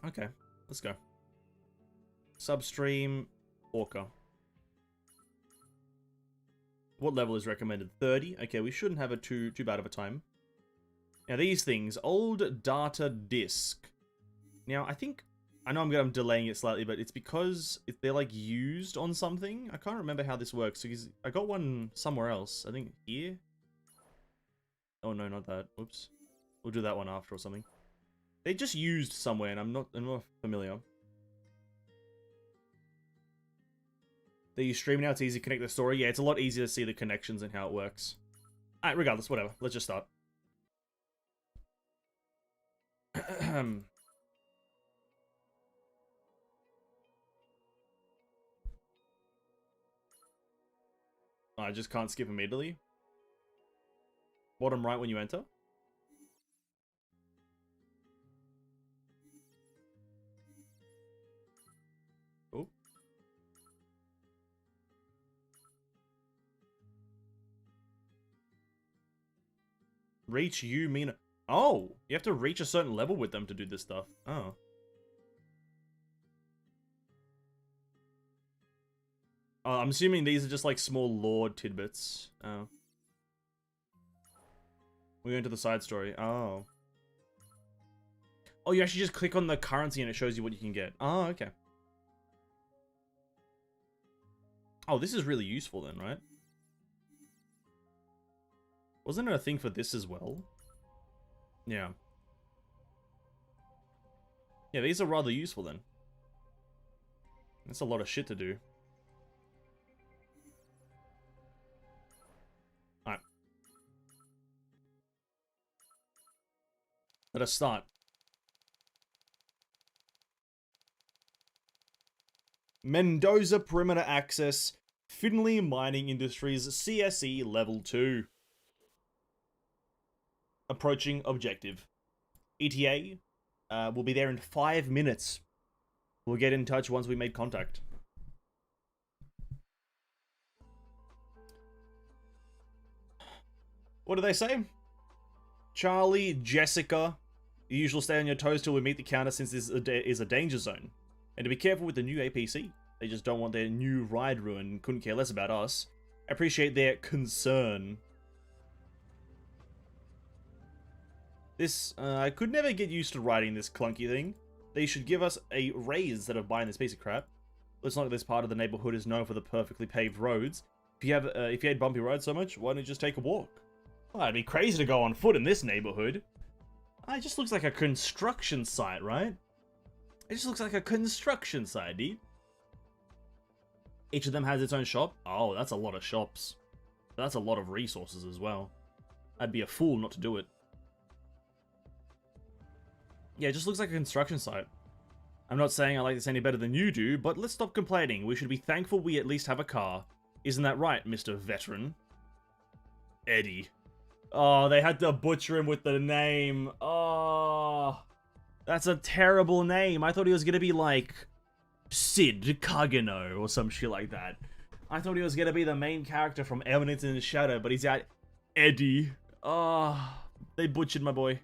Okay, let's go. Substream, Orca. What level is recommended? 30? Okay, we shouldn't have a too bad of a time. Now these things, old data disk. Now I know I'm delaying it slightly, but it's because they're like used on something. I can't remember how this works because I got one somewhere else. I think here. Oh no, not that. Oops. We'll do that one after or something. They just used somewhere, and I'm not familiar. They use stream now. It's easy to connect the story. Yeah, it's a lot easier to see the connections and how it works. Alright, regardless, whatever. Let's just start. I just can't skip immediately. Bottom right when you enter. Oh. Reach you mean... Oh! You have to reach a certain level with them to do this stuff. Oh. I'm assuming these are just like small lore tidbits. Oh. We're going to the side story. Oh. Oh, you actually just click on the currency and it shows you what you can get. Oh, okay. Oh, this is really useful then, right? Wasn't there a thing for this as well? Yeah. Yeah, these are rather useful then. That's a lot of shit to do. Alright. Let us start. Mendoza Perimeter Access, Finley Mining Industries, CSE Level 2. Approaching objective. ETA will be there in 5 minutes. We'll get in touch once we made contact. What do they say? Charlie, Jessica, you usually stay on your toes till we meet the counter since this is a danger zone. And to be careful with the new APC. They just don't want their new ride ruined and couldn't care less about us. I appreciate their concern. This, I could never get used to riding this clunky thing. They should give us a raise instead of buying this piece of crap. It's not like this part of the neighborhood is known for the perfectly paved roads. If you hate bumpy roads so much, why don't you just take a walk? Well, it'd be crazy to go on foot in this neighborhood. It just looks like a construction site, right? It just looks like a construction site, dude. Each of them has its own shop. Oh, that's a lot of shops. That's a lot of resources as well. I'd be a fool not to do it. Yeah, it just looks like a construction site. I'm not saying I like this any better than you do, but let's stop complaining. We should be thankful we at least have a car. Isn't that right, Mr. Veteran? Eddie. Oh, they had to butcher him with the name. Oh, that's a terrible name. I thought he was going to be like Sid Kageno or some shit like that. I thought he was going to be the main character from Evidence in the Shadow, but he's out Eddie. Oh, they butchered my boy.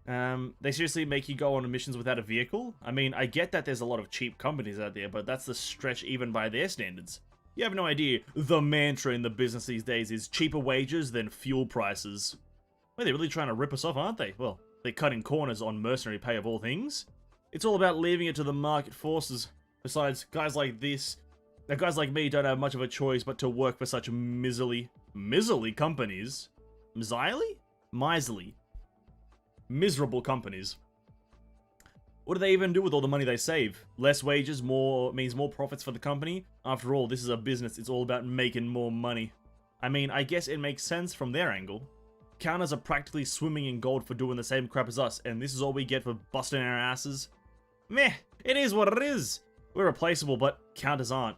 They seriously make you go on missions without a vehicle? I mean, I get that there's a lot of cheap companies out there, but that's the stretch even by their standards. You have no idea. The mantra in the business these days is cheaper wages than fuel prices. Well, they're really trying to rip us off, aren't they? Well, they're cutting corners on mercenary pay of all things. It's all about leaving it to the market forces. Besides, guys like me don't have much of a choice but to work for such miserly companies. Miserable companies. What do they even do with all the money they save? Less wages means more profits for the company? After all, this is a business, it's all about making more money. I mean, I guess it makes sense from their angle. Counters are practically swimming in gold for doing the same crap as us, and this is all we get for busting our asses? Meh, it is what it is. We're replaceable, but counters aren't.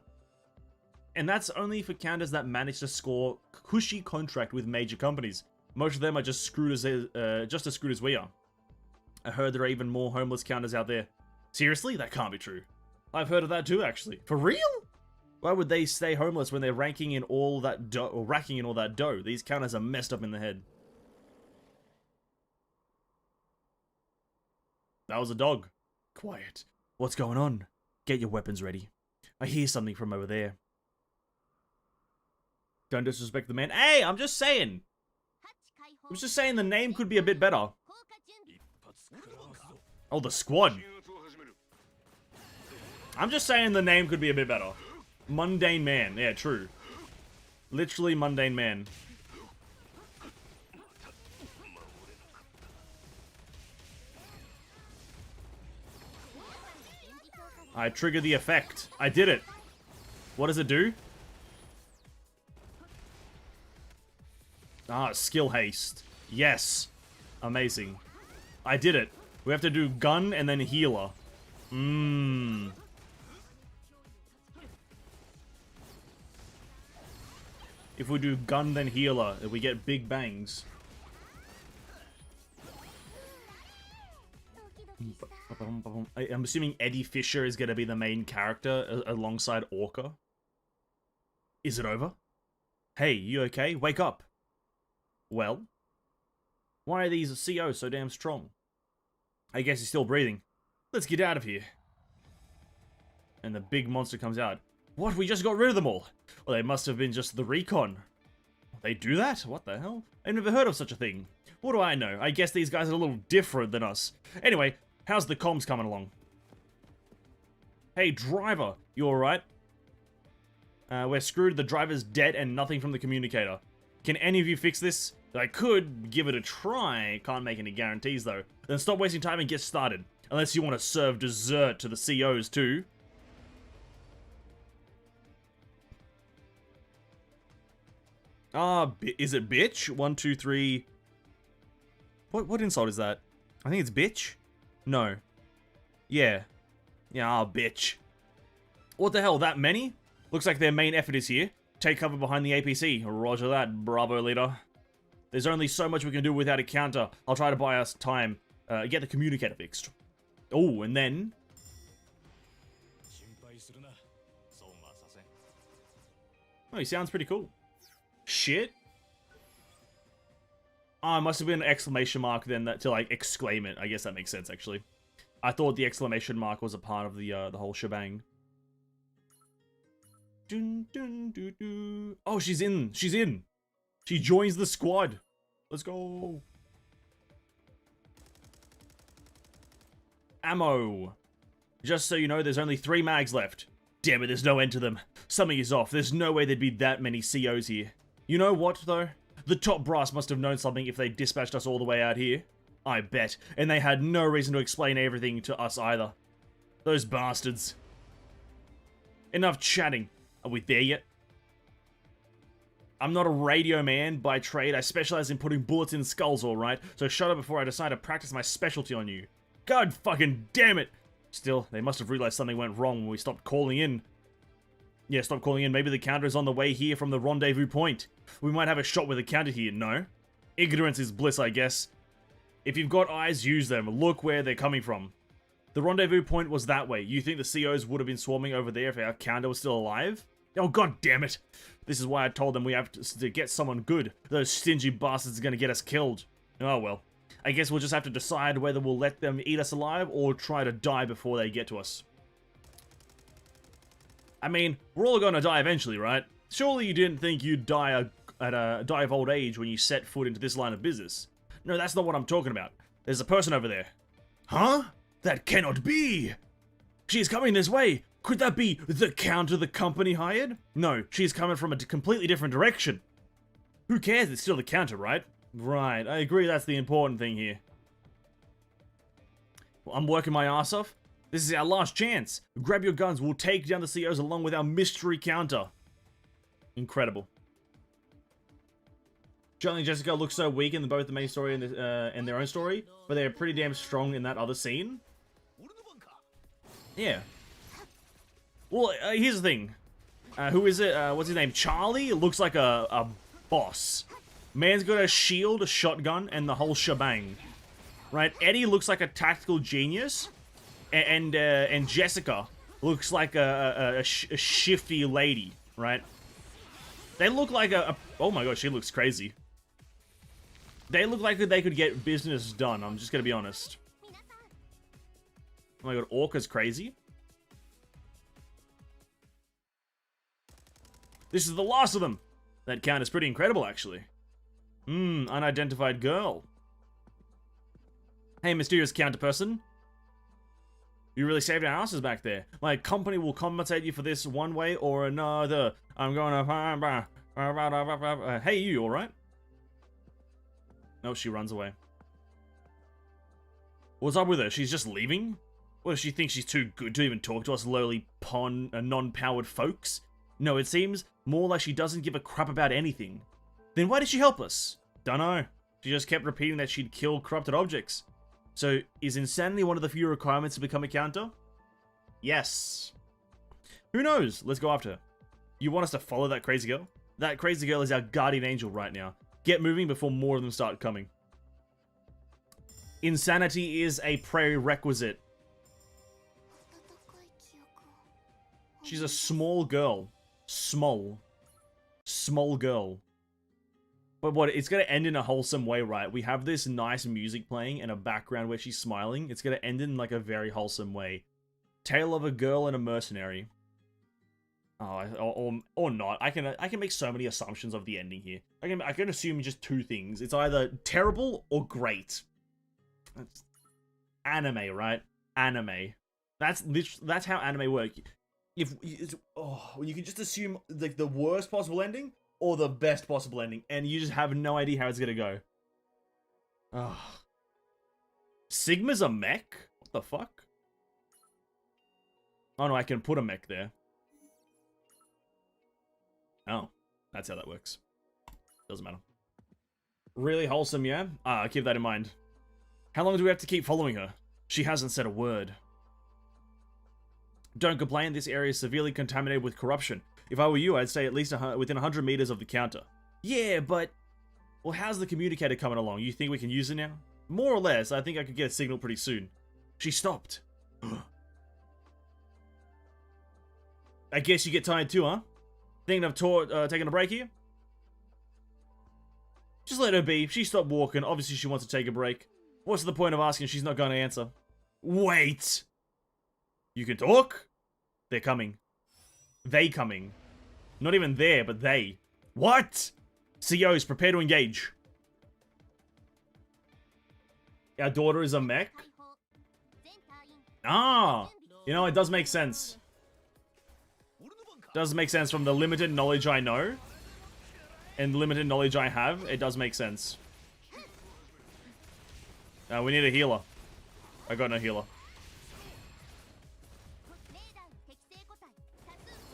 And that's only for counters that manage to score cushy contract with major companies. Most of them are just as screwed as we are. I heard there are even more homeless counters out there. Seriously? That can't be true. I've heard of that too, actually. For real? Why would they stay homeless when they're racking in all that dough? These counters are messed up in the head. That was a dog. Quiet. What's going on? Get your weapons ready. I hear something from over there. Don't disrespect the man. Hey, I'm just saying. I was just saying the name could be a bit better. Oh, the squad. I'm just saying the name could be a bit better. Mundane Man. Yeah, true. Literally Mundane Man. I triggered the effect. I did it. What does it do? Ah, skill haste. Yes. Amazing. I did it. We have to do gun and then healer. If we do gun then healer, we get big bangs. I'm assuming Eddie Fisher is going to be the main character alongside Orca. Is it over? Hey, you okay? Wake up. Well? Why are these COs so damn strong? I guess he's still breathing. Let's get out of here. And the big monster comes out. What? We just got rid of them all? Well, they must have been just the recon. They do that? What the hell? I've never heard of such a thing. What do I know? I guess these guys are a little different than us. Anyway, how's the comms coming along? Hey, driver, you alright? We're screwed, the driver's dead and nothing from the communicator. Can any of you fix this? I could give it a try, can't make any guarantees though. Then stop wasting time and get started. Unless you want to serve dessert to the COs too. Is it bitch? 1, 2, 3. What insult is that? I think it's bitch? No. Yeah. Yeah, bitch. What the hell, that many? Looks like their main effort is here. Take cover behind the APC. Roger that, bravo leader. There's only so much we can do without a counter. I'll try to buy us time. Get the communicator fixed. Oh, and then... Oh, he sounds pretty cool. Shit. Oh, it must have been an exclamation mark then that to like exclaim it. I guess that makes sense actually. I thought the exclamation mark was a part of the whole shebang. Dun, dun, dun, dun. Oh, she's in. She's in. She joins the squad. Let's go. Ammo. Just so you know, there's only 3 mags left. Damn it, there's no end to them. Something is off. There's no way there'd be that many COs here. You know what, though? The top brass must have known something if they dispatched us all the way out here. I bet. And they had no reason to explain everything to us either. Those bastards. Enough chatting. Are we there yet? I'm not a radio man by trade. I specialize in putting bullets in skulls, alright? So shut up before I decide to practice my specialty on you. God fucking damn it! Still, they must have realized something went wrong when we stopped calling in. Yeah, stop calling in. Maybe the counter is on the way here from the rendezvous point. We might have a shot with a counter here, no? Ignorance is bliss, I guess. If you've got eyes, use them. Look where they're coming from. The rendezvous point was that way. You think the COs would have been swarming over there if our counter was still alive? Oh, god damn it. This is why I told them we have to get someone good. Those stingy bastards are going to get us killed. Oh, well. I guess we'll just have to decide whether we'll let them eat us alive or try to die before they get to us. I mean, we're all going to die eventually, right? Surely you didn't think you'd die die of old age when you set foot into this line of business. No, that's not what I'm talking about. There's a person over there. Huh? That cannot be! She's coming this way! Could that be the counter the company hired? No, she's coming from a completely different direction. Who cares? It's still the counter, right? Right, I agree that's the important thing here. Well, I'm working my ass off. This is our last chance. Grab your guns, we'll take down the COs along with our mystery counter. Incredible. Charlie and Jessica look so weak in both the main story and their own story, but they're pretty damn strong in that other scene. Yeah. Well, here's the thing. Who is it? What's his name? Charlie? It looks like a boss. Man's got a shield, a shotgun, and the whole shebang. Right? Eddie looks like a tactical genius. And Jessica looks like a shifty lady. Right? They look like oh my god, she looks crazy. They look like they could get business done, I'm just gonna be honest. Oh my god, Orca's crazy. This is the last of them. That count is pretty incredible, actually. Unidentified girl. Hey, mysterious counter person. You really saved our asses back there. My company will compensate you for this one way or another. I'm gonna... Hey, you alright? No, she runs away. What's up with her? She's just leaving? What, does she think she's too good to even talk to us lowly non-powered folks? No, it seems more like she doesn't give a crap about anything. Then why did she help us? Dunno. She just kept repeating that she'd kill corrupted objects. So, is insanity one of the few requirements to become a counter? Yes. Who knows? Let's go after her. You want us to follow that crazy girl? That crazy girl is our guardian angel right now. Get moving before more of them start coming. Insanity is a prerequisite. She's a small girl. Small girl. But what, it's gonna end in a wholesome way, right? We have this nice music playing and a background where she's smiling. It's gonna end in like a very wholesome way. Tale of a girl and a mercenary. Oh, or not. I can make so many assumptions of the ending here. I can assume just two things. It's either terrible or great. That's anime, right? Anime. That's how anime work. You can just assume like the worst possible ending or the best possible ending, and you just have no idea how it's gonna go. Oh. Sigma's a mech? What the fuck? Oh no, I can put a mech there. Oh, that's how that works. Doesn't matter. Really wholesome, yeah? Keep that in mind. How long do we have to keep following her? She hasn't said a word. Don't complain, this area is severely contaminated with corruption. If I were you, I'd stay at least within 100 meters of the counter. Yeah, but... Well, how's the communicator coming along? You think we can use it now? More or less, I think I could get a signal pretty soon. She stopped. I guess you get tired too, huh? Thinking of taking a break here? Just let her be. She stopped walking. Obviously, she wants to take a break. What's the point of asking if she's not going to answer? Wait! You can talk? They're coming. They coming. Not even there, but they. What? CEOs, prepare to engage. Our daughter is a mech? Ah! You know, it does make sense. Does make sense from the limited knowledge I know. And limited knowledge I have, it does make sense. We need a healer. I got no healer.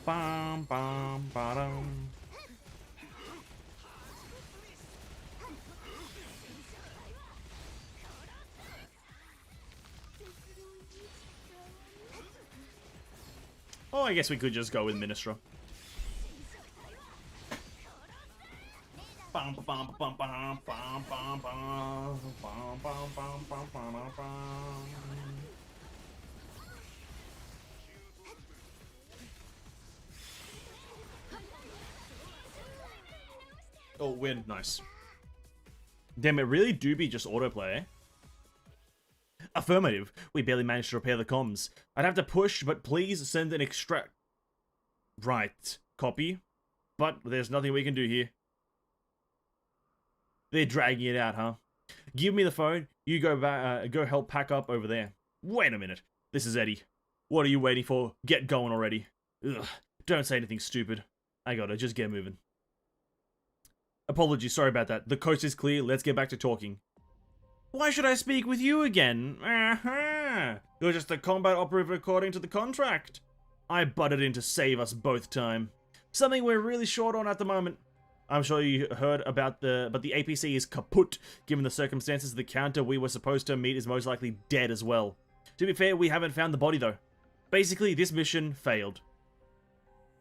Bam, bam, ba-dum. Oh, I guess we could just go with Ministra. Oh, win. Nice. Damn, it really do be just autoplay, eh? Affirmative. We barely managed to repair the comms. I'd have to push, but please send an extract. Right. Copy. But there's nothing we can do here. They're dragging it out, huh? Give me the phone. You go back. Go help pack up over there. Wait a minute. This is Eddie. What are you waiting for? Get going already. Ugh. Don't say anything stupid. I gotta just get moving. Apologies. Sorry about that. The coast is clear. Let's get back to talking. Why should I speak with you again? You're just a combat operative according to the contract. I butted in to save us both time. Something we're really short on at the moment. I'm sure you heard about but the APC is kaput. Given the circumstances, the counter we were supposed to meet is most likely dead as well. To be fair, we haven't found the body though. Basically, this mission failed.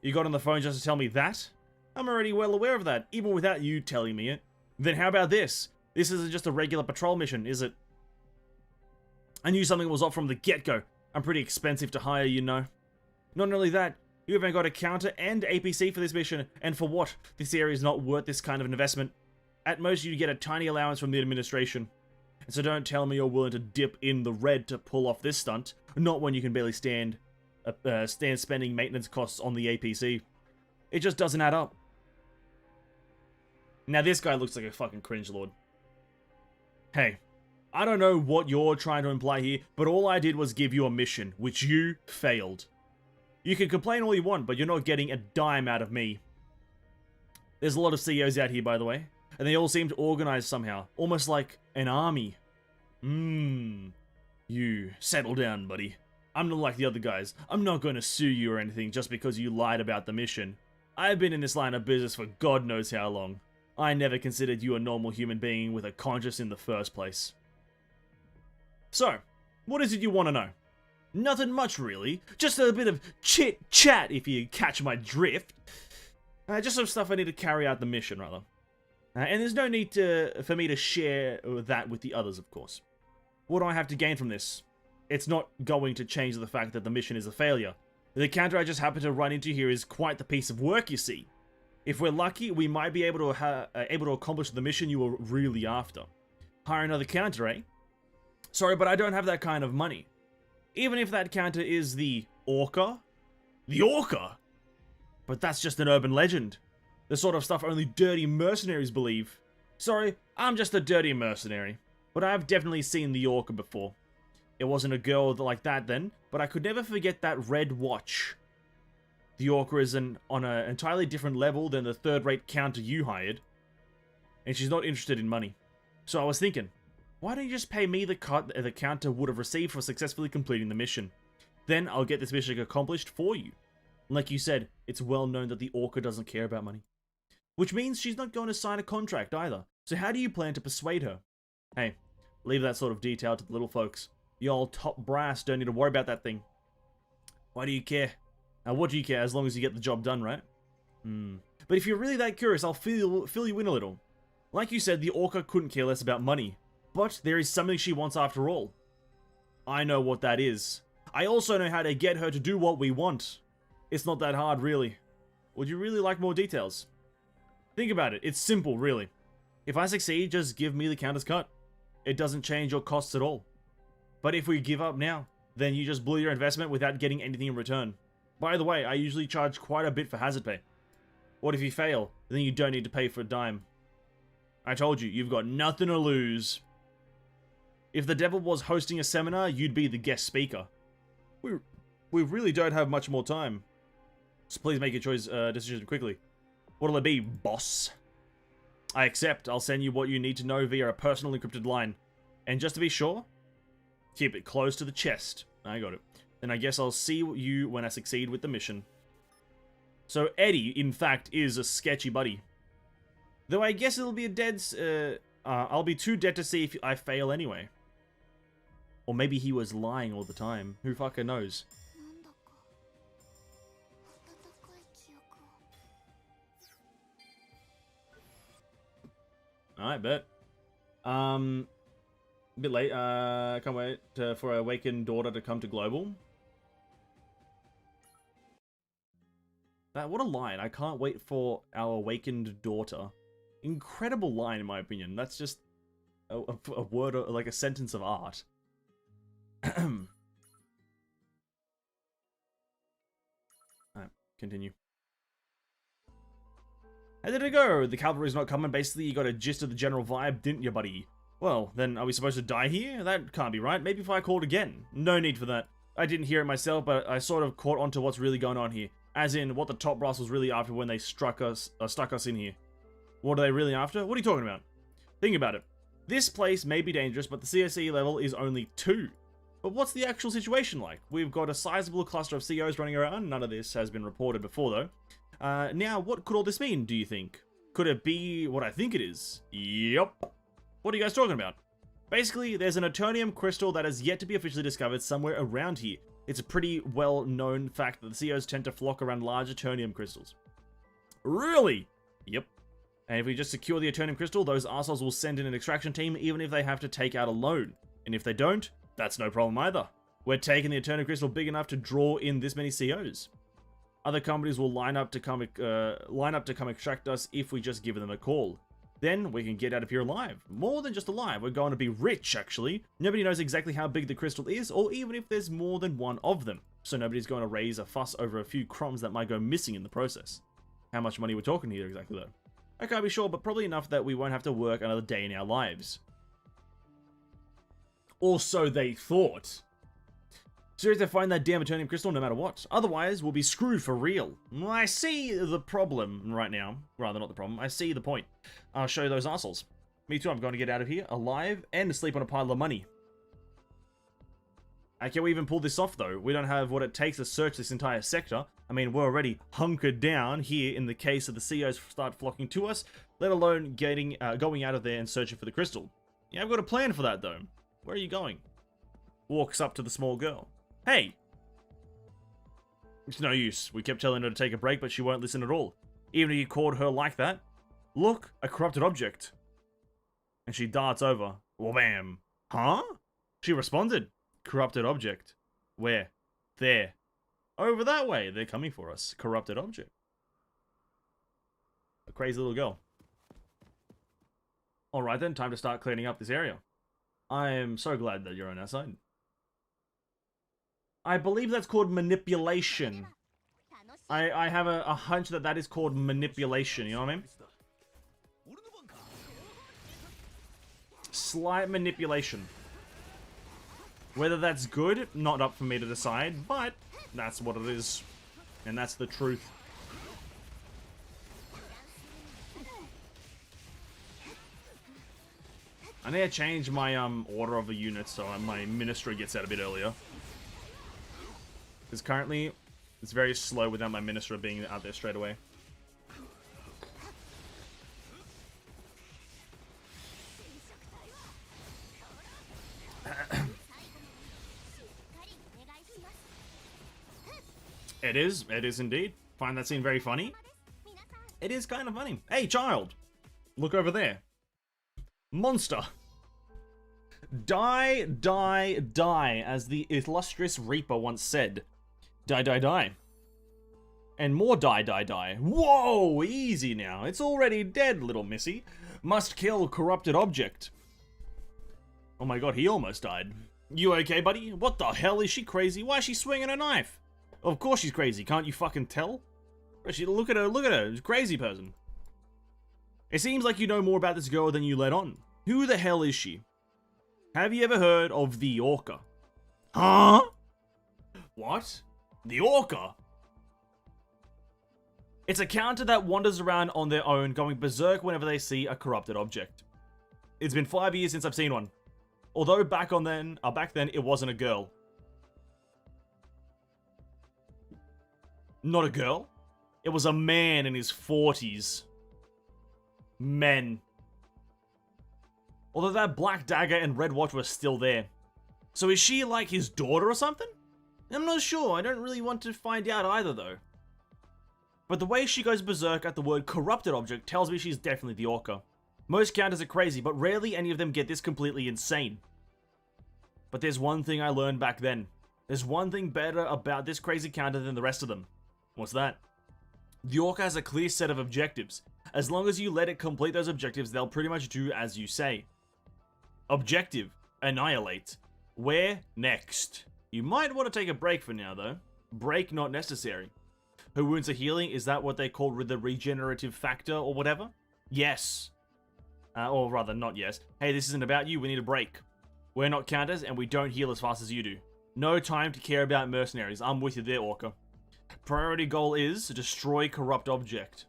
You got on the phone just to tell me that? I'm already well aware of that, even without you telling me it. Then how about this? This isn't just a regular patrol mission, is it? I knew something was off from the get-go. I'm pretty expensive to hire, you know. Not only that, you even got a counter and APC for this mission, and for what? This area is not worth this kind of investment. At most, you get a tiny allowance from the administration. And so don't tell me you're willing to dip in the red to pull off this stunt, not when you can barely stand spending maintenance costs on the APC. It just doesn't add up. Now this guy looks like a fucking cringe lord. Hey, I don't know what you're trying to imply here, but all I did was give you a mission, which you failed. You can complain all you want, but you're not getting a dime out of me. There's a lot of CEOs out here, by the way, and they all seem to organize somehow, almost like an army. You, settle down, buddy. I'm not like the other guys. I'm not going to sue you or anything just because you lied about the mission. I've been in this line of business for God knows how long. I never considered you a normal human being with a conscience in the first place. So, what is it you want to know? Nothing much, really. Just a bit of chit-chat, if you catch my drift. Just some stuff I need to carry out the mission, rather. And there's no need for me to share that with the others, of course. What do I have to gain from this? It's not going to change the fact that the mission is a failure. The counter I just happened to run into here is quite the piece of work, you see. If we're lucky, we might be able to accomplish the mission you were really after. Hire another counter, eh? Sorry, but I don't have that kind of money. Even if that counter is the Orca? The Orca? But that's just an urban legend. The sort of stuff only dirty mercenaries believe. Sorry, I'm just a dirty mercenary. But I've definitely seen the Orca before. It wasn't a girl like that then, but I could never forget that red watch. The Orca is on an entirely different level than the third-rate counter you hired. And she's not interested in money. So I was thinking, why don't you just pay me the cut the counter would have received for successfully completing the mission? Then I'll get this mission accomplished for you. Like you said, it's well known that the Orca doesn't care about money. Which means she's not going to sign a contract either. So how do you plan to persuade her? Hey, leave that sort of detail to the little folks. The old top brass don't need to worry about that thing. Why do you care? Now, what do you care as long as you get the job done, right? But if you're really that curious, I'll fill you in a little. Like you said, the Orca couldn't care less about money. But there is something she wants after all. I know what that is. I also know how to get her to do what we want. It's not that hard, really. Would you really like more details? Think about it. It's simple, really. If I succeed, just give me the counter's cut. It doesn't change your costs at all. But if we give up now, then you just blew your investment without getting anything in return. By the way, I usually charge quite a bit for hazard pay. What if you fail? Then you don't need to pay for a dime. I told you, you've got nothing to lose. If the devil was hosting a seminar, you'd be the guest speaker. We really don't have much more time. So please make your decision quickly. What'll it be, boss? I accept. I'll send you what you need to know via a personal encrypted line. And just to be sure, keep it close to the chest. I got it. Then I guess I'll see you when I succeed with the mission. So Eddie, in fact, is a sketchy buddy. Though I guess it'll be a dead... I'll be too dead to see if I fail anyway. Or maybe he was lying all the time. Who fucking knows? Alright, bet. A bit late. Can't wait for our awakened daughter to come to global. What a line. I can't wait for our awakened daughter. Incredible line, in my opinion. That's just a word, like a sentence of art. Alright, continue. How did it go? The cavalry's not coming. Basically, you got a gist of the general vibe, didn't you, buddy? Well, then, are we supposed to die here? That can't be right. Maybe if I called again. No need for that. I didn't hear it myself, but I sort of caught onto what's really going on here. As in, what the top brass was really after when they stuck us in here. What are they really after? What are you talking about? Think about it. This place may be dangerous, but the CSE level is only 2. But what's the actual situation like? We've got a sizable cluster of COs running around. None of this has been reported before, though. Now, what could all this mean, do you think? Could it be what I think it is? Yep. What are you guys talking about? Basically, there's an Eternium crystal that has yet to be officially discovered somewhere around here. It's a pretty well-known fact that the COs tend to flock around large Eternium crystals. Really? Yep. And if we just secure the Eternium crystal, those arseholes will send in an extraction team even if they have to take out a loan. And if they don't, that's no problem either. We're taking the Eternium crystal big enough to draw in this many COs. Other companies will line up to come extract us if we just give them a call. Then we can get out of here alive. More than just alive, we're going to be rich, actually. Nobody knows exactly how big the crystal is, or even if there's more than one of them. So nobody's going to raise a fuss over a few crumbs that might go missing in the process. How much money we're talking here exactly, though? I can't be sure, but probably enough that we won't have to work another day in our lives. Or so they thought. Seriously, find that damn Eternium crystal no matter what. Otherwise, we'll be screwed for real. I see the problem right now. Rather, not the problem. I see the point. I'll show you those assholes. Me too, I'm going to get out of here alive and sleep on a pile of money. Can we even pull this off, though? We don't have what it takes to search this entire sector. I mean, we're already hunkered down here in the case of the COs start flocking to us, let alone going out of there and searching for the crystal. Yeah, I've got a plan for that, though. Where are you going? Walks up to the small girl. Hey! It's no use. We kept telling her to take a break, but she won't listen at all. Even if you called her like that. Look, a corrupted object. And she darts over. Wham! Huh? She responded. Corrupted object. Where? There. Over that way. They're coming for us. Corrupted object. A crazy little girl. Alright then, time to start cleaning up this area. I am so glad that you're on our side. I believe that's called manipulation. I have a hunch that that is called manipulation, you know what I mean? Slight manipulation. Whether that's good, not up for me to decide, but that's what it is. And that's the truth. I need to change my order of the units so my ministry gets out a bit earlier. Because currently, it's very slow without my minister being out there straight away. It is indeed. Find that scene very funny. It is kind of funny. Hey, child! Look over there. Monster! Die, die, die, as the illustrious Reaper once said. Die, die, die. And more die, die, die. Whoa! Easy now. It's already dead, little missy. Must kill corrupted object. Oh my god, he almost died. You okay, buddy? What the hell? Is she crazy? Why is she swinging a knife? Of course she's crazy. Can't you fucking tell? Look at her. She's a crazy person. It seems like you know more about this girl than you let on. Who the hell is she? Have you ever heard of the Orca? Huh? What? The Orca? It's a counter that wanders around on their own, going berserk whenever they see a corrupted object. It's been 5 years since I've seen one. Although back then it wasn't a girl. Not a girl. It was a man in his 40s. Men. Although that black dagger and red watch were still there. So is she like his daughter or something? I'm not sure. I don't really want to find out either though. But the way she goes berserk at the word corrupted object tells me she's definitely the Orca. Most counters are crazy, but rarely any of them get this completely insane. But there's one thing I learned back then. There's one thing better about this crazy counter than the rest of them. What's that? The Orca has a clear set of objectives. As long as you let it complete those objectives, they'll pretty much do as you say. Objective: annihilate. Where next? You might want to take a break for now though. Break not necessary. Her wounds are healing, is that what they call the regenerative factor or whatever? Yes. Or rather, not yes. Hey, this isn't about you, we need a break. We're not counters and we don't heal as fast as you do. No time to care about mercenaries, I'm with you there, Orca. Priority goal is to destroy corrupt object.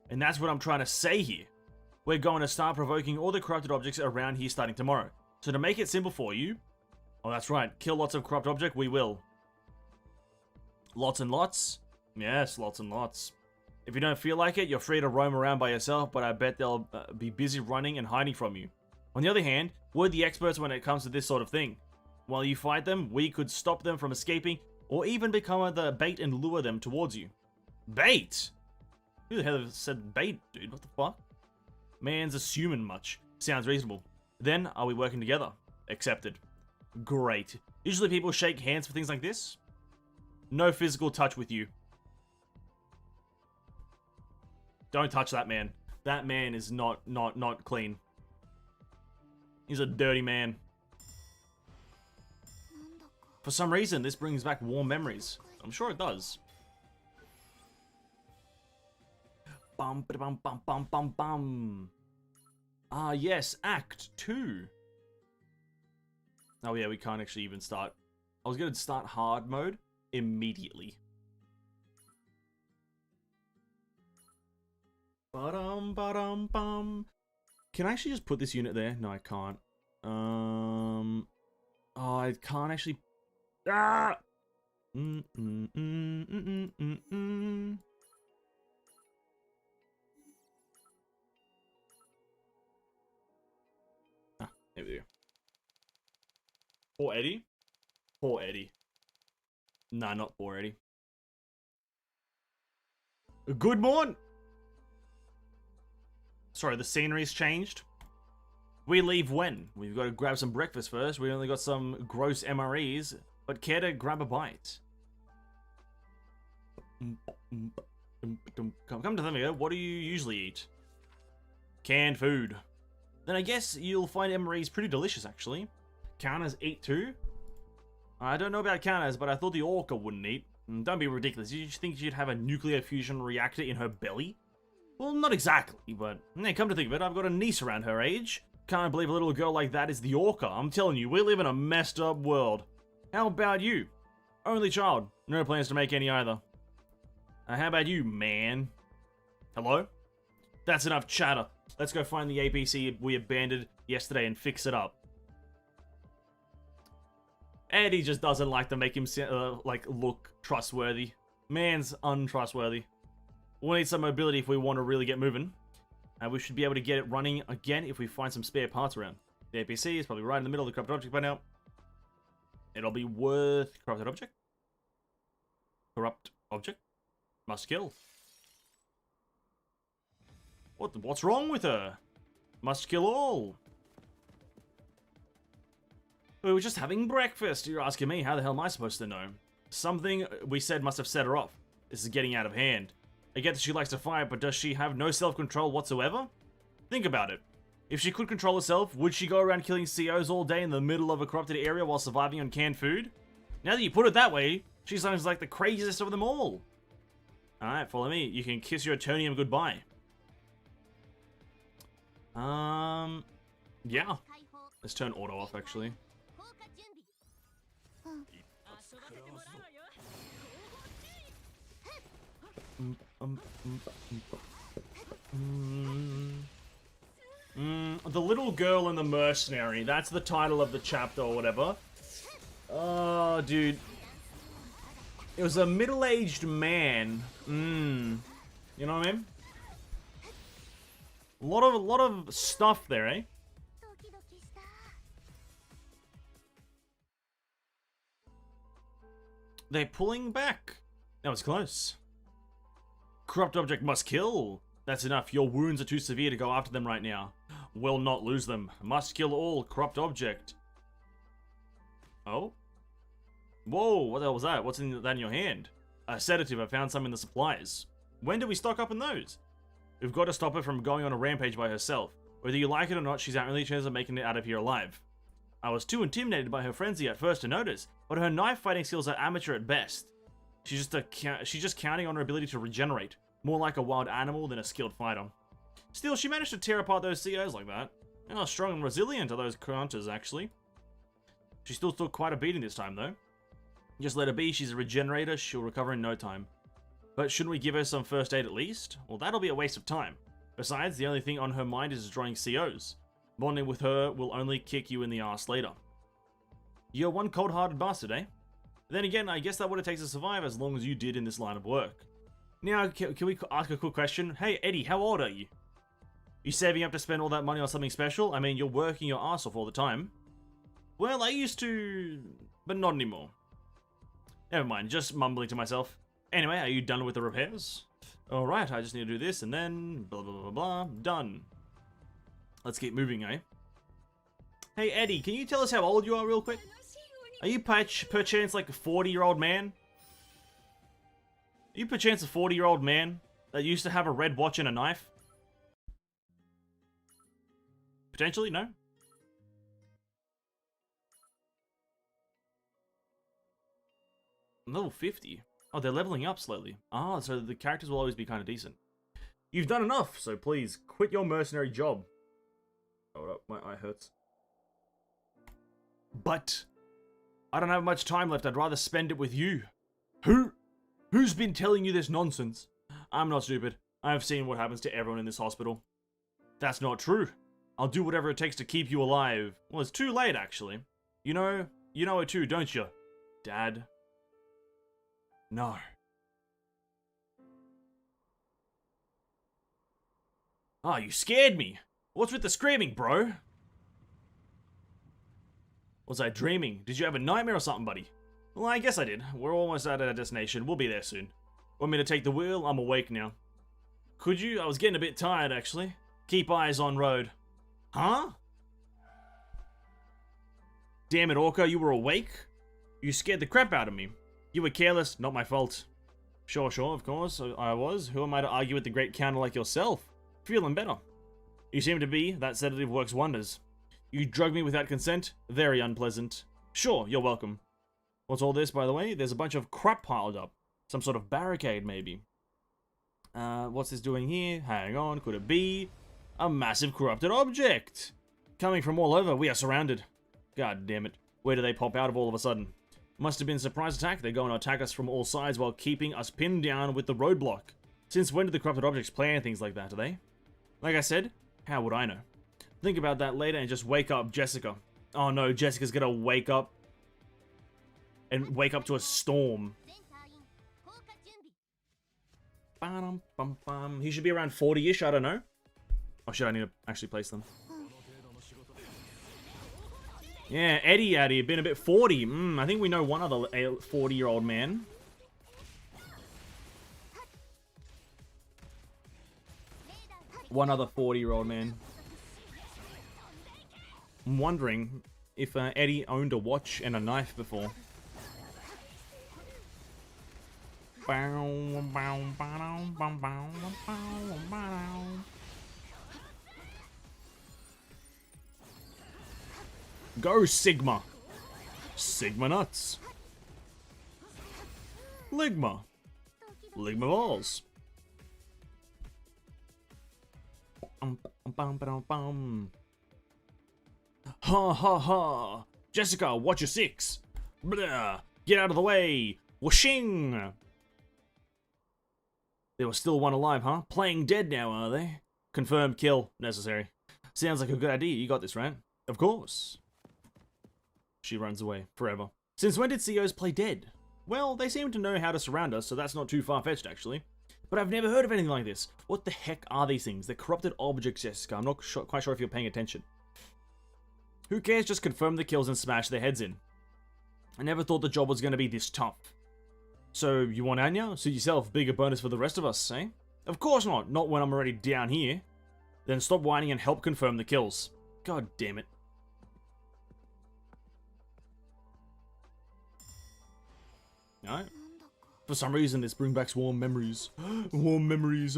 And that's what I'm trying to say here. We're going to start provoking all the corrupted objects around here starting tomorrow. So to make it simple for you... Oh, that's right. Kill lots of corrupt object, we will. Lots and lots? Yes, lots and lots. If you don't feel like it, you're free to roam around by yourself, but I bet they'll be busy running and hiding from you. On the other hand, we're the experts when it comes to this sort of thing. While you fight them, we could stop them from escaping, or even become the bait and lure them towards you. Bait? Who the hell said bait, dude? What the fuck? Man's assuming much. Sounds reasonable. Then, are we working together? Accepted. Great. Usually people shake hands for things like this. No physical touch with you. Don't touch that man. That man is not clean. He's a dirty man. For some reason, this brings back warm memories. I'm sure it does. Bum ba bum bum bum bum bum. Ah yes, Act 2. Oh yeah, we can't actually even start. I was gonna start hard mode immediately. Ba-dum, ba-dum, bum. Can I actually just put this unit there? No, I can't. Oh, I can't actually. Ah! Ah, there we go. Poor Eddie. Poor Eddie. Nah, not poor Eddie. Good morning. Sorry, the scenery's changed. We leave when? We've got to grab some breakfast first. We only got some gross MREs, but care to grab a bite? Come to think of it, what do you usually eat? Canned food. Then I guess you'll find MREs pretty delicious, actually. Counters eat too? I don't know about counters, but I thought the Orca wouldn't eat. Don't be ridiculous. Did you think she'd have a nuclear fusion reactor in her belly? Well, not exactly, but come to think of it, I've got a niece around her age. Can't believe a little girl like that is the Orca. I'm telling you, we live in a messed up world. How about you? Only child. No plans to make any either. How about you, man? Hello? That's enough chatter. Let's go find the APC we abandoned yesterday and fix it up. Eddie just doesn't like to make him look trustworthy. Man's untrustworthy. We'll need some mobility if we want to really get moving. And we should be able to get it running again if we find some spare parts around. The APC is probably right in the middle of the corrupted object by now. It'll be worth... Corrupted object? Corrupt object? Must kill. What's wrong with her? Must kill all. We were just having breakfast. You're asking me, how the hell am I supposed to know? Something we said must have set her off. This is getting out of hand. I get that she likes to fight, but does she have no self-control whatsoever? Think about it. If she could control herself, would she go around killing COs all day in the middle of a corrupted area while surviving on canned food? Now that you put it that way, she sounds like the craziest of them all. Alright, follow me. You can kiss your Tonium goodbye. Yeah. Let's turn auto off, actually. The little girl and the mercenary. That's the title of the chapter or whatever. Oh, dude. It was a middle-aged man. You know what I mean? A lot of stuff there, eh? They're pulling back. That was close. Corrupt object must kill. That's enough. Your wounds are too severe to go after them right now. Will not lose them. Must kill all corrupt object. Oh? Whoa, what the hell was that? What's in that in your hand? A sedative. I found some in the supplies. When did we stock up on those? We've got to stop her from going on a rampage by herself. Whether you like it or not, she's our only chance of making it out of here alive. I was too intimidated by her frenzy at first to notice, but her knife fighting skills are amateur at best. She's just counting on her ability to regenerate. More like a wild animal than a skilled fighter. Still, she managed to tear apart those COs like that. And how strong and resilient are those counters, actually. She still took quite a beating this time, though. Just let her be, she's a regenerator, she'll recover in no time. But shouldn't we give her some first aid at least? Well, that'll be a waste of time. Besides, the only thing on her mind is destroying COs. Bonding with her will only kick you in the ass later. You're one cold-hearted bastard, eh? Then again, I guess that what it takes to survive as long as you did in this line of work. Now, can we ask a quick question? Hey, Eddie, how old are you? You saving up to spend all that money on something special? I mean, you're working your ass off all the time. Well, I used to, but not anymore. Never mind, just mumbling to myself. Anyway, are you done with the repairs? Alright, I just need to do this and then blah blah blah blah, done. Let's keep moving, eh? Hey Eddie, can you tell us how old you are real quick? Are you perchance like a 40-year-old man? Are you perchance a 40-year-old man that used to have a red watch and a knife? Potentially, no? Level 50? Oh, they're leveling up slowly. Ah, so the characters will always be kind of decent. You've done enough, so please, quit your mercenary job. Hold up, my eye hurts. But I don't have much time left. I'd rather spend it with you. Who's been telling you this nonsense? I'm not stupid. I've seen what happens to everyone in this hospital. That's not true. I'll do whatever it takes to keep you alive. Well, it's too late, actually. You know it too, don't you, Dad? No. Ah, you scared me. What's with the screaming, bro? Was I dreaming? Did you have a nightmare or something, buddy? Well, I guess I did. We're almost at our destination. We'll be there soon. Want me to take the wheel? I'm awake now. Could you? I was getting a bit tired, actually. Keep eyes on road. Huh? Damn it, Orca, you were awake? You scared the crap out of me. You were careless, not my fault. Sure, of course, I was. Who am I to argue with the great counter like yourself? Feeling better. You seem to be. That sedative works wonders. You drugged me without consent? Very unpleasant. Sure, you're welcome. What's all this, by the way? There's a bunch of crap piled up. Some sort of barricade, maybe. What's this doing here? Hang on, could it be a massive corrupted object? Coming from all over, we are surrounded. God damn it. Where do they pop out of all of a sudden? Must have been a surprise attack. They're going to attack us from all sides while keeping us pinned down with the roadblock. Since when do the corrupted objects plan things like that, do they? Like I said, how would I know? Think about that later and just wake up Jessica. Oh no, Jessica's gonna wake up. And wake up to a storm. He should be around 40-ish, I don't know. Oh shit, I need to actually place them. Yeah, Eddie out here, been a bit 40. I think we know one other 40-year-old man. One other 40-year-old man. I'm wondering if Eddie owned a watch and a knife before. Go, Sigma! Sigma nuts! Ligma! Ligma balls! Ha ha ha! Jessica, watch your six! Blah! Get out of the way! Whooshing! There was still one alive, huh? Playing dead now, are they? Confirmed kill necessary. Sounds like a good idea. You got this, right? Of course. She runs away forever. Since when did CEOs play dead? Well, they seem to know how to surround us, so that's not too far-fetched, actually. But I've never heard of anything like this. What the heck are these things? They're corrupted objects, Jessica. I'm not quite sure if you're paying attention. Who cares? Just confirm the kills and smash their heads in. I never thought the job was going to be this tough. So, you want Anya? Suit yourself. Bigger bonus for the rest of us, eh? Of course not. Not when I'm already down here. Then stop whining and help confirm the kills. God damn it. Alright. For some reason, this brings back warm memories. Warm memories.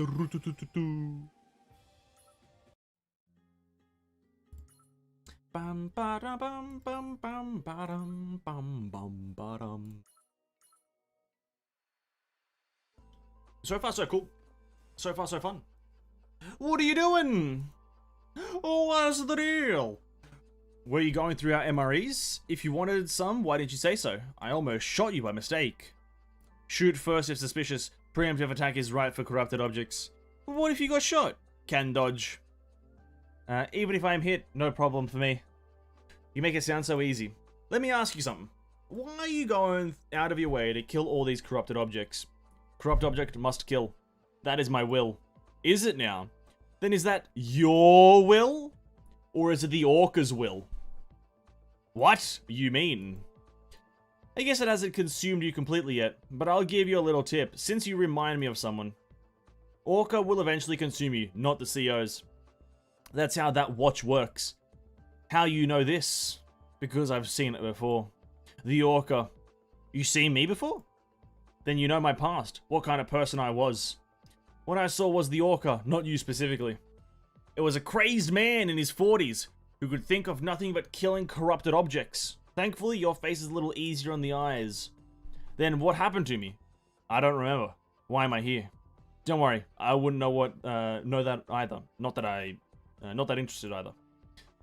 Bam ba da bam bam bam ba dum bam bam ba dum. So far, so cool. So far, so fun. What are you doing? Oh, what's the deal? Were you going through our MREs? If you wanted some, why didn't you say so? I almost shot you by mistake. Shoot first if suspicious. Preemptive attack is right for corrupted objects. What if you got shot? Can dodge. Even if I'm hit, no problem for me. You make it sound so easy. Let me ask you something. Why are you going out of your way to kill all these corrupted objects? Corrupt object must kill. That is my will. Is it now? Then is that your will? Or is it the Orca's will? What? You mean? I guess it hasn't consumed you completely yet, but I'll give you a little tip, since you remind me of someone. Orca will eventually consume you, not the CEOs. That's how that watch works. How you know this? Because I've seen it before. The Orca. You seen me before? Then you know my past, what kind of person I was. What I saw was the Orca, not you specifically. It was a crazed man in his 40s who could think of nothing but killing corrupted objects. Thankfully, your face is a little easier on the eyes. Then what happened to me? I don't remember. Why am I here? Don't worry, I wouldn't know that either. Not that interested either.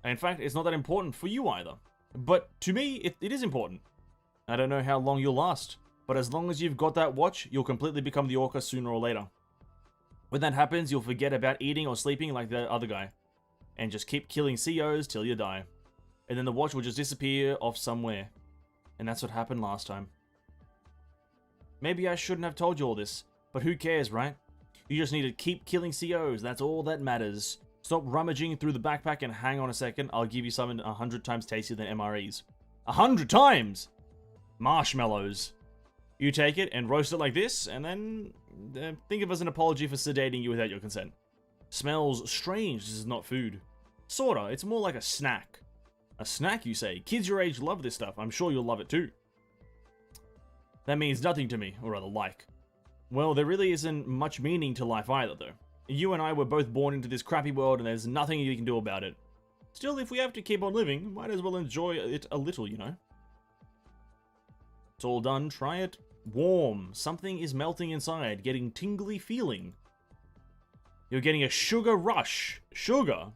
In fact, it's not that important for you either. But to me, it is important. I don't know how long you'll last, but as long as you've got that watch, you'll completely become the Orca sooner or later. When that happens, you'll forget about eating or sleeping like the other guy, and just keep killing CEOs till you die. And then the watch will just disappear off somewhere. And that's what happened last time. Maybe I shouldn't have told you all this, but who cares, right? You just need to keep killing CEOs, that's all that matters. Stop rummaging through the backpack and hang on a second, I'll give you something 100 times tastier than MREs. 100 times! Marshmallows. You take it and roast it like this, and then think of it as an apology for sedating you without your consent. Smells strange, this is not food. Sorta, it's more like a snack. A snack, you say? Kids your age love this stuff, I'm sure you'll love it too. That means nothing to me, or rather like. Well, there really isn't much meaning to life either, though. You and I were both born into this crappy world and there's nothing you can do about it. Still, if we have to keep on living, might as well enjoy it a little, you know? It's all done, try it. Warm. Something is melting inside, getting tingly feeling. You're getting a sugar rush. Sugar?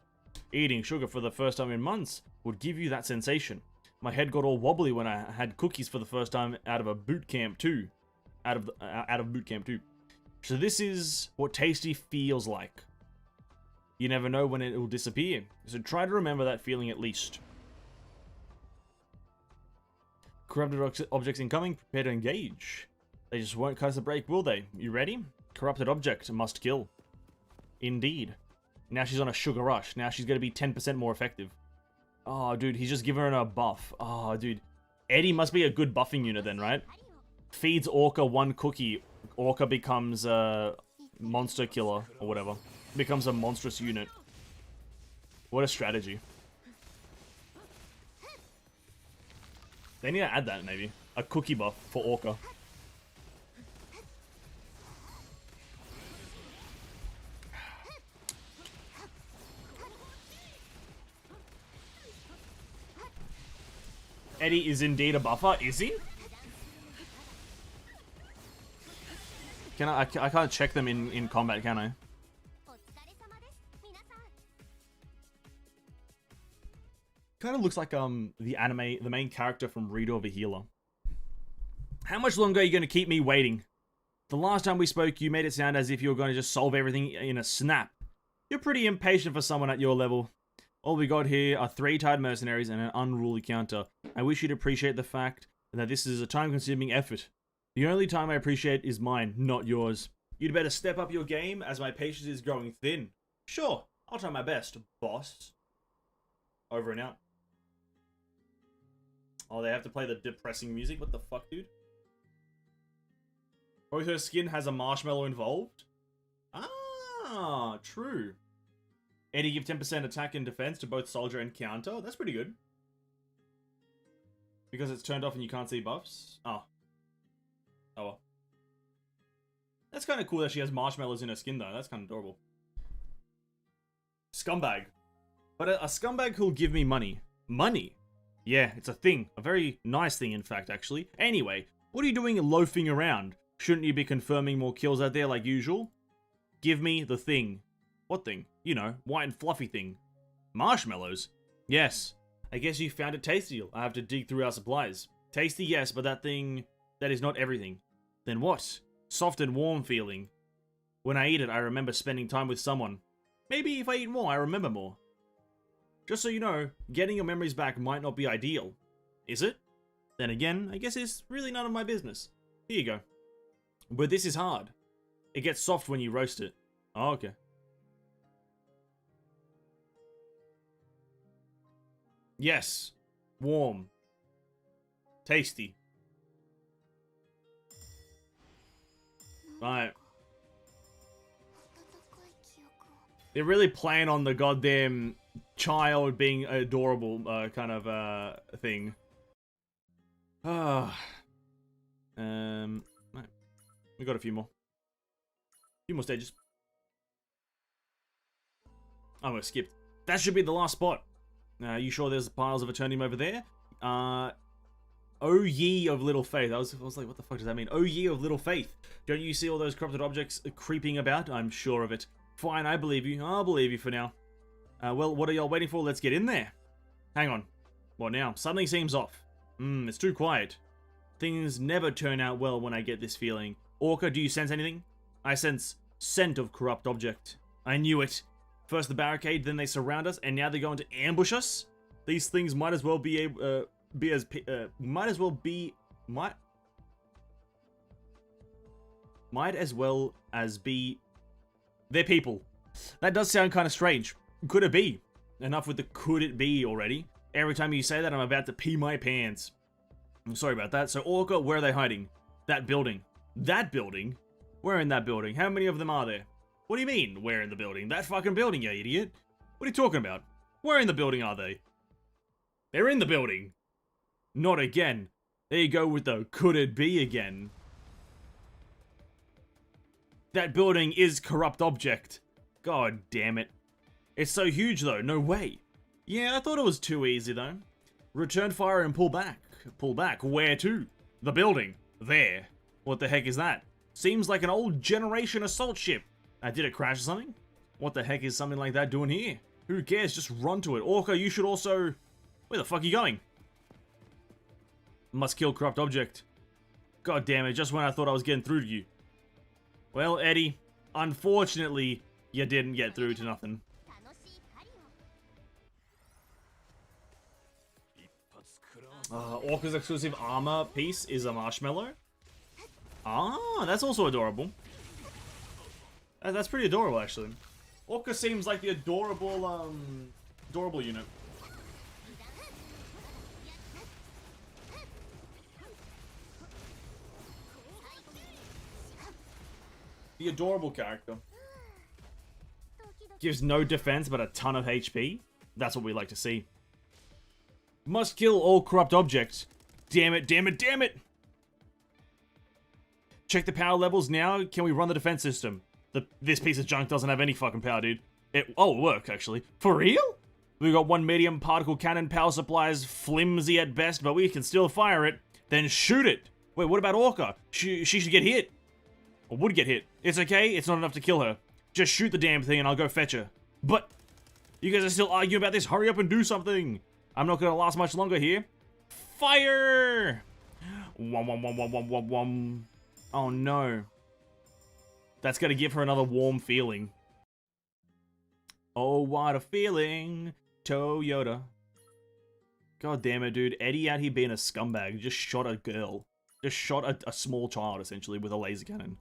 Eating sugar for the first time in months would give you that sensation. My head got all wobbly when I had cookies for the first time out of a boot camp too. Out of boot camp too. So this is what tasty feels like. You never know when it will disappear, so try to remember that feeling at least. Corrupted objects incoming, prepare to engage. They just won't cut us a break, will they? You ready? Corrupted object must kill. Indeed. Now she's on a sugar rush. Now she's going to be 10% more effective. Oh, dude, he's just giving her a buff. Oh, dude. Eddie must be a good buffing unit then, right? Feeds Orca one cookie. Orca becomes a monster killer or whatever. Becomes a monstrous unit. What a strategy. They need to add that, maybe. A cookie buff for Orca. Eddie is indeed a buffer, is he? Can I can't check them in combat, can I? Kind of looks like the main character from Reader of a Healer. How much longer are you going to keep me waiting? The last time we spoke, you made it sound as if you were going to just solve everything in a snap. You're pretty impatient for someone at your level. All we got here are 3 tired mercenaries and an unruly counter. I wish you'd appreciate the fact that this is a time-consuming effort. The only time I appreciate is mine, not yours. You'd better step up your game as my patience is growing thin. Sure, I'll try my best, boss. Over and out. Oh, they have to play the depressing music? What the fuck, dude? Both her skin has a marshmallow involved? Ah, true. Eddie give 10% attack and defense to both soldier and counter. That's pretty good. Because it's turned off and you can't see buffs? Oh. Oh well. That's kind of cool that she has marshmallows in her skin though. That's kind of adorable. Scumbag. But a scumbag who'll give me money. Money? Yeah, it's a thing. A very nice thing, in fact, actually. Anyway, what are you doing loafing around? Shouldn't you be confirming more kills out there like usual? Give me the thing. What thing? You know, white and fluffy thing. Marshmallows? Yes. I guess you found it tasty. I have to dig through our supplies. Tasty, yes, but that thing... that is not everything. Then what? Soft and warm feeling. When I eat it, I remember spending time with someone. Maybe if I eat more, I remember more. Just so you know, getting your memories back might not be ideal. Is it? Then again, I guess it's really none of my business. Here you go. But this is hard. It gets soft when you roast it. Oh, okay. Yes. Warm. Tasty. Right. They're really playing on the goddamn child being adorable kind of thing. Right. We got a few more. Few more stages. Oh, we're skipped. That should be the last spot. You sure there's piles of Eternium over there? Oh ye of little faith. I was like, what the fuck does that mean? Oh ye of little faith. Don't you see all those corrupted objects creeping about? I'm sure of it. Fine, I believe you. I'll believe you for now. Well, what are y'all waiting for? Let's get in there. Hang on. What now? Something seems off. It's too quiet. Things never turn out well when I get this feeling. Orca, do you sense anything? I sense scent of corrupt object. I knew it. First the barricade, then they surround us, and now they're going to ambush us? These things might as well be might as well as be they're people. That does sound kind of strange. Could it be? Enough with the could it be already. Every time you say that, I'm about to pee my pants. I'm sorry about that. So Orca, where are they hiding? That building. That building? Where in that building? How many of them are there? What do you mean, where in the building? That fucking building, you idiot. What are you talking about? Where in the building are they? They're in the building. Not again. There you go with the could it be again. That building is corrupt object. God damn it. It's so huge though, no way. Yeah, I thought it was too easy though. Return fire and pull back. Pull back, where to? The building. There. What the heck is that? Seems like an old generation assault ship. Did it crash or something? What the heck is something like that doing here? Who cares? Just run to it. Orca, you should also... Where the fuck are you going? Must kill corrupt object. God damn it, just when I thought I was getting through to you. Well, Eddie, unfortunately, you didn't get through to nothing. Orca's exclusive armor piece is a marshmallow. Ah, that's also adorable. That's pretty adorable, actually. Orca seems like the adorable unit. The adorable character. Gives no defense but a ton of HP. That's what we like to see. Must kill all corrupt objects. Damn it, damn it, damn it! Check the power levels now. Can we run the defense system? This piece of junk doesn't have any fucking power, dude. It worked, actually. For real? We got one medium particle cannon. Power supply is flimsy at best, but we can still fire it. Then shoot it. Wait, what about Orca? She should get hit. Or would get hit. It's okay. It's not enough to kill her. Just shoot the damn thing and I'll go fetch her. But you guys are still arguing about this. Hurry up and do something. I'm not gonna last much longer here. Fire! Wom. Oh no. That's gonna give her another warm feeling. Oh, what a feeling. Toyota. God damn it, dude. Eddie out here being a scumbag. Just shot a girl. Just shot a small child, essentially, with a laser cannon.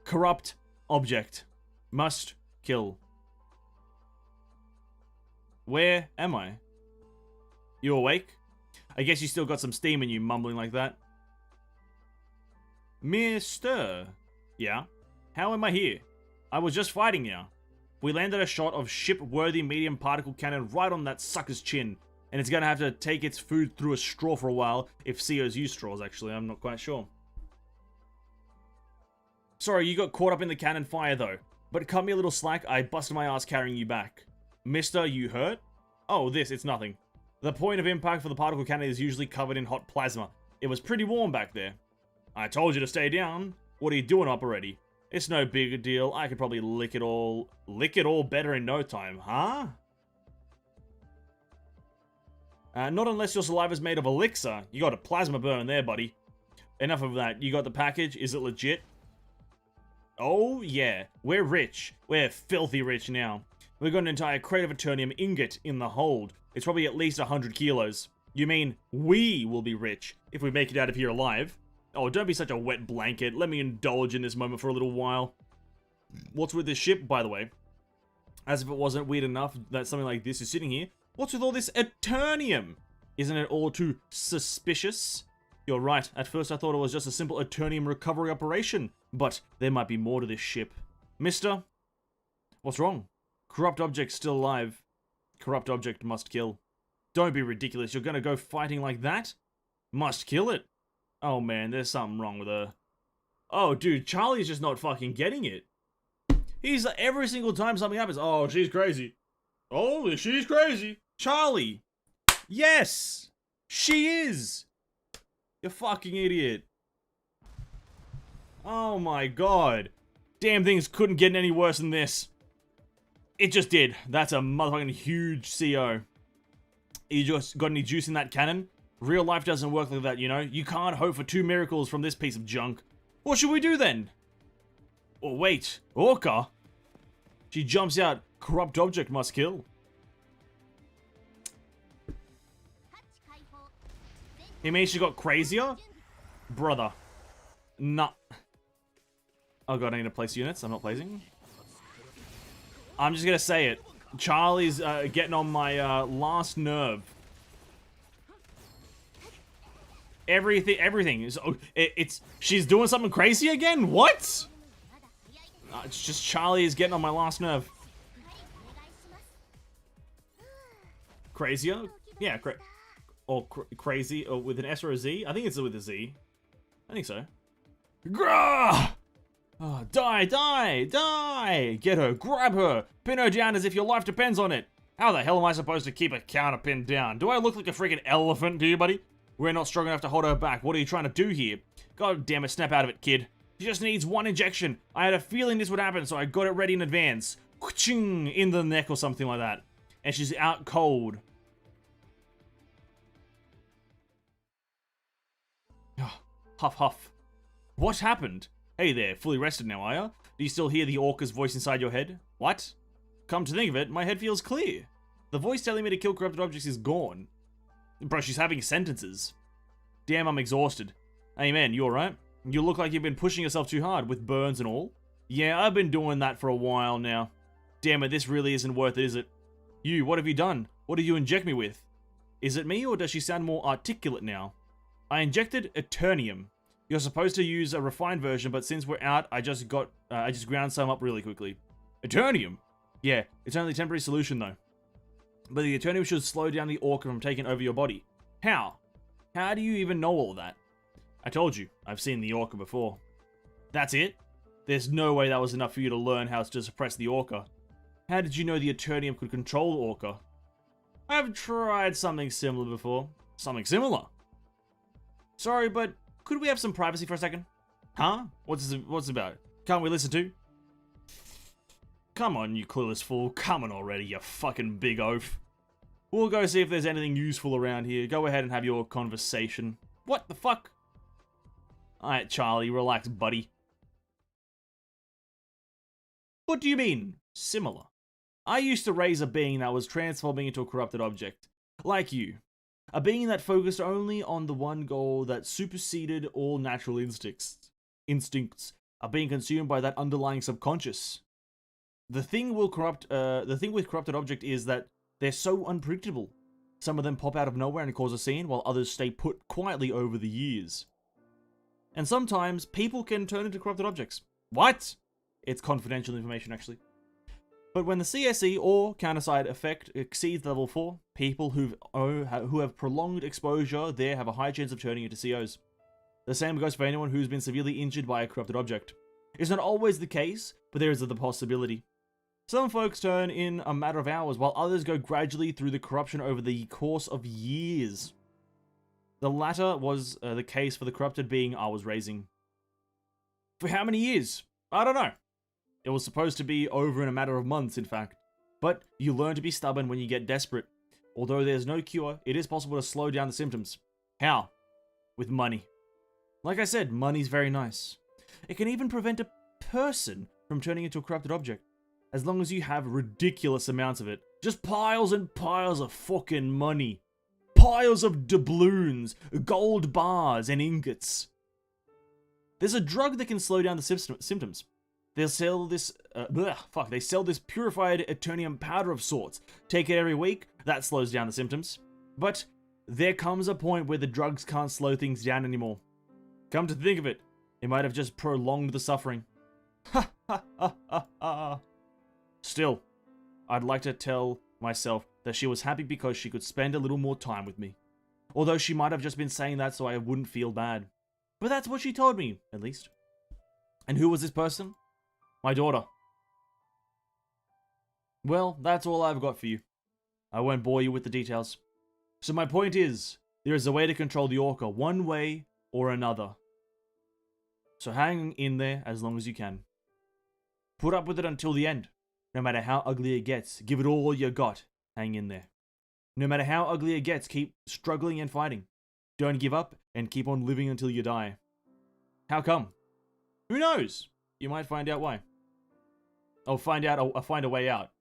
Corrupt object. Must kill. Where am I? You awake? I guess you still got some steam in you mumbling like that. Mister. Yeah? How am I here? I was just fighting now. We landed a shot of ship-worthy medium particle cannon right on that sucker's chin. And it's gonna have to take its food through a straw for a while. If COs use straws, actually. I'm not quite sure. Sorry, you got caught up in the cannon fire, though. But cut me a little slack. I busted my ass carrying you back. Mister, you hurt? Oh, it's nothing. The point of impact for the particle cannon is usually covered in hot plasma. It was pretty warm back there. I told you to stay down. What are you doing up already? It's no big a deal. I could probably lick it all better in no time, huh? Not unless your saliva's made of elixir. You got a plasma burn there, buddy. Enough of that. You got the package? Is it legit? Oh, yeah. We're rich. We're filthy rich now. We've got an entire crate of Eternium ingot in the hold. It's probably at least 100 kilos. You mean we will be rich if we make it out of here alive? Oh, don't be such a wet blanket. Let me indulge in this moment for a little while. What's with this ship, by the way? As if it wasn't weird enough that something like this is sitting here. What's with all this Eternium? Isn't it all too suspicious? You're right. At first I thought it was just a simple Eternium recovery operation. But there might be more to this ship. Mister? What's wrong? Corrupt object still alive. Corrupt object must kill. Don't be ridiculous. You're gonna go fighting like that? Must kill it. Oh man, there's something wrong with her. Oh dude, Charlie's just not fucking getting it. He's every single time something happens. Oh, she's crazy. Oh, she's crazy. Charlie. Yes. She is. You fucking idiot. Oh my god. Damn things couldn't get any worse than this. It just did. That's a motherfucking huge CO. You just got any juice in that cannon? Real life doesn't work like that, you know? You can't hope for 2 miracles from this piece of junk. What should we do then? Oh wait, Orca? She jumps out. Corrupt object must kill. You mean she got crazier? Brother. Nah. Oh god, I need to place units. I'm not placing. I'm just gonna say it. Charlie's getting on my last nerve. Everything is. Oh, she's doing something crazy again. What? It's just Charlie is getting on my last nerve. Crazier? Yeah, crazy or with an S or a Z? I think it's with a Z. I think so. Grah! Oh, die! Get her, grab her, pin her down as if your life depends on it. How the hell am I supposed to keep a counter pinned down? Do I look like a freaking elephant to you, buddy? We're not strong enough to hold her back. What are you trying to do here? God damn it, snap out of it, kid. She just needs one injection. I had a feeling this would happen, so I got it ready in advance. In the neck or something like that. And she's out cold. Huff, huff. What happened? Hey there, fully rested now, are ya? Do you still hear the orca's voice inside your head? What? Come to think of it, my head feels clear. The voice telling me to kill corrupted objects is gone. Bro, she's having sentences. Damn, I'm exhausted. Hey man, you alright? You look like you've been pushing yourself too hard, with burns and all. Yeah, I've been doing that for a while now. Damn it, this really isn't worth it, is it? You, what have you done? What did you inject me with? Is it me, or does she sound more articulate now? I injected Eternium. You're supposed to use a refined version, but since we're out, I just ground some up really quickly. Eternium? Yeah, it's only a temporary solution though. But the Eternium should slow down the orca from taking over your body. How? How do you even know all that? I told you, I've seen the orca before. That's it? There's no way that was enough for you to learn how to suppress the orca. How did you know the Eternium could control the orca? I've tried something similar before. Something similar? Sorry, but could we have some privacy for a second? Huh? What's it about? Can't we listen to? Come on, you clueless fool. Come on already, you fucking big oaf. We'll go see if there's anything useful around here. Go ahead and have your conversation. What the fuck? Alright, Charlie, relax, buddy. What do you mean? Similar. I used to raise a being that was transforming into a corrupted object. Like you. A being that focused only on the one goal that superseded all natural instincts. Are being consumed by that underlying subconscious. The thing with corrupted object is that they're so unpredictable. Some of them pop out of nowhere and cause a scene, while others stay put quietly over the years. And sometimes people can turn into corrupted objects. What? It's confidential information, actually. But when the CSE or counter-side effect exceeds level 4, people who have prolonged exposure there have a high chance of turning into COs. The same goes for anyone who's been severely injured by a corrupted object. It's not always the case, but there is the possibility. Some folks turn in a matter of hours, while others go gradually through the corruption over the course of years. The latter was the case for the corrupted being I was raising. For how many years? I don't know. It was supposed to be over in a matter of months, in fact. But you learn to be stubborn when you get desperate. Although there's no cure, it is possible to slow down the symptoms. How? With money. Like I said, money's very nice. It can even prevent a person from turning into a corrupted object. As long as you have ridiculous amounts of it. Just piles and piles of fucking money. Piles of doubloons, gold bars, and ingots. There's a drug that can slow down the symptoms. They sell this, they sell this purified Eternium powder of sorts. Take it every week, that slows down the symptoms. But there comes a point where the drugs can't slow things down anymore. Come to think of it, it might have just prolonged the suffering. Ha ha ha ha ha. Still, I'd like to tell myself that she was happy because she could spend a little more time with me. Although she might have just been saying that so I wouldn't feel bad. But that's what she told me, at least. And who was this person? My daughter. Well, that's all I've got for you. I won't bore you with the details. So my point is, there is a way to control the orca, one way or another. So hang in there as long as you can. Put up with it until the end. No matter how ugly it gets, give it all you got. Hang in there. No matter how ugly it gets, keep struggling and fighting. Don't give up and keep on living until you die. How come? Who knows? You might find out why. Or find a way out.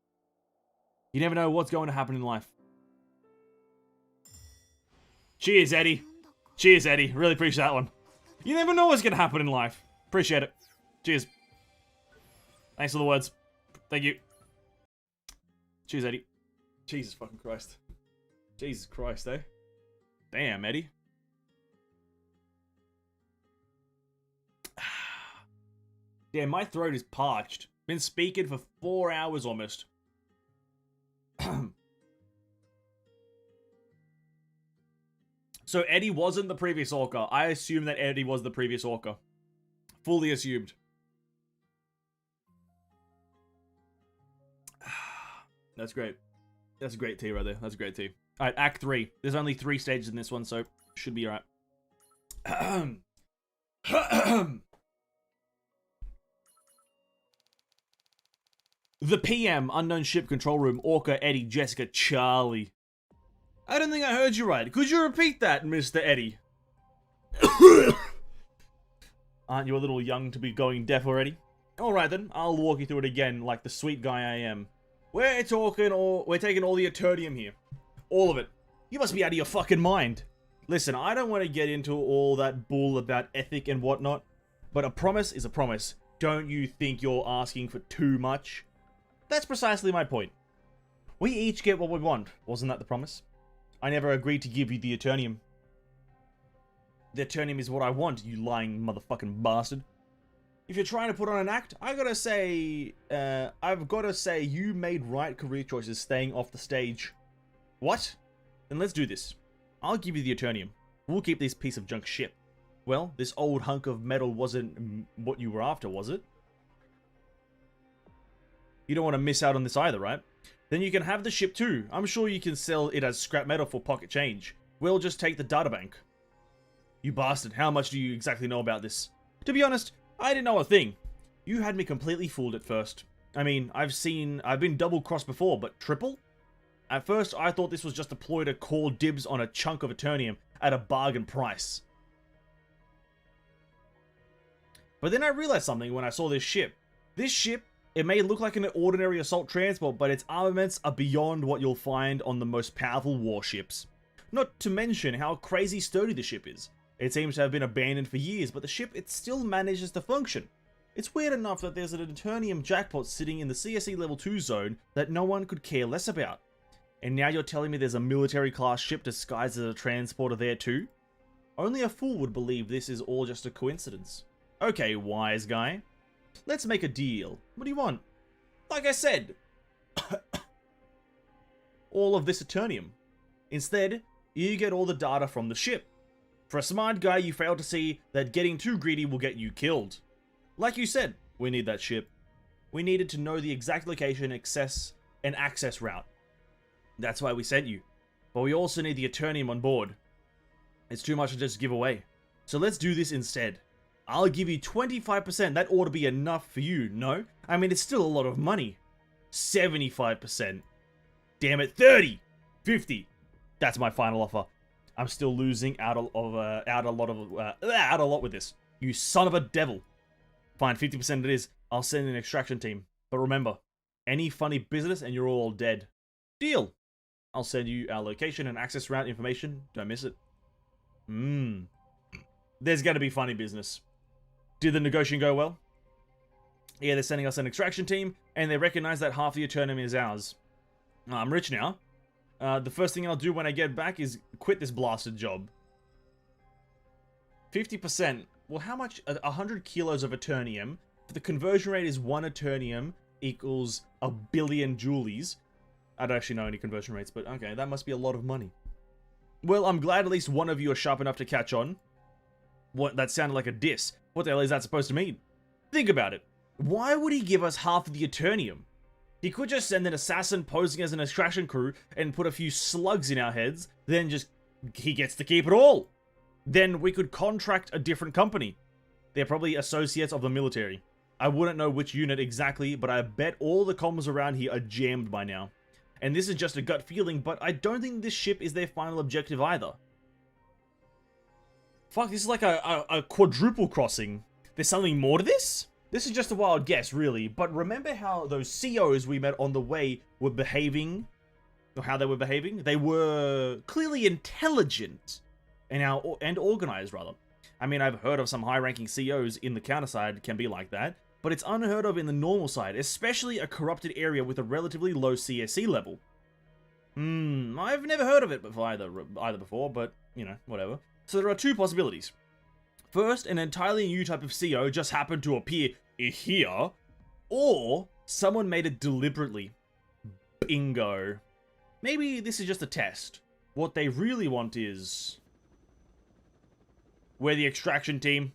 You never know what's going to happen in life. Cheers, Eddie. Cheers, Eddie. Really appreciate that one. You never know what's going to happen in life. Appreciate it. Cheers. Thanks for the words. Thank you. Cheers, Eddie. Jesus fucking Christ. Jesus Christ, eh? Damn, Eddie. Damn, my throat is parched. Been speaking for 4 hours almost. So Eddie wasn't the previous orca. I assume that Eddie was the previous orca. Fully assumed. That's great. That's a great tea right there. That's a great tea. Alright, Act 3. There's only 3 stages in this one, so Should be alright. The PM, unknown ship control room, Orca, Eddie, Jessica, Charlie. I don't think I heard you right. Could you repeat that, Mr. Eddie? Aren't you a little young to be going deaf already? Alright then, I'll walk you through it again like the sweet guy I am. We're taking all the Eternium here. All of it. You must be out of your fucking mind. Listen, I don't want to get into all that bull about ethic and whatnot, but a promise is a promise. Don't you think you're asking for too much? That's precisely my point. We each get what we want. Wasn't that the promise? I never agreed to give you the Eternium. The Eternium is what I want, you lying motherfucking bastard. If you're trying to put on an act, I've got to say you made right career choices staying off the stage. What? Then let's do this. I'll give you the Eternium. We'll keep this piece of junk ship. Well, this old hunk of metal wasn't what you were after, was it? You don't want to miss out on this either, right? Then you can have the ship too. I'm sure you can sell it as scrap metal for pocket change. We'll just take the databank. You bastard, how much do you exactly know about this? To be honest, I didn't know a thing. You had me completely fooled at first. I mean, I've been double-crossed before, but triple? At first, I thought this was just a ploy to call dibs on a chunk of Eternium at a bargain price. But then I realized something when I saw this ship. This ship, it may look like an ordinary assault transport, but its armaments are beyond what you'll find on the most powerful warships. Not to mention how crazy sturdy the ship is. It seems to have been abandoned for years, but the ship, it still manages to function. It's weird enough that there's an Eternium jackpot sitting in the CSE level 2 zone that no one could care less about. And now you're telling me there's a military class ship disguised as a transporter there too? Only a fool would believe this is all just a coincidence. Okay, wise guy. Let's make a deal. What do you want? Like I said, all of this Eternium. Instead, you get all the data from the ship. For a smart guy, you fail to see that getting too greedy will get you killed. Like you said, we need that ship. We needed to know the exact location, access route. That's why we sent you. But we also need the Eternium on board. It's too much to just give away. So let's do this instead. I'll give you 25%. That ought to be enough for you, no? I mean, it's still a lot of money. 75%. Damn it, 30! 50. That's my final offer. I'm still losing out a lot with this. You son of a devil. Fine, 50% it is. I'll send an extraction team. But remember, any funny business and you're all dead. Deal. I'll send you our location and access route information. Don't miss it. There's gonna be funny business. Did the negotiation go well? Yeah, they're sending us an extraction team, and they recognize that half the Eternium is ours. I'm rich now. The first thing I'll do when I get back is quit this blasted job. 50%. Well, how much? 100 kilos of Eternium. The conversion rate is 1 Eternium equals 1 billion joules. I don't actually know any conversion rates, but okay, that must be a lot of money. Well, I'm glad at least one of you are sharp enough to catch on. What? That sounded like a diss. What the hell is that supposed to mean? Think about it. Why would he give us half of the Eternium? He could just send an assassin posing as an extraction crew and put a few slugs in our heads, then he gets to keep it all. Then we could contract a different company. They're probably associates of the military. I wouldn't know which unit exactly, but I bet all the comms around here are jammed by now. And this is just a gut feeling, but I don't think this ship is their final objective either. Fuck, this is like a quadruple crossing. There's something more to this? This is just a wild guess, really, but remember how those COs we met on the way were behaving? Or how they were behaving? They were clearly intelligent and organized, rather. I mean, I've heard of some high-ranking COs in the counter side can be like that, but it's unheard of in the normal side, especially a corrupted area with a relatively low CSE level. I've never heard of it before either before, but, you know, whatever. So there are two possibilities. First, an entirely new type of CO just happened to appear here, or someone made it deliberately. Bingo. Maybe this is just a test. What they really want is... We're the extraction team.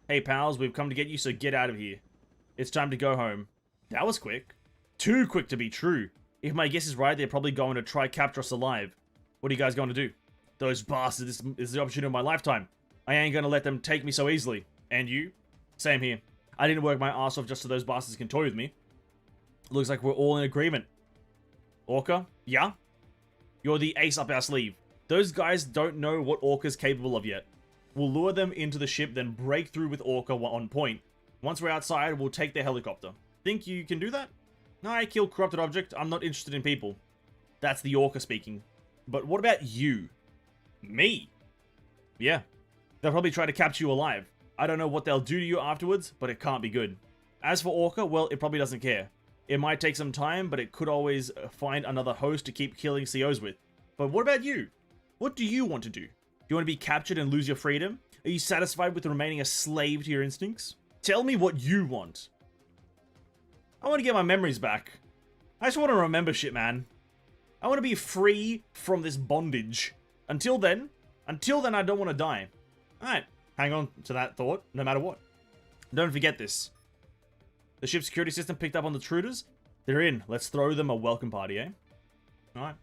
Hey pals, we've come to get you, so get out of here. It's time to go home. That was quick. Too quick to be true. If my guess is right, they're probably going to try capture us alive. What are you guys going to do? Those bastards, this is the opportunity of my lifetime. I ain't gonna let them take me so easily. And you? Same here. I didn't work my ass off just so those bastards can toy with me. Looks like we're all in agreement. Orca? Yeah? You're the ace up our sleeve. Those guys don't know what Orca's capable of yet. We'll lure them into the ship, then break through with Orca on point. Once we're outside, we'll take their helicopter. Think you can do that? No, I kill corrupted object. I'm not interested in people. That's the Orca speaking. But what about you? Me? Yeah. They'll probably try to capture you alive. I don't know what they'll do to you afterwards, but it can't be good. As for Orca, well, it probably doesn't care. It might take some time, but it could always find another host to keep killing COs with. But what about you? What do you want to do? Do you want to be captured and lose your freedom? Are you satisfied with remaining a slave to your instincts? Tell me what you want. I want to get my memories back. I just want to remember shit, man. I want to be free from this bondage. Until then, I don't want to die. Alright, hang on to that thought, no matter what. Don't forget this. The ship's security system picked up on the intruders. They're in. Let's throw them a welcome party, eh? Alright.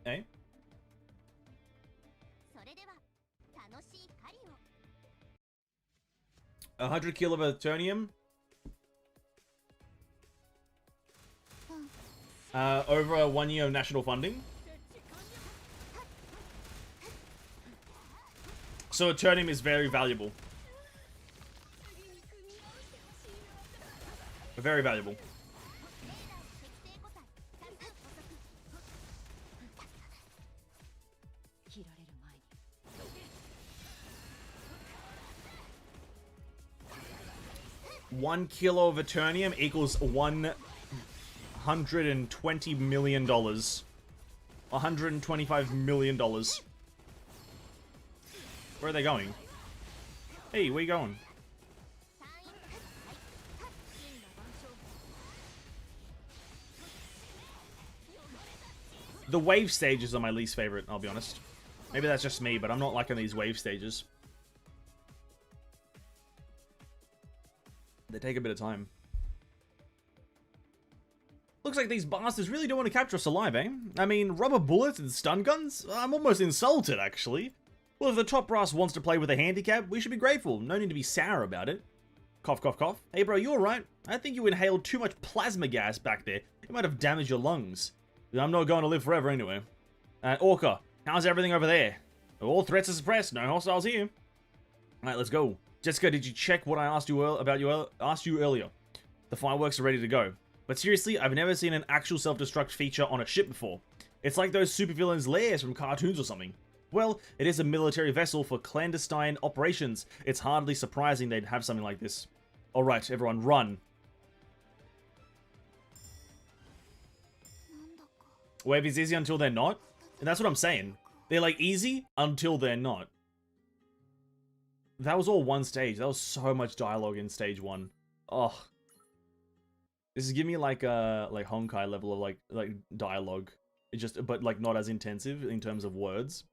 Eh? $100 kilo of Eternium. Over 1 year of national funding. So Eternium is very valuable. Very valuable. $1 kilo of Eternium equals $120 million. $125 million. Where are they going? Hey, where you going? The wave stages are my least favorite, I'll be honest. Maybe that's just me, but I'm not liking these wave stages. They take a bit of time. Looks like these bastards really don't want to capture us alive, eh? I mean, rubber bullets and stun guns? I'm almost insulted, actually. Well, if the top brass wants to play with a handicap, we should be grateful. No need to be sour about it. Cough, cough, cough. Hey, bro, you alright? I think you inhaled too much plasma gas back there. It might have damaged your lungs. I'm not going to live forever anyway. Orca, how's everything over there? All threats are suppressed. No hostiles here. Alright, let's go. Jessica, did you check what I asked you earlier? The fireworks are ready to go. But seriously, I've never seen an actual self-destruct feature on a ship before. It's like those supervillains' lairs from cartoons or something. Well, it is a military vessel for clandestine operations. It's hardly surprising they'd have something like this. Alright, everyone, run. Wave is easy until they're not? And that's what I'm saying. They're like easy until they're not. That was all one stage. That was so much dialogue in stage 1. Oh. This is giving me like a Honkai level of like dialogue. It just, but like not as intensive in terms of words.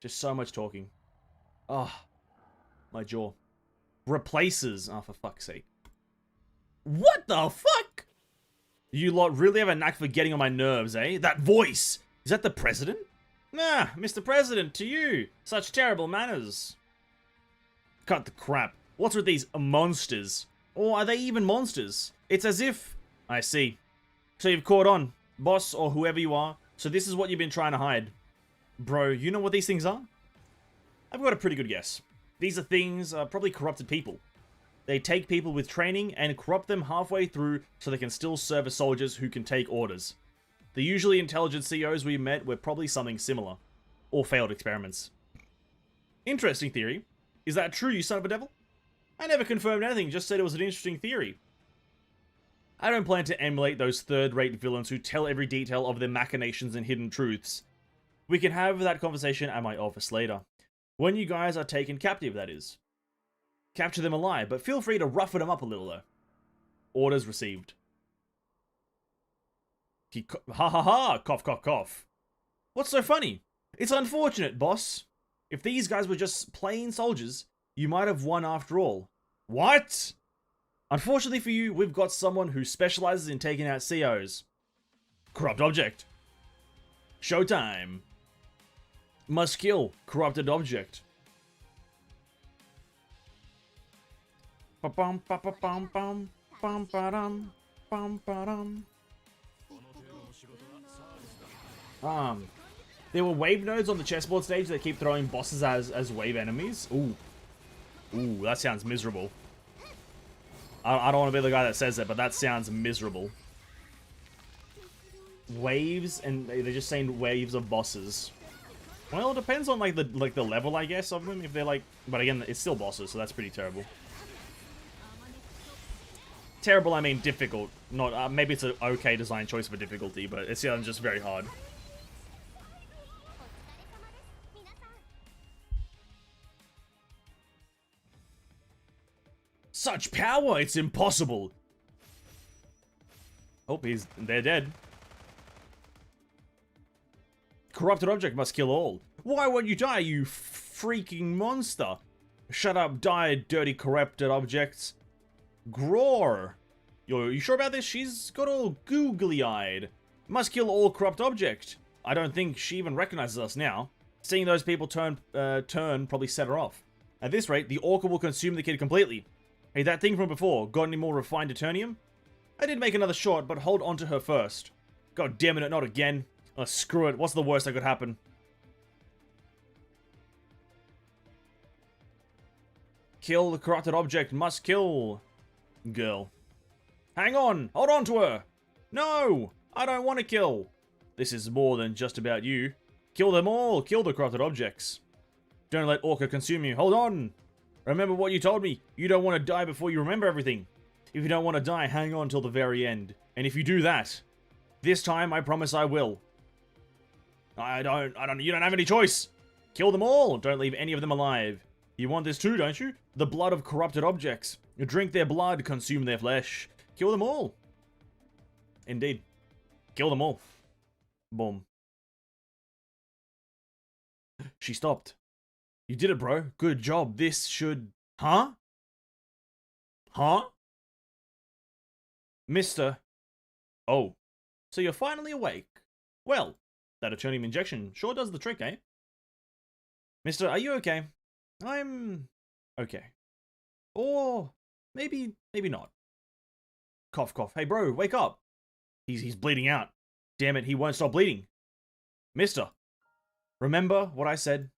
Just so much talking. Oh. My jaw. Replaces. Oh, for fuck's sake. What the fuck? You lot really have a knack for getting on my nerves, eh? That voice! Is that the president? Nah, Mr. President, to you. Such terrible manners. Cut the crap. What's with these monsters? Or are they even monsters? It's as if... I see. So you've caught on, boss or whoever you are. So this is what you've been trying to hide. Bro, you know what these things are? I've got a pretty good guess. These are things, probably corrupted people. They take people with training and corrupt them halfway through so they can still serve as soldiers who can take orders. The usually intelligent CEOs we met were probably something similar. Or failed experiments. Interesting theory. Is that true, you son of a devil? I never confirmed anything, just said it was an interesting theory. I don't plan to emulate those third-rate villains who tell every detail of their machinations and hidden truths. We can have that conversation at my office later. When you guys are taken captive, that is. Capture them alive, but feel free to roughen them up a little, though. Orders received. Ha ha ha! Cough, cough, cough. What's so funny? It's unfortunate, boss. If these guys were just plain soldiers, you might have won after all. What? Unfortunately for you, we've got someone who specializes in taking out COs. Corrupt object. Showtime. Must kill corrupted object. Ba-bum, ba-ba-bum, bum, bum, ba-dum, bum, ba-dum. There were wave nodes on the chessboard stage that keep throwing bosses as wave enemies. Ooh. Ooh, that sounds miserable. I don't want to be the guy that says that, but that sounds miserable. Waves, and they're just saying waves of bosses. Well, it depends on like the level, I guess, of them. If they're like, but again, it's still bosses, so that's pretty terrible. Terrible, I mean difficult. Not maybe it's an okay design choice for difficulty, but it sounds just very hard. Such power, it's impossible. Oh, they're dead. Corrupted object must kill all. Why won't you die, you freaking monster? Shut up, die, dirty corrupted objects. Groar. Yo, you sure about this? She's got all googly-eyed. Must kill all corrupt object. I don't think she even recognizes us now. Seeing those people turn probably set her off. At this rate, the orca will consume the kid completely. Hey, that thing from before, got any more refined Eternium? I did make another shot, but hold on to her first. God damn it, not again. Oh, screw it, what's the worst that could happen? Kill the corrupted object, must kill. Girl. Hang on, hold on to her. No, I don't want to kill. This is more than just about you. Kill them all, kill the corrupted objects. Don't let Orca consume you, hold on. Remember what you told me. You don't want to die before you remember everything. If you don't want to die, hang on till the very end. And if you do that, this time I promise I will. You don't have any choice. Kill them all. Don't leave any of them alive. You want this too, don't you? The blood of corrupted objects. You drink their blood, consume their flesh. Kill them all. Indeed. Kill them all. Boom. She stopped. You did it, bro. Good job. This should... Huh? Huh? Mister. Oh. So you're finally awake. Well, that Eternium injection sure does the trick, eh? Mister, are you okay? I'm... okay. Or... maybe not. Cough, cough. Hey, bro, wake up. He's bleeding out. Damn it, he won't stop bleeding. Mister. Remember what I said?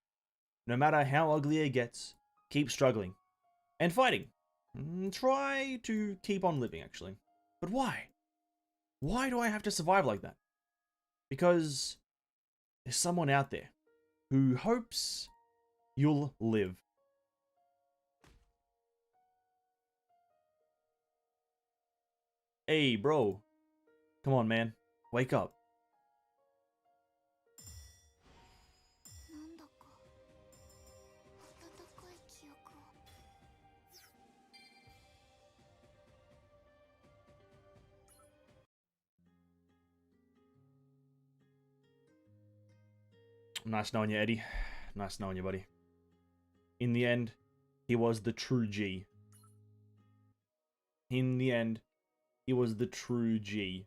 No matter how ugly it gets, keep struggling. And fighting. Try to keep on living, actually. But why? Why do I have to survive like that? Because there's someone out there who hopes you'll live. Hey, bro. Come on, man. Wake up. Nice knowing you, Eddie. Nice knowing you, buddy. In the end, he was the true G. In the end, he was the true G.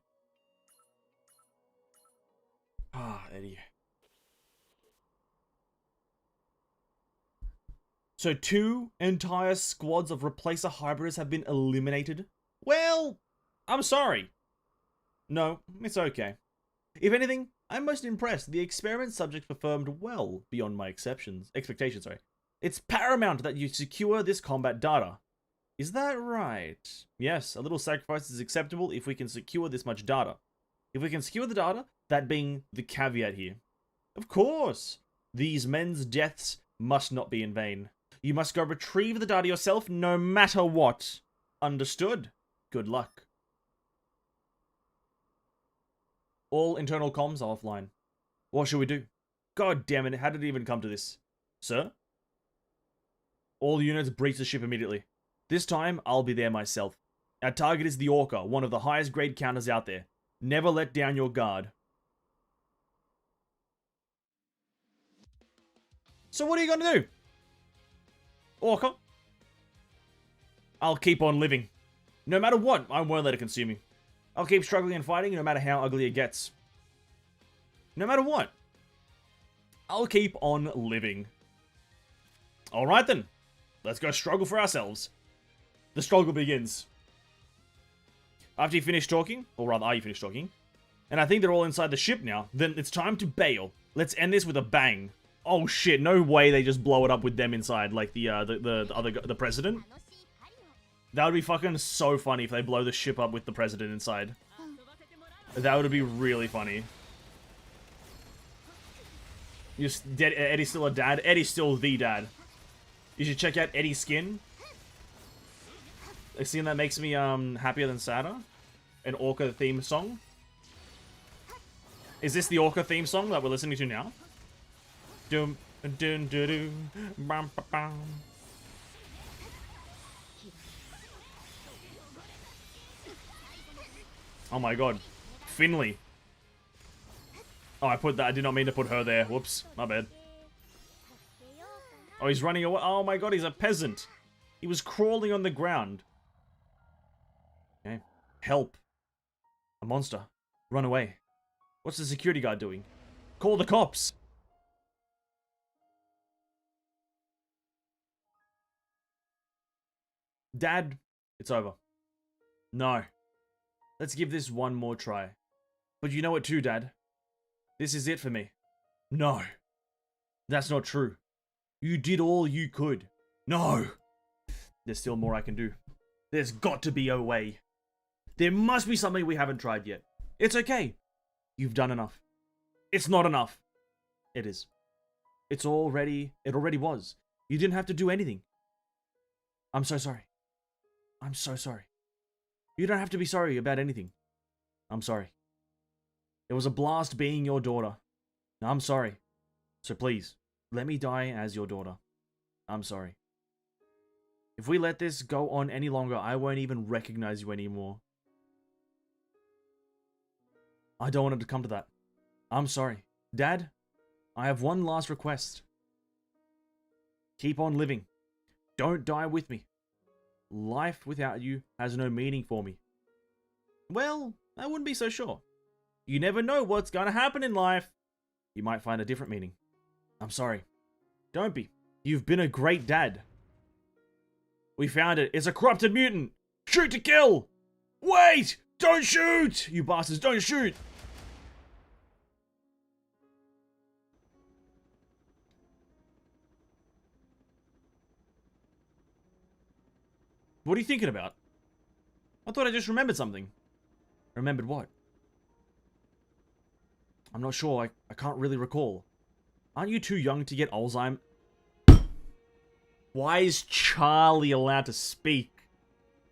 Ah, Eddie. So 2 entire squads of Replacer Hybrids have been eliminated? Well, I'm sorry. No, it's okay. If anything, I'm most impressed. The experiment subject performed well beyond my expectations. It's paramount that you secure this combat data. Is that right? Yes, a little sacrifice is acceptable if we can secure this much data. If we can secure the data, that being the caveat here. Of course, these men's deaths must not be in vain. You must go retrieve the data yourself no matter what. Understood? Good luck. All internal comms are offline. What should we do? God damn it, how did it even come to this? Sir? All units breach the ship immediately. This time, I'll be there myself. Our target is the Orca, one of the highest grade counters out there. Never let down your guard. So what are you gonna do? Orca? I'll keep on living. No matter what, I won't let it consume me. I'll keep struggling and fighting no matter how ugly it gets. No matter what. I'll keep on living. Alright then. Let's go struggle for ourselves. The struggle begins. After you finish talking, or rather, are you finished talking? And I think they're all inside the ship now. Then it's time to bail. Let's end this with a bang. Oh shit! No way they just blow it up with them inside, like the president. That would be fucking so funny if they blow the ship up with the president inside. That would be really funny. Eddie's still a dad. Eddie's still the dad. You should check out Eddie's skin. A skin that makes me happier than sadder. An Orca theme song. Is this the Orca theme song that we're listening to now? Doom dun dun dun bam bam bam. Oh my god. Finley. Oh, I did not mean to put her there. Whoops. My bad. Oh, he's running away. Oh my god, he's a peasant. He was crawling on the ground. Okay. Help. A monster. Run away. What's the security guard doing? Call the cops. Dad, it's over. No. Let's give this one more try. But you know what too, Dad? This is it for me. No. That's not true. You did all you could. No. There's still more I can do. There's got to be a way. There must be something we haven't tried yet. It's okay. You've done enough. It's not enough. It is. It already was. You didn't have to do anything. I'm so sorry. I'm so sorry. You don't have to be sorry about anything. I'm sorry. It was a blast being your daughter. I'm sorry. So please, let me die as your daughter. I'm sorry. If we let this go on any longer, I won't even recognize you anymore. I don't want it to come to that. I'm sorry. Dad, I have one last request. Keep on living. Don't die with me. Life without you has no meaning for me. Well, I wouldn't be so sure. You never know what's going to happen in life. You might find a different meaning. I'm sorry. Don't be. You've been a great dad. We found it. It's a corrupted mutant. Shoot to kill. Wait! Don't shoot! You bastards, don't shoot! What are you thinking about? I thought I just remembered something. Remembered what? I'm not sure. I can't really recall. Aren't you too young to get Alzheimer's? Why is Charlie allowed to speak?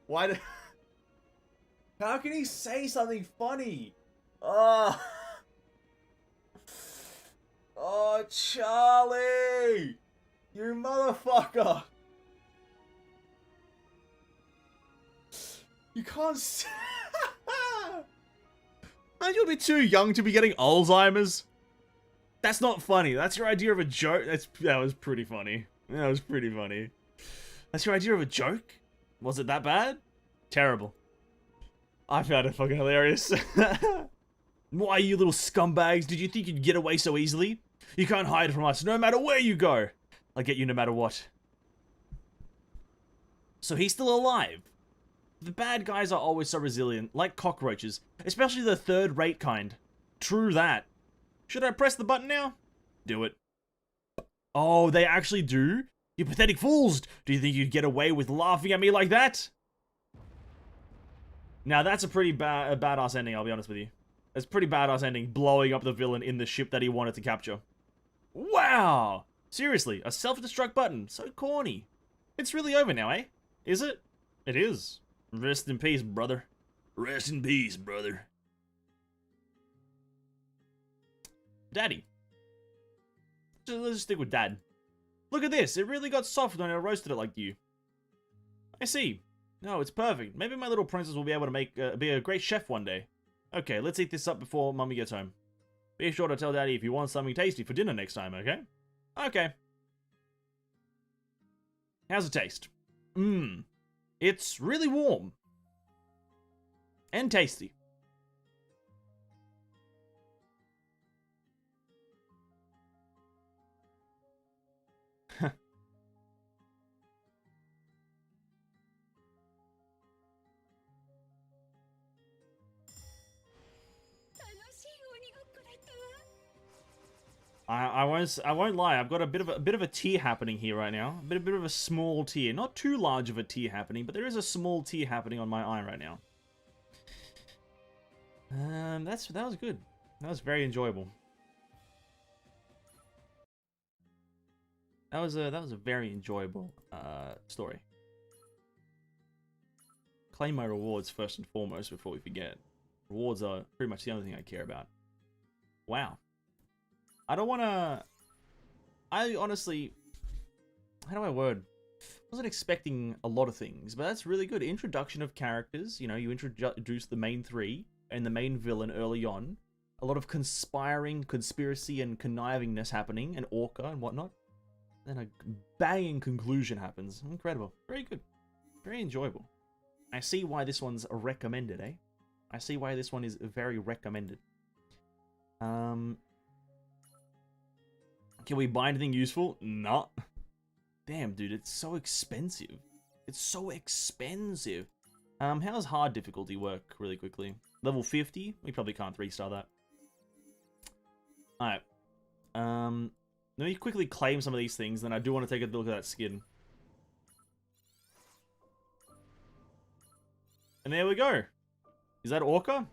Why do... How can he say something funny? Oh, oh, Charlie! You motherfucker! You can't say... Aren't you a bit too young to be getting Alzheimer's? That's not funny. That's your idea of a joke? That was pretty funny. That was pretty funny. That's your idea of a joke? Was it that bad? Terrible. I found it fucking hilarious. Why, you little scumbags? Did you think you'd get away so easily? You can't hide from us no matter where you go. I'll get you no matter what. So he's still alive. The bad guys are always so resilient, like cockroaches, especially the third-rate kind. True that. Should I press the button now? Do it. Oh, they actually do? You pathetic fools! Do you think you'd get away with laughing at me like that? Now that's a pretty badass ending, I'll be honest with you. It's a pretty badass ending, blowing up the villain in the ship that he wanted to capture. Wow! Seriously, a self-destruct button. So corny. It's really over now, eh? Is it? It is. Rest in peace, brother. Rest in peace, brother. Daddy. Let's just stick with Dad. Look at this. It really got soft when I roasted it like you. I see. No, it's perfect. Maybe my little princess will be able to make be a great chef one day. Okay, let's eat this up before Mummy gets home. Be sure to tell Daddy if you want something tasty for dinner next time, okay? Okay. How's it taste? Mmm. It's really warm. And tasty. I won't lie. I've got a bit of a tear happening here right now. A bit of a small tear, not too large of a tear happening, but there is a small tear happening on my eye right now. That was good. That was very enjoyable. That was a very enjoyable story. Claim my rewards first and foremost before we forget. Rewards are pretty much the only thing I care about. Wow. I don't want to... I honestly... How do I word? I wasn't expecting a lot of things, but that's really good. Introduction of characters. You know, you introduce the main three and the main villain early on. A lot of conspiring, conspiracy, and connivingness happening, and Orca and whatnot. Then a banging conclusion happens. Incredible. Very good. Very enjoyable. I see why this one's recommended, eh? I see why this one is very recommended. Can we buy anything useful? Nah. Damn, dude, it's so expensive. It's so expensive. How's hard difficulty work really quickly? Level 50? We probably can't 3-star that. Alright. Let me quickly claim some of these things, then I do want to take a look at that skin. And there we go. Is that Orca?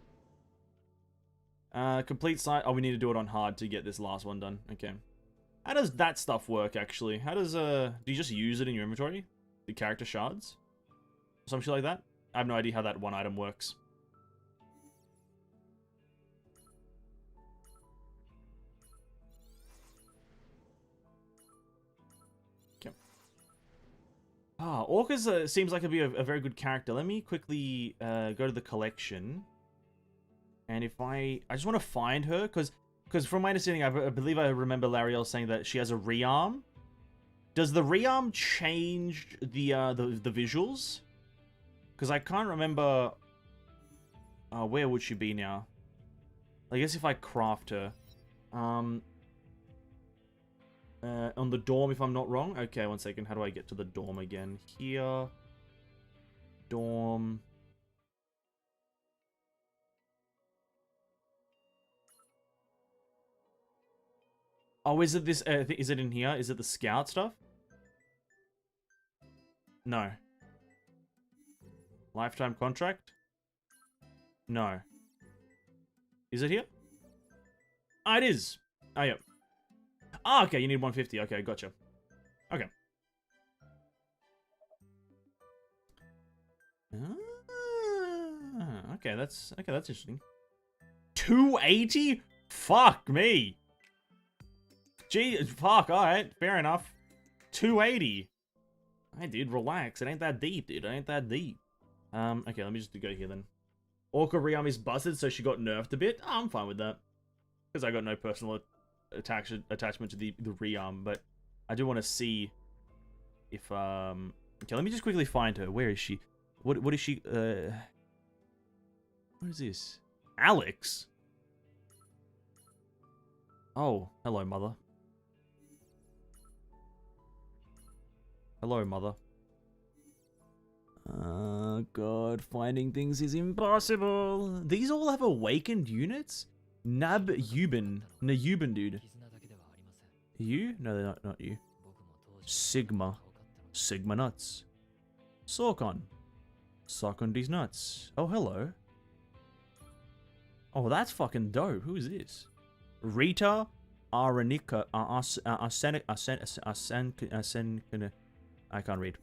Complete site. Oh, we need to do it on hard to get this last one done. Okay. How does that stuff work, actually? How does, do you just use it in your inventory? The character shards? Some shit like that? I have no idea how that one item works. Okay. Ah, Orca's seems like it'd be a very good character. Let me quickly go to the collection. And if I just want to find her, because from my understanding, I believe I remember Lariel saying that she has a rearm. Does the rearm change the visuals? Because I can't remember. Where would she be now? I guess if I craft her, on the dorm, if I'm not wrong. Okay, one second. How do I get to the dorm again? Here, dorm. Oh, is it this? Is it in here? Is it the scout stuff? No. Lifetime contract? No. Is it here? Ah, it is. Oh, yep. Ah, okay, you need 150. Okay, gotcha. Okay. Okay, that's interesting. 280? Fuck me. Gee, fuck, alright, fair enough. 280. Hey, dude, relax. It ain't that deep, dude. It ain't that deep. Okay, let me just go here then. Orca rearm is busted, so she got nerfed a bit. Oh, I'm fine with that. Because I got no personal attachment to the rearm, but I do want to see if, okay, let me just quickly find her. Where is she? What is she, what is this? Alex? Oh, hello, mother. Hello, mother. Oh, God. Finding things is impossible. These all have awakened units? Nayuban, dude. You? No, they're not you. Sigma. Sigma nuts. Sorkon. Sorkon these nuts. Oh, hello. Oh, that's fucking dope. Who is this? Rita Aranika. I can't read.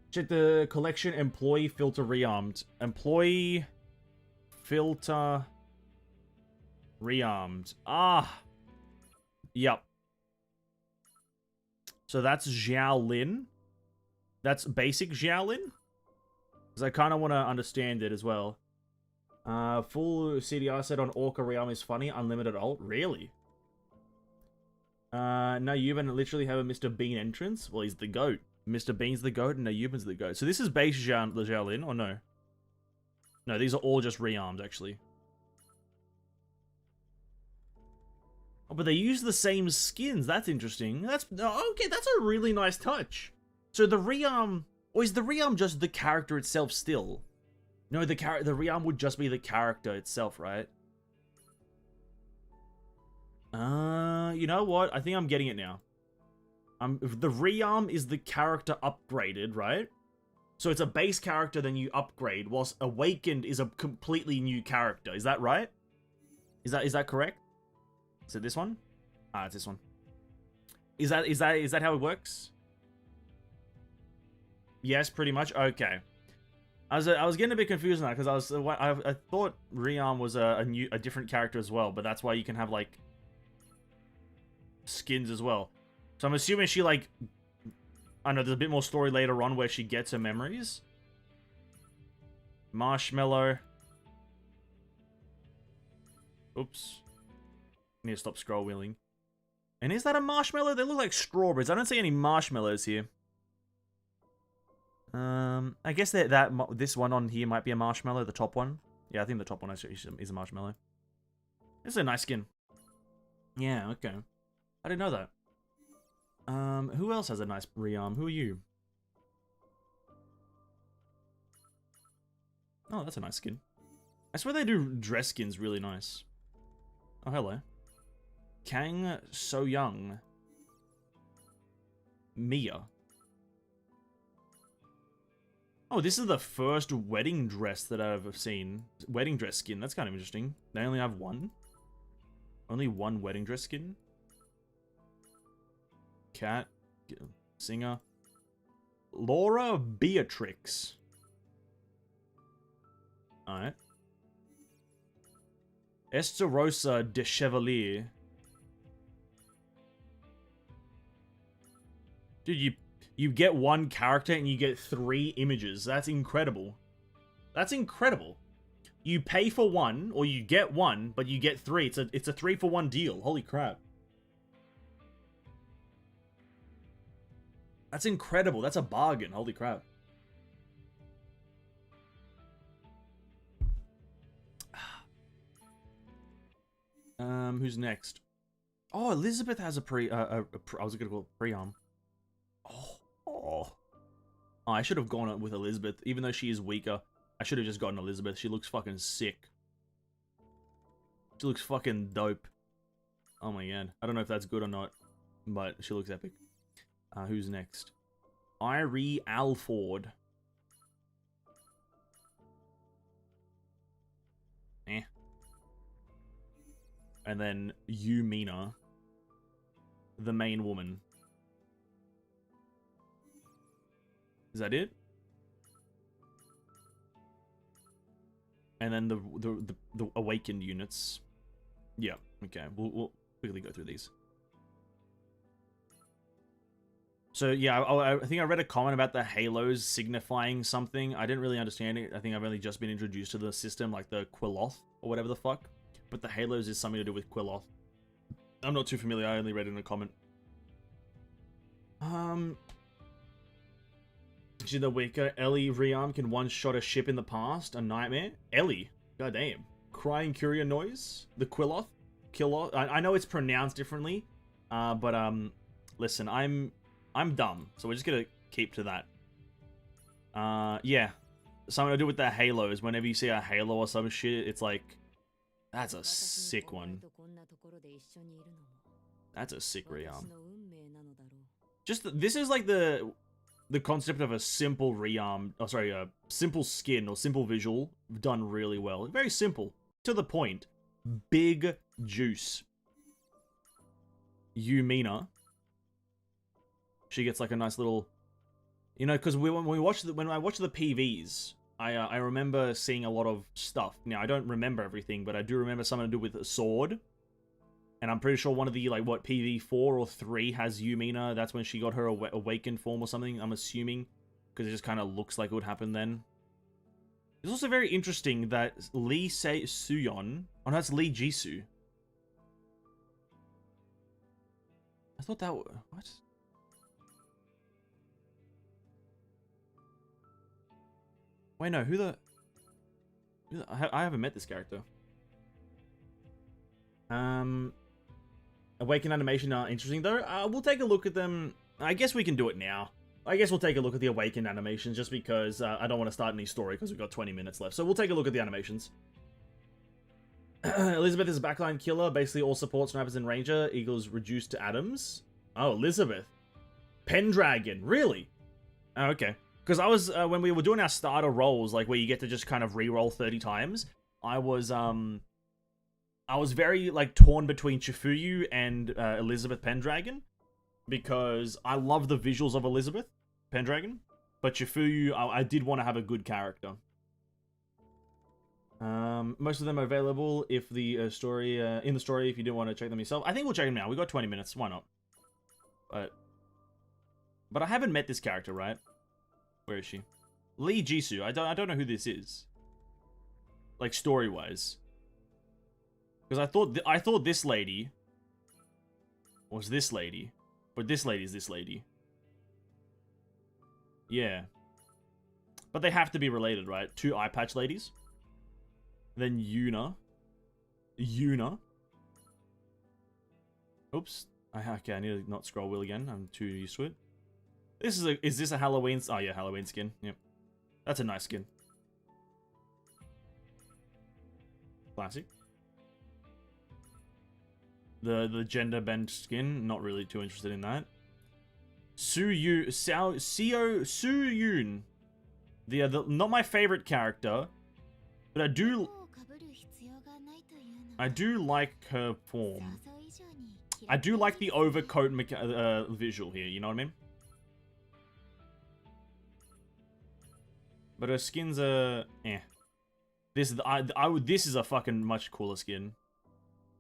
Check the collection. Employee filter rearmed. Employee filter rearmed. Ah. Yep. So that's Xiaolin. That's basic Xiaolin. Because I kind of want to understand it as well. Full CDR set on Orca rearm is funny. Unlimited ult. Really? Nayuban literally have a Mr. Bean entrance? Well, he's the GOAT. Mr. Bean's the GOAT and Nayuban's the GOAT. So this is base Xiaolin, or no? No, these are all just rearms, actually. Oh, but they use the same skins. That's interesting. That's okay, that's a really nice touch. So the rearm... Or is the rearm just the character itself still? No, the rearm would just be the character itself, right? You know what? I think I'm getting it now. The rearm is the character upgraded, right? So it's a base character, then you upgrade, whilst Awakened is a completely new character. Is that right? Is that correct? Is it this one? Ah, it's this one. Is that how it works? Yes, pretty much. Okay. I was getting a bit confused now because I thought Rearm was a different character as well, but that's why you can have like skins as well. So I'm assuming she like, I know there's a bit more story later on where she gets her memories. Marshmallow. Oops. I need to stop scroll wheeling. And is that a marshmallow? They look like strawberries. I don't see any marshmallows here. I guess this one on here might be a marshmallow, the top one. Yeah, I think the top one is a marshmallow. This is a nice skin. Yeah, okay. I didn't know that. Who else has a nice rearm? Who are you? Oh, that's a nice skin. I swear they do dress skins really nice. Oh, hello. Kang So Young. Mia. Oh, this is the first wedding dress that I've seen. Wedding dress skin. That's kind of interesting. They only have one. Only one wedding dress skin. Cat. Singer. Laura Beatrix. Alright. Esterosa de Chevalier. Dude, you get one character and you get 3 images. That's incredible. That's incredible. You pay for one, or you get one, but you get 3. It's a 3-for-1 deal. Holy crap. That's incredible. That's a bargain. Holy crap. Who's next? Oh, Elizabeth has I was gonna call it pre-arm. Oh, I should have gone with Elizabeth, even though she is weaker. I should have just gotten Elizabeth. She looks fucking sick. She looks fucking dope. Oh my god. I don't know if that's good or not, but she looks epic. Who's next? Irie Alford. Eh. And then Yumina, the main woman. Is that it? And then the awakened units. Yeah, okay. We'll quickly go through these. So yeah, I think I read a comment about the halos signifying something. I didn't really understand it. I think I've only just been introduced to the system, like the Quiloth or whatever the fuck. But the halos is something to do with Quiloth. I'm not too familiar. I only read it in a comment. She's the weaker. Ellie rearm can one-shot a ship in the past. A nightmare. Ellie. Goddamn. Crying courier noise. The Quiloth. Kiloth. I know it's pronounced differently. But listen, I'm dumb. So we're just gonna keep to that. Yeah. Something to do with the halos. Whenever you see a halo or some shit, it's like, that's a sick one. That's a sick rearm. This is like the concept of a simple rearm, oh sorry, a simple skin or simple visual done really well. Very simple, to the point. Big juice. Yumina. She gets like a nice little, you know, because when I watch the PVs, I remember seeing a lot of stuff. Now I don't remember everything, but I do remember something to do with a sword. And I'm pretty sure one of the, like, what, PV 4 or 3 has Yumina. That's when she got her awakened form or something, I'm assuming. Because it just kind of looks like it would happen then. It's also very interesting that Lee Suyeon... Oh, no, that's Lee Jisoo. I thought that... What? Wait, no, who the... I haven't met this character. Awakened animation are interesting though. We'll take a look at them. I guess we can do it now. I guess we'll take a look at the Awakened animations just because I don't want to start any story because we've got 20 minutes left. So we'll take a look at the animations. Elizabeth is a backline killer. Basically, all support, snipers, and ranger eagles reduced to atoms. Oh, Elizabeth. Pendragon. Really? Oh, okay. Because I was, when we were doing our starter rolls, like where you get to just kind of re-roll 30 times, I was very, like, torn between Chifuyu and Elizabeth Pendragon. Because I love the visuals of Elizabeth Pendragon. But Chifuyu, I did want to have a good character. Most of them are available if the in the story if you do want to check them yourself. I think we'll check them now. We got 20 minutes. Why not? But I haven't met this character, right? Where is she? Lee Jisoo. I don't know who this is. Like story wise. Because I thought this lady was this lady, but this lady is this lady. Yeah. But they have to be related, right? Two eye patch ladies. Then Yuna. Oops. Okay, I need to not scroll wheel again. I'm too used to it. Is this a Halloween? Oh yeah, Halloween skin. Yep. That's a nice skin. Classic. The gender bent skin, not really too interested in that. Su Yoon. Not my favorite character, but I do like her form. I do like the overcoat visual here, you know what I mean? But her skins are eh. This is a fucking much cooler skin.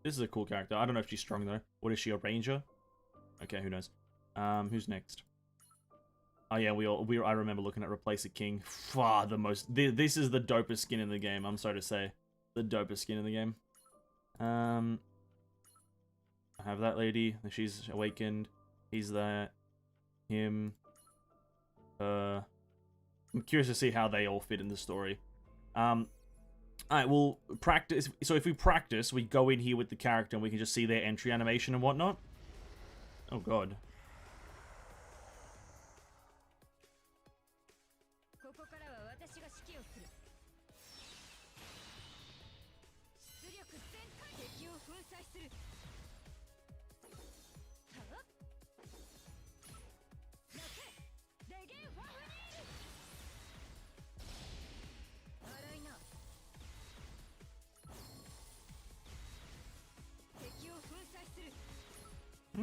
This is a cool character. I don't know if she's strong though. What is she, a ranger? Okay, who knows? Who's next? Oh yeah, I remember looking at Replace a King. Far the most. This is the dopest skin in the game. I'm sorry to say, the dopest skin in the game. I have that lady. She's awakened. He's there. Him. I'm curious to see how they all fit in the story. Alright, we'll practice. So if we practice, we go in here with the character and we can just see their entry animation and whatnot. Oh god.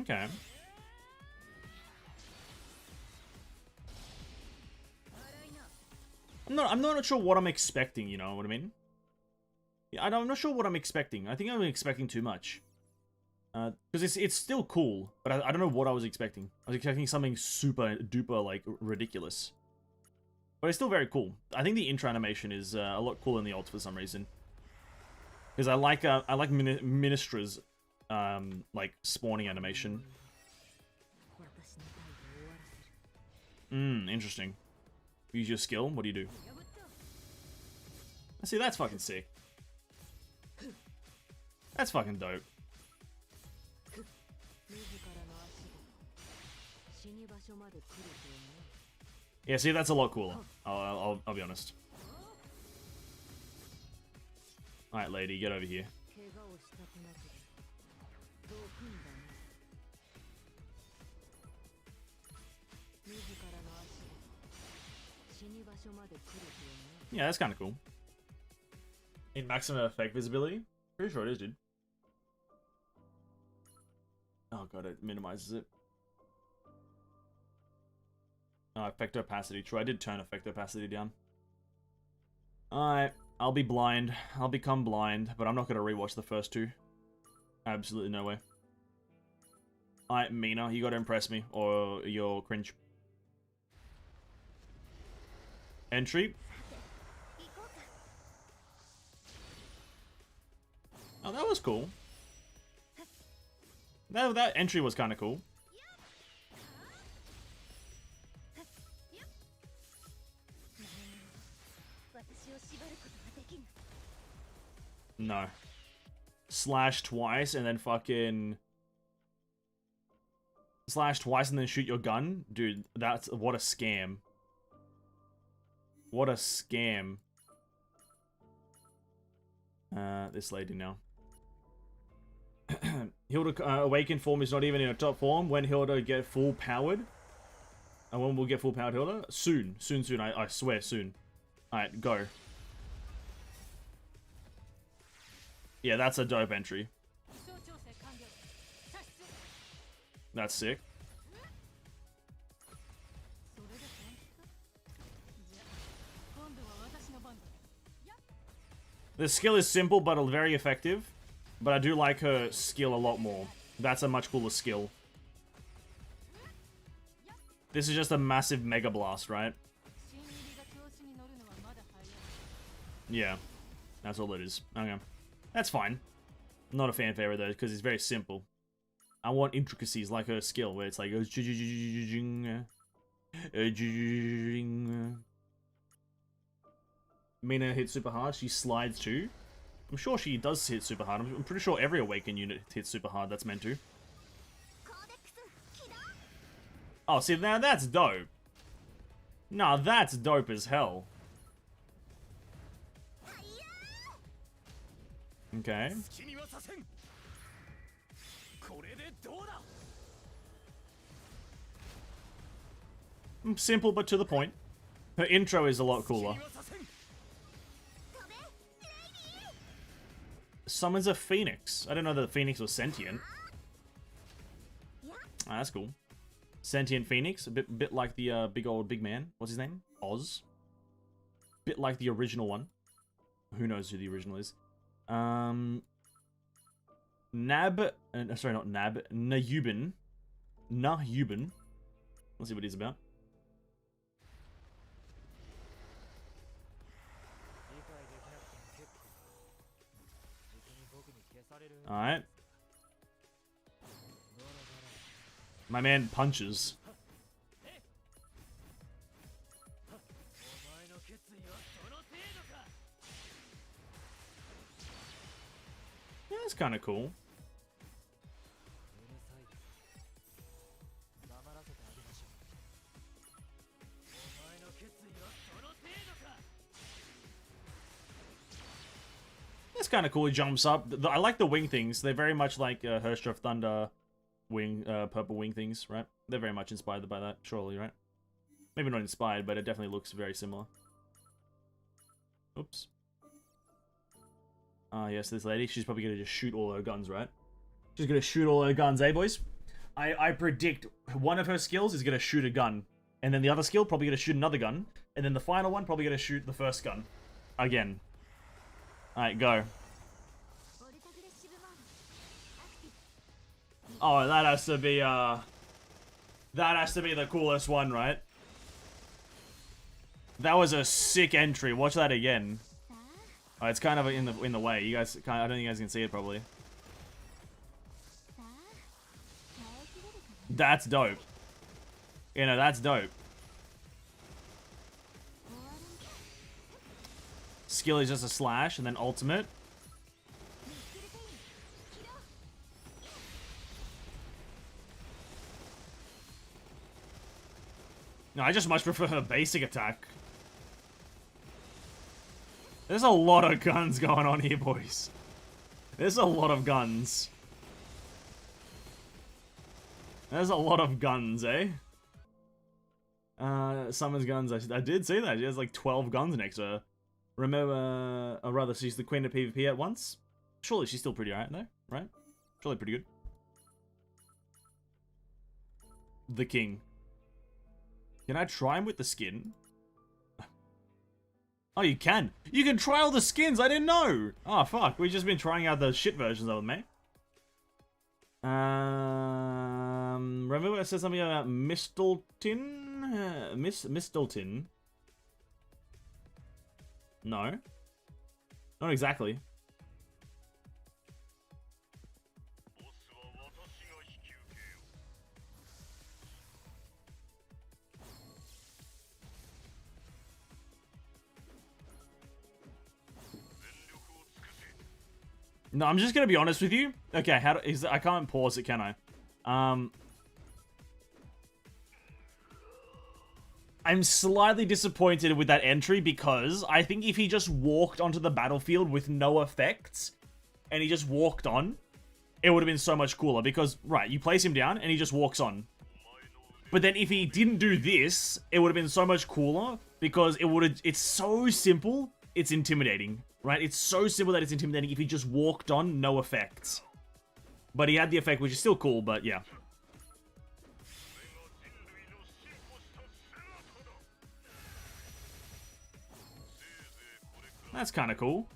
Okay. I'm not sure what I'm expecting, you know what I mean? Yeah, I'm not sure what I'm expecting. I think I'm expecting too much. Because it's still cool, but I don't know what I was expecting. I was expecting something super duper, like, ridiculous. But it's still very cool. I think the intro animation is a lot cooler in the ults for some reason. Because I like Ministra's like spawning animation. Interesting. Use your skill. What do you do? See, that's fucking sick. That's fucking dope. Yeah, see, that's a lot cooler. I'll be honest. Alright, lady, get over here. Yeah, that's kind of cool. In maximum effect visibility? Pretty sure it is, dude. Oh god, it minimizes it. Oh, effect opacity. True, I did turn effect opacity down. Alright, I'll be blind. I'll become blind, but I'm not going to rewatch the first two. Absolutely no way. Alright, Mina, you got to impress me, or you're cringe. Entry. Oh, that was cool. That entry was kind of cool. No. Slash twice and then fucking... Slash twice and then shoot your gun? Dude, that's... What a scam. What a scam. This lady now. Hilda awakened form is not even in a top form. When Hilda get full powered? And when we'll get full powered Hilda? Soon. Soon. I swear soon. Alright, go. Yeah, that's a dope entry. That's sick. The skill is simple but very effective. But I do like her skill a lot more. That's a much cooler skill. This is just a massive Mega Blast, right? Yeah. That's all it is. Okay. That's fine. Not a fan favorite though, because it's very simple. I want intricacies like her skill, where it's like... Mina hits super hard, she slides too. I'm sure she does hit super hard. I'm pretty sure every Awaken unit hits super hard that's meant to. Oh, see, now that's dope. Nah, that's dope as hell. Okay. Simple but to the point. Her intro is a lot cooler. Summons a phoenix. I didn't know that the phoenix was sentient. Ah, that's cool. Sentient phoenix, a bit like the big man. What's his name? Oz. Bit like the original one. Who knows who the original is? Nab. Sorry, not Nab. Nayubin. Nayubin. Let's see what he's about. Alright. My man punches. Yeah, that's kind of cool. That's kind of cool. He jumps up. I like the wing things. They're very much like Herrscher of Thunder wing, purple wing things, right? They're very much inspired by that, surely, right? Maybe not inspired, but it definitely looks very similar. Oops. Ah, yes, this lady. She's probably going to just shoot all her guns, right? She's going to shoot all her guns, eh, boys? I predict one of her skills is going to shoot a gun. And then the other skill probably going to shoot another gun. And then the final one probably going to shoot the first gun. Again. Alright, go. Oh, that has to be, that has to be the coolest one, right? That was a sick entry. Watch that again. Oh, it's kind of in the way. You guys, I don't think you guys can see it probably. That's dope. You know, that's dope. Skill is just a slash, and then ultimate. No, I just much prefer her basic attack. There's a lot of guns going on here, boys. There's a lot of guns. There's a lot of guns, eh? Summons guns. I did see that. She has like 12 guns next to her. Remember, or rather, she's the queen of PvP at once. Surely she's still pretty alright, though, right? Surely pretty good. The king. Can I try him with the skin? Oh, you can. You can try all the skins. I didn't know. Oh, fuck. We've just been trying out the shit versions of them, eh? Remember I said something about Misteltin? Misteltin? No. Not exactly. No, I'm just gonna be honest with you. Okay, I can't pause it, can I? I'm slightly disappointed with that entry because I think if he just walked onto the battlefield with no effects and he just walked on, it would have been so much cooler because, right, you place him down and he just walks on. But then if he didn't do this, it would have been so much cooler because it's so simple, it's intimidating, right? It's so simple that it's intimidating if he just walked on, no effects. But he had the effect, which is still cool, but yeah. That's kind of cool.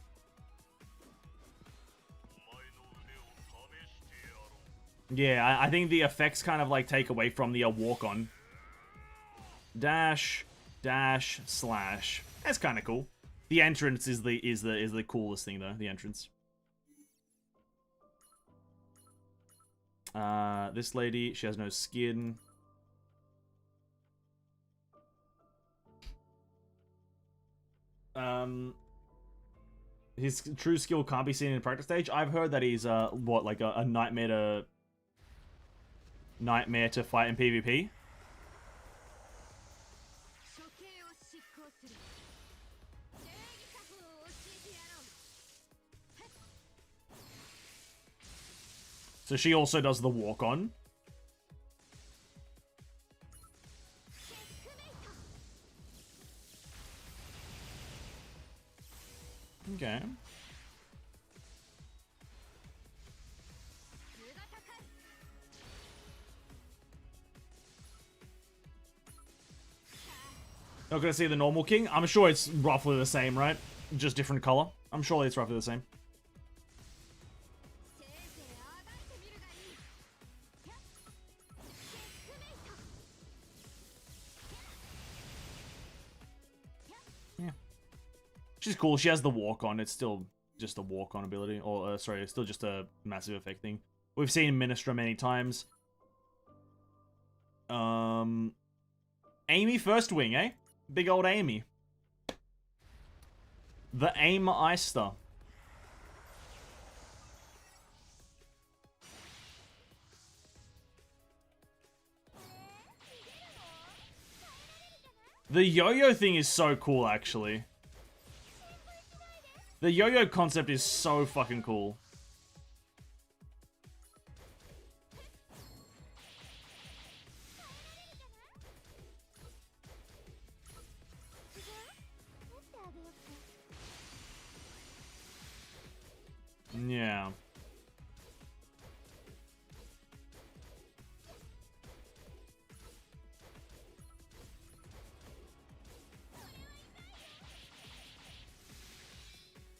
Yeah, I think the effects kind of like take away from the walk on. Dash, dash, slash. That's kind of cool. The entrance is the coolest thing though. The entrance. This lady, she has no skin. His true skill can't be seen in practice stage. I've heard that he's what, like a nightmare to fight in PvP. So she also does the walk on. Okay. Not gonna see the normal king. I'm sure it's roughly the same, right? Just different color. I'm sure it's roughly the same. Yeah. She's cool. She has the walk on. It's still just a walk on ability. Or, sorry, it's still just a massive effect thing. We've seen Ministra many times. Amy first wing, eh? Big old Amy. The Aim-Eister. The yo-yo thing is so cool, actually. The yo-yo concept is so fucking cool. Yeah.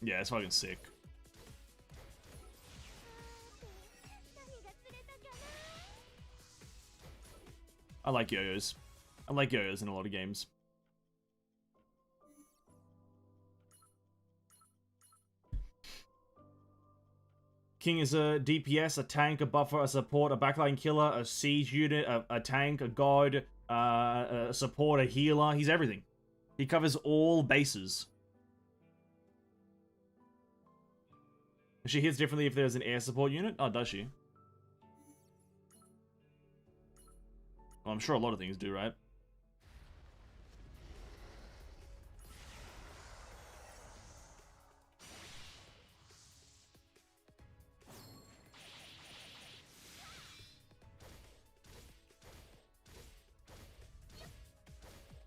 Yeah, it's fucking sick. I like yo-yos. I like yo-yos in a lot of games. King is a DPS, a tank, a buffer, a support, a backline killer, a siege unit, a tank, a god, a support, a healer. He's everything. He covers all bases. She hits differently if there's an air support unit? Oh, does she? Well, I'm sure a lot of things do, right?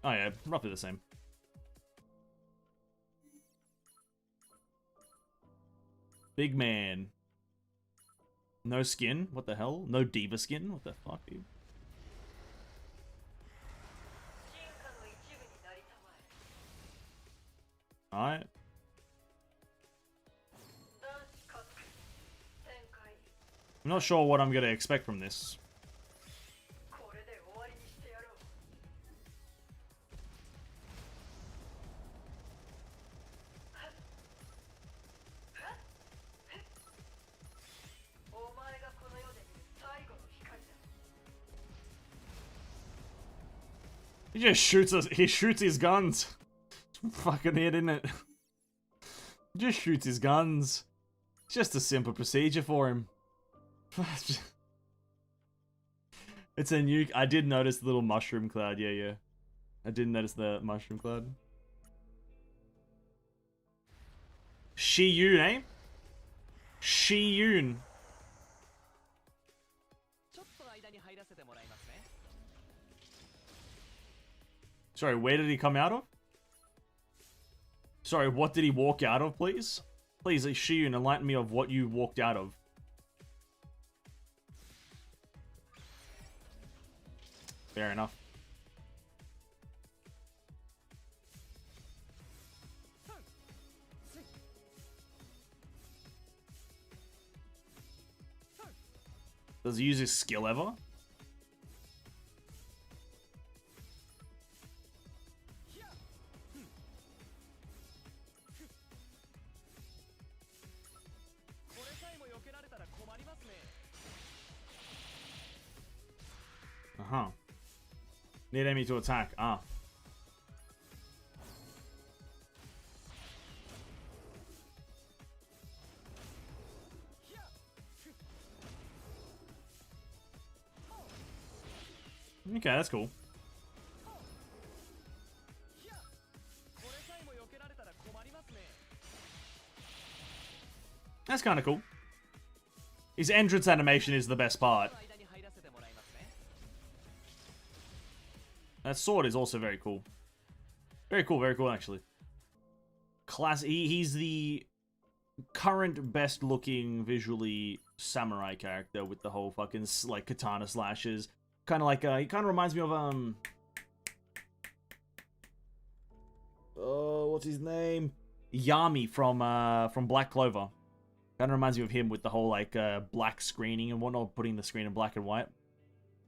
Oh yeah, roughly the same. Big man. No skin? What the hell? No diva skin? What the fuck, dude? Alright. I'm not sure what I'm gonna expect from this. He just shoots us. He shoots his guns. It's fucking it, isn't it? He just shoots his guns. It's just a simple procedure for him. It's a nuke. I did notice the little mushroom cloud. Yeah, yeah. I did notice the mushroom cloud. Shi-Yun, eh? Shi-Yun. Sorry, where did he come out of? Sorry, what did he walk out of, please? Please, Shiyun, enlighten me of what you walked out of. Fair enough. Does he use his skill ever? Uh-huh. Need enemy to attack. Ah. Okay, that's cool. That's kind of cool. His entrance animation is the best part. That sword is also very cool. Very cool, actually. He's the current best looking visually samurai character with the whole fucking like katana slashes. Kind of like he kind of reminds me of oh, what's his name? Yami from Black Clover. Kind of reminds me of him with the whole like black screening and whatnot, putting the screen in black and white.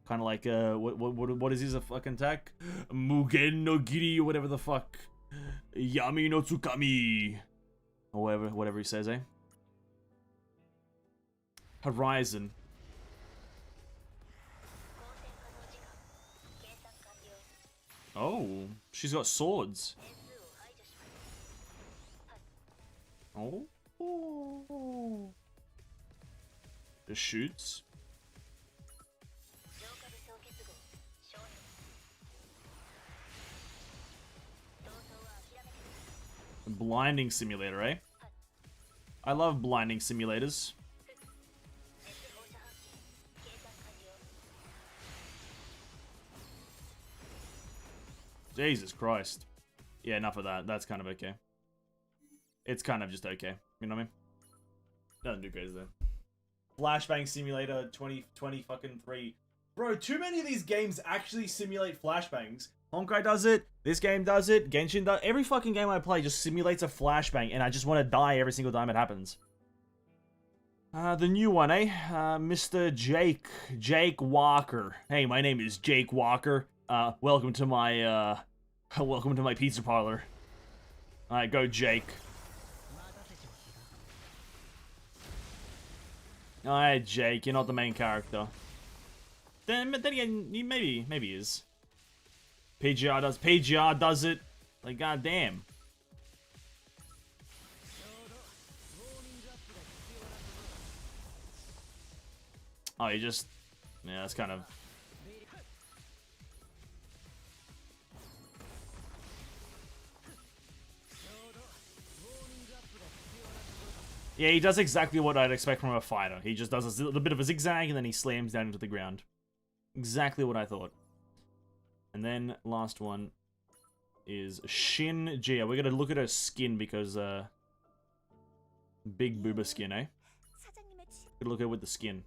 Kind of like what is his fucking attack? Mugen no Giri or whatever the fuck. Yami no Tsukami. Or whatever he says, eh? Horizon. Oh, she's got swords. Oh. Just shoots. Blinding simulator, eh? I love blinding simulators. Jesus Christ. Yeah, enough of that. That's kind of okay. It's kind of just okay. You know what I mean? Nothing too crazy there. Flashbang Simulator 2020 fucking 3. Bro, too many of these games actually simulate flashbangs. Honkai does it. This game does it. Genshin does. Every fucking game I play just simulates a flashbang, and I just want to die every single time it happens. The new one, eh? Mr. Jake Walker. Hey, my name is Jake Walker. Welcome to my pizza parlor. Alright, go Jake. Alright, Jake, you're not the main character. Then again, maybe he is. PGR does it. Like, goddamn. Oh, you just... Yeah, that's kind of... Yeah, he does exactly what I'd expect from a fighter. He just does a little bit of a zigzag and then he slams down into the ground. Exactly what I thought. And then, last one is Shin Jia. We're gonna look at her skin because, big booba skin, eh? Gonna look at her with the skin.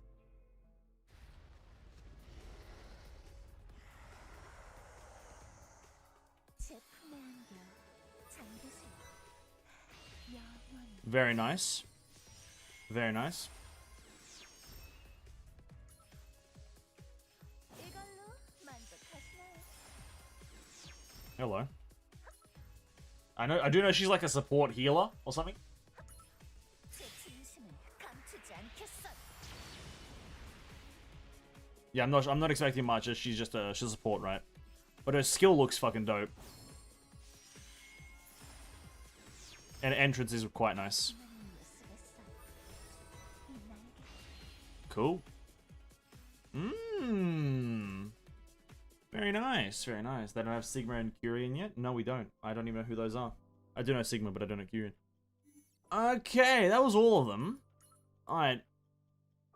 Very nice. Very nice. Hello. I do know she's like a support healer or something. Yeah, I'm not expecting much. She's just a support, right? But her skill looks fucking dope. And entrance is quite nice. Cool. Very nice, very nice. They don't have Sigma and Kyrian yet? No, we don't. I don't even know who those are. I do know Sigma, but I don't know Kyrian. Okay, that was all of them. Alright.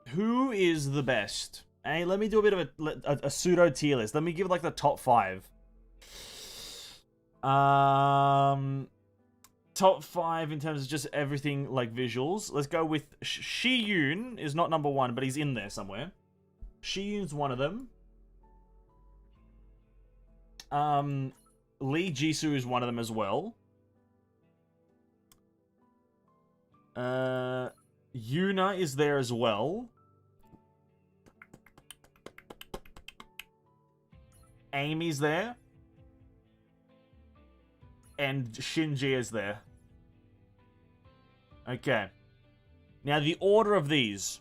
Who is the best Hey, let me do a bit of a pseudo tier list. Let me give like the top 5. Top 5 in terms of just everything like visuals. Let's go with Shi-Yun is not number 1, but he's in there somewhere. Shi-Yun's one of them. Lee Jisoo is one of them as well. Yuna is there as well. Amy's there. And Shinji is there. Okay. Now the order of these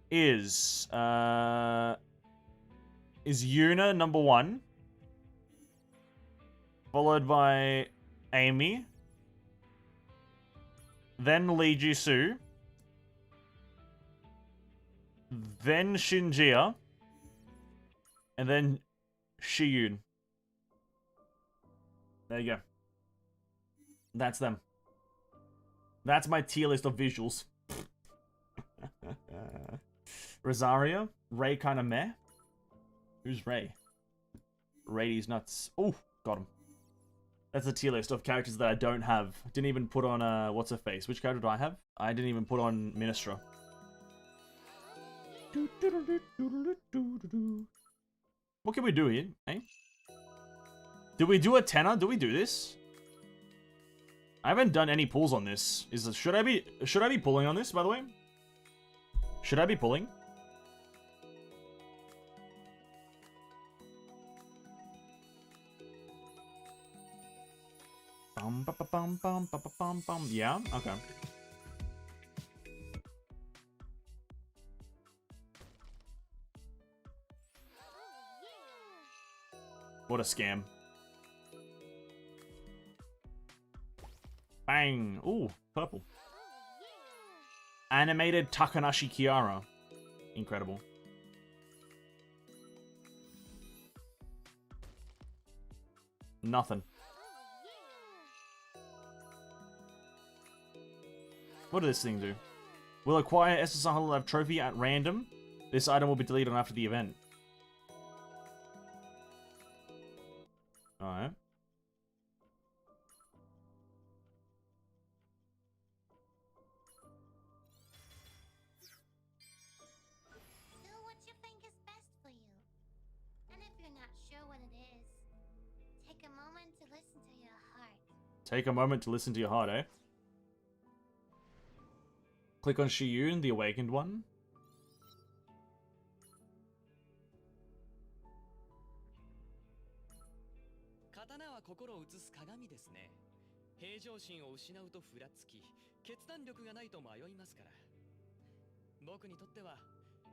is Yuna number 1, followed by Amy, then Lee Jisoo, then Shinji, and then Shi-Yun. There you go. That's them. That's my tier list of visuals. Rosario. Ray kind of meh. Who's Ray? Rady's nuts. Oh, got him. That's a tier list of characters that I don't have. Didn't even put on, what's her face? Which character do I have? I didn't even put on Ministra. What can we do here, eh? Did we do a tenner? Do we do this? I haven't done any pulls on this. Should I be pulling on this, by the way? Should I be pulling? Yeah? Okay. What a scam. Bang. Ooh, purple. Animated Takanashi Kiara. Incredible. Nothing. What does this thing do? Will acquire SSR Hololive trophy at random. This item will be deleted after the event. Alright. Do what you think is best for you. And if you're not sure what it is, take a moment to listen to your heart. Take a moment to listen to your heart, eh? Click on Shi-Yun, the awakened one. Katana は心を映す鏡ですね。平常心を失うとふらつき、決断力がないと迷いますから。僕にとっては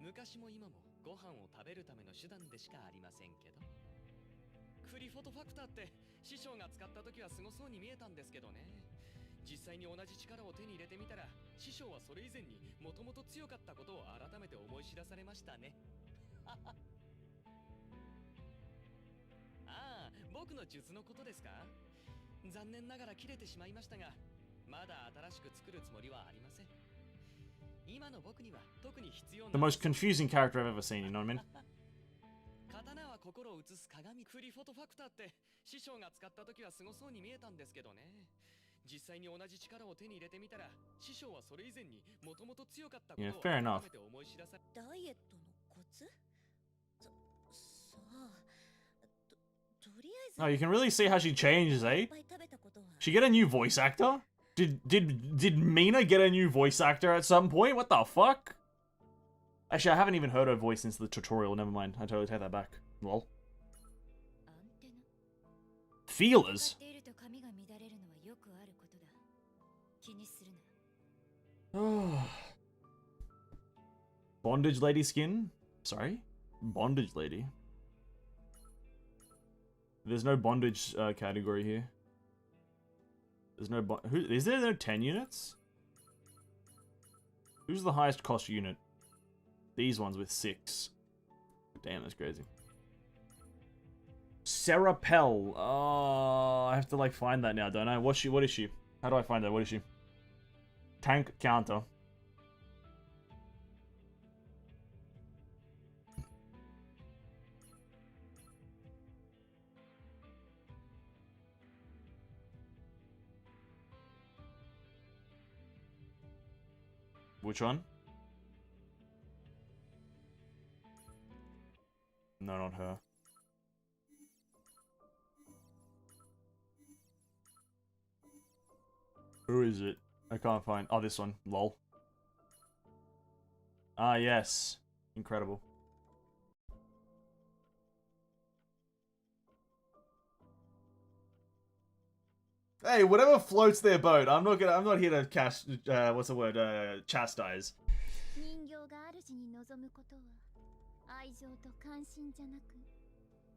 昔も今もご飯を食べるための手段でしかありませんけど。クリフォトファクターって師匠が使った時はすごそうに見えたんですけどね。実際に同じ力を手に入れてみたら、師匠はそれ以前にもともと強かったことを改めて思い知らされましたね。ああ、僕の術のことですか？残念ながら切れてしまいましたが、まだ新しく作るつもりはありません。今の僕には特に必要な The most confusing character I've ever seen, you know what I mean? 刀は心を映す鏡。クリフォトファクターって師匠が使った時はすごそうに見えたんですけどね。実際に同じ力を手に入れてみたら、師匠はそれ以前にもともと強かったことを fair enough. 改めて思い知らされ。ダイエットのコツ？さあ、とりあえず。 Oh, you can really see how she changes, eh? She get a new voice actor? Did Mina get a new voice actor at some point? What the fuck? Actually, I haven't even heard her voice since the tutorial. Never mind. I totally take that back. Lol. Feelers? Bondage lady skin? Sorry? Bondage lady. There's no bondage category here. There's no is there no 10 units? Who's the highest cost unit? These ones with 6. Damn, that's crazy. Sarah Pell. Oh, I have to like find that now, don't I? What is she? How do I find her? What is she? Tank counter. Which one? No, not her. Who is it? I can't find. Oh, this one. Lol. Ah, yes. Incredible. Hey, whatever floats their boat. I'm not here to cast. What's the word? Chastise. 人形が主に望むことは愛情と関心じゃなく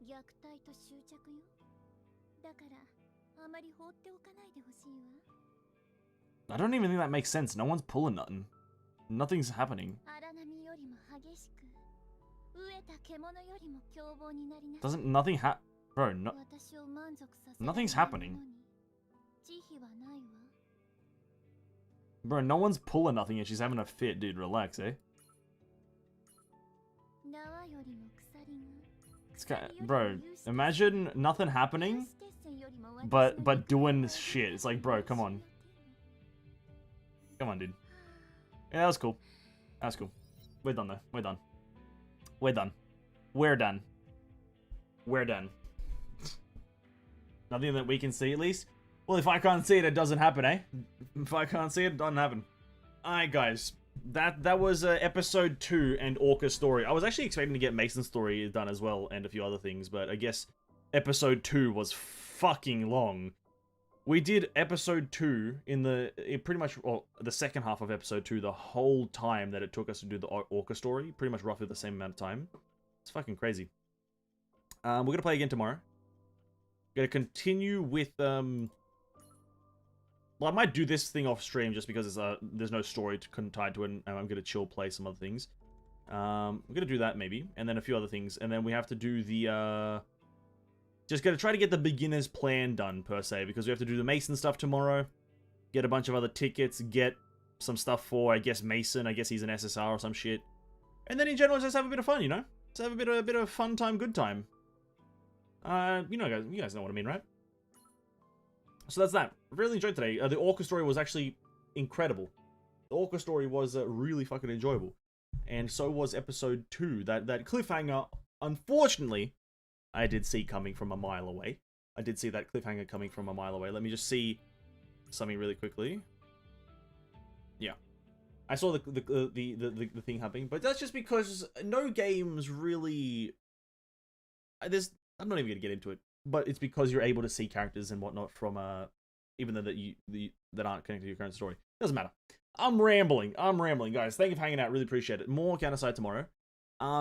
虐待と執着よ。だからあまり放っておかないでほしいわ。 I don't even think that makes sense. No one's pulling nothing. Nothing's happening. 荒波よりも激しく飢えた獣よりも凶暴になりな。 Doesn't nothing bro? No, 私を満足させ nothing's happening. 慈悲はないわ。 Bro, no one's pulling nothing and she's having a fit, dude. Relax, eh? 縄よりも鎖が It's bro, imagine nothing happening, but doing this shit. It's like, bro, come on. Come on, dude. Yeah, that was cool. That's cool. We're done, though. We're done. We're done. We're done. We're done. Nothing that we can see, at least. Well, if I can't see it, it doesn't happen, eh? If I can't see it, it doesn't happen. Alright, guys. That was episode 2 and Orca's story. I was actually expecting to get Mason's story done as well, and a few other things, but I guess episode 2 was fucking long. We did episode 2 in pretty much, well, the second half of episode 2, the whole time that it took us to do the Orca story. Pretty much roughly the same amount of time. It's fucking crazy. We're gonna play again tomorrow. Gonna continue with, well, I might do this thing off stream just because there's no story tied to it, and I'm gonna chill play some other things. I'm gonna do that maybe, and then a few other things, and then we have to do the, just gonna try to get the beginner's plan done, per se, because we have to do the Mason stuff tomorrow, get a bunch of other tickets, get some stuff for, I guess, Mason. I guess he's an SSR or some shit. And then in general, just have a bit of fun, you know? Just have a bit of fun time, good time. You guys know what I mean, right? So that's that. Really enjoyed today. The Orca story was actually incredible. The Orca story was really fucking enjoyable. And so was episode 2. That cliffhanger, unfortunately, I did see coming from a mile away. I did see that cliffhanger coming from a mile away. Let me just see something really quickly. Yeah. I saw the thing happening, but that's just because no games really... I'm not even going to get into it, but it's because you're able to see characters and whatnot from, even though that aren't connected to your current story. Doesn't matter. I'm rambling, guys. Thank you for hanging out. Really appreciate it. More Counterside tomorrow.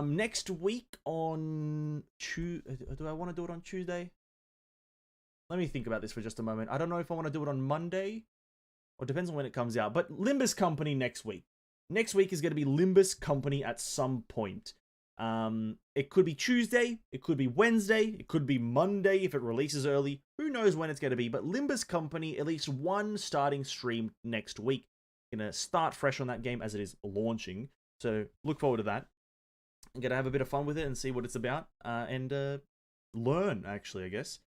Next week on Tuesday. Do I want to do it on Tuesday? Let me think about this for just a moment. I don't know if I want to do it on Monday, or it depends on when it comes out. But Limbus Company next week. Next week is going to be Limbus Company at some point. It could be Tuesday, it could be Wednesday, it could be Monday if it releases early. Who knows when it's going to be, but Limbus Company, at least one starting stream next week. Gonna start fresh on that game as it is launching. So look forward to that. I'm gonna have a bit of fun with it and see what it's about, and learn, actually, I guess.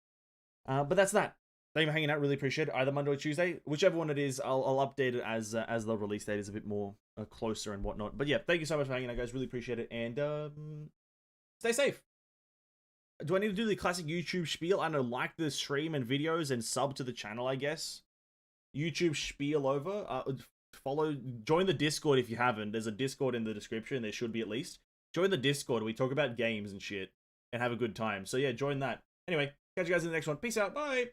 But that's that. Thank you for hanging out. Really appreciate it. Either Monday or Tuesday, whichever one it is, I'll update it as the release date is a bit more closer and whatnot. But yeah, thank you so much for hanging out, guys. Really appreciate it, and stay safe. Do I need to do the classic YouTube spiel? I don't know, like the stream and videos and sub to the channel, I guess. YouTube spiel over. Join the Discord if you haven't. There's a Discord in the description. There should be at least. Join the Discord. We talk about games and shit and have a good time. So yeah, join that. Anyway, catch you guys in the next one. Peace out. Bye.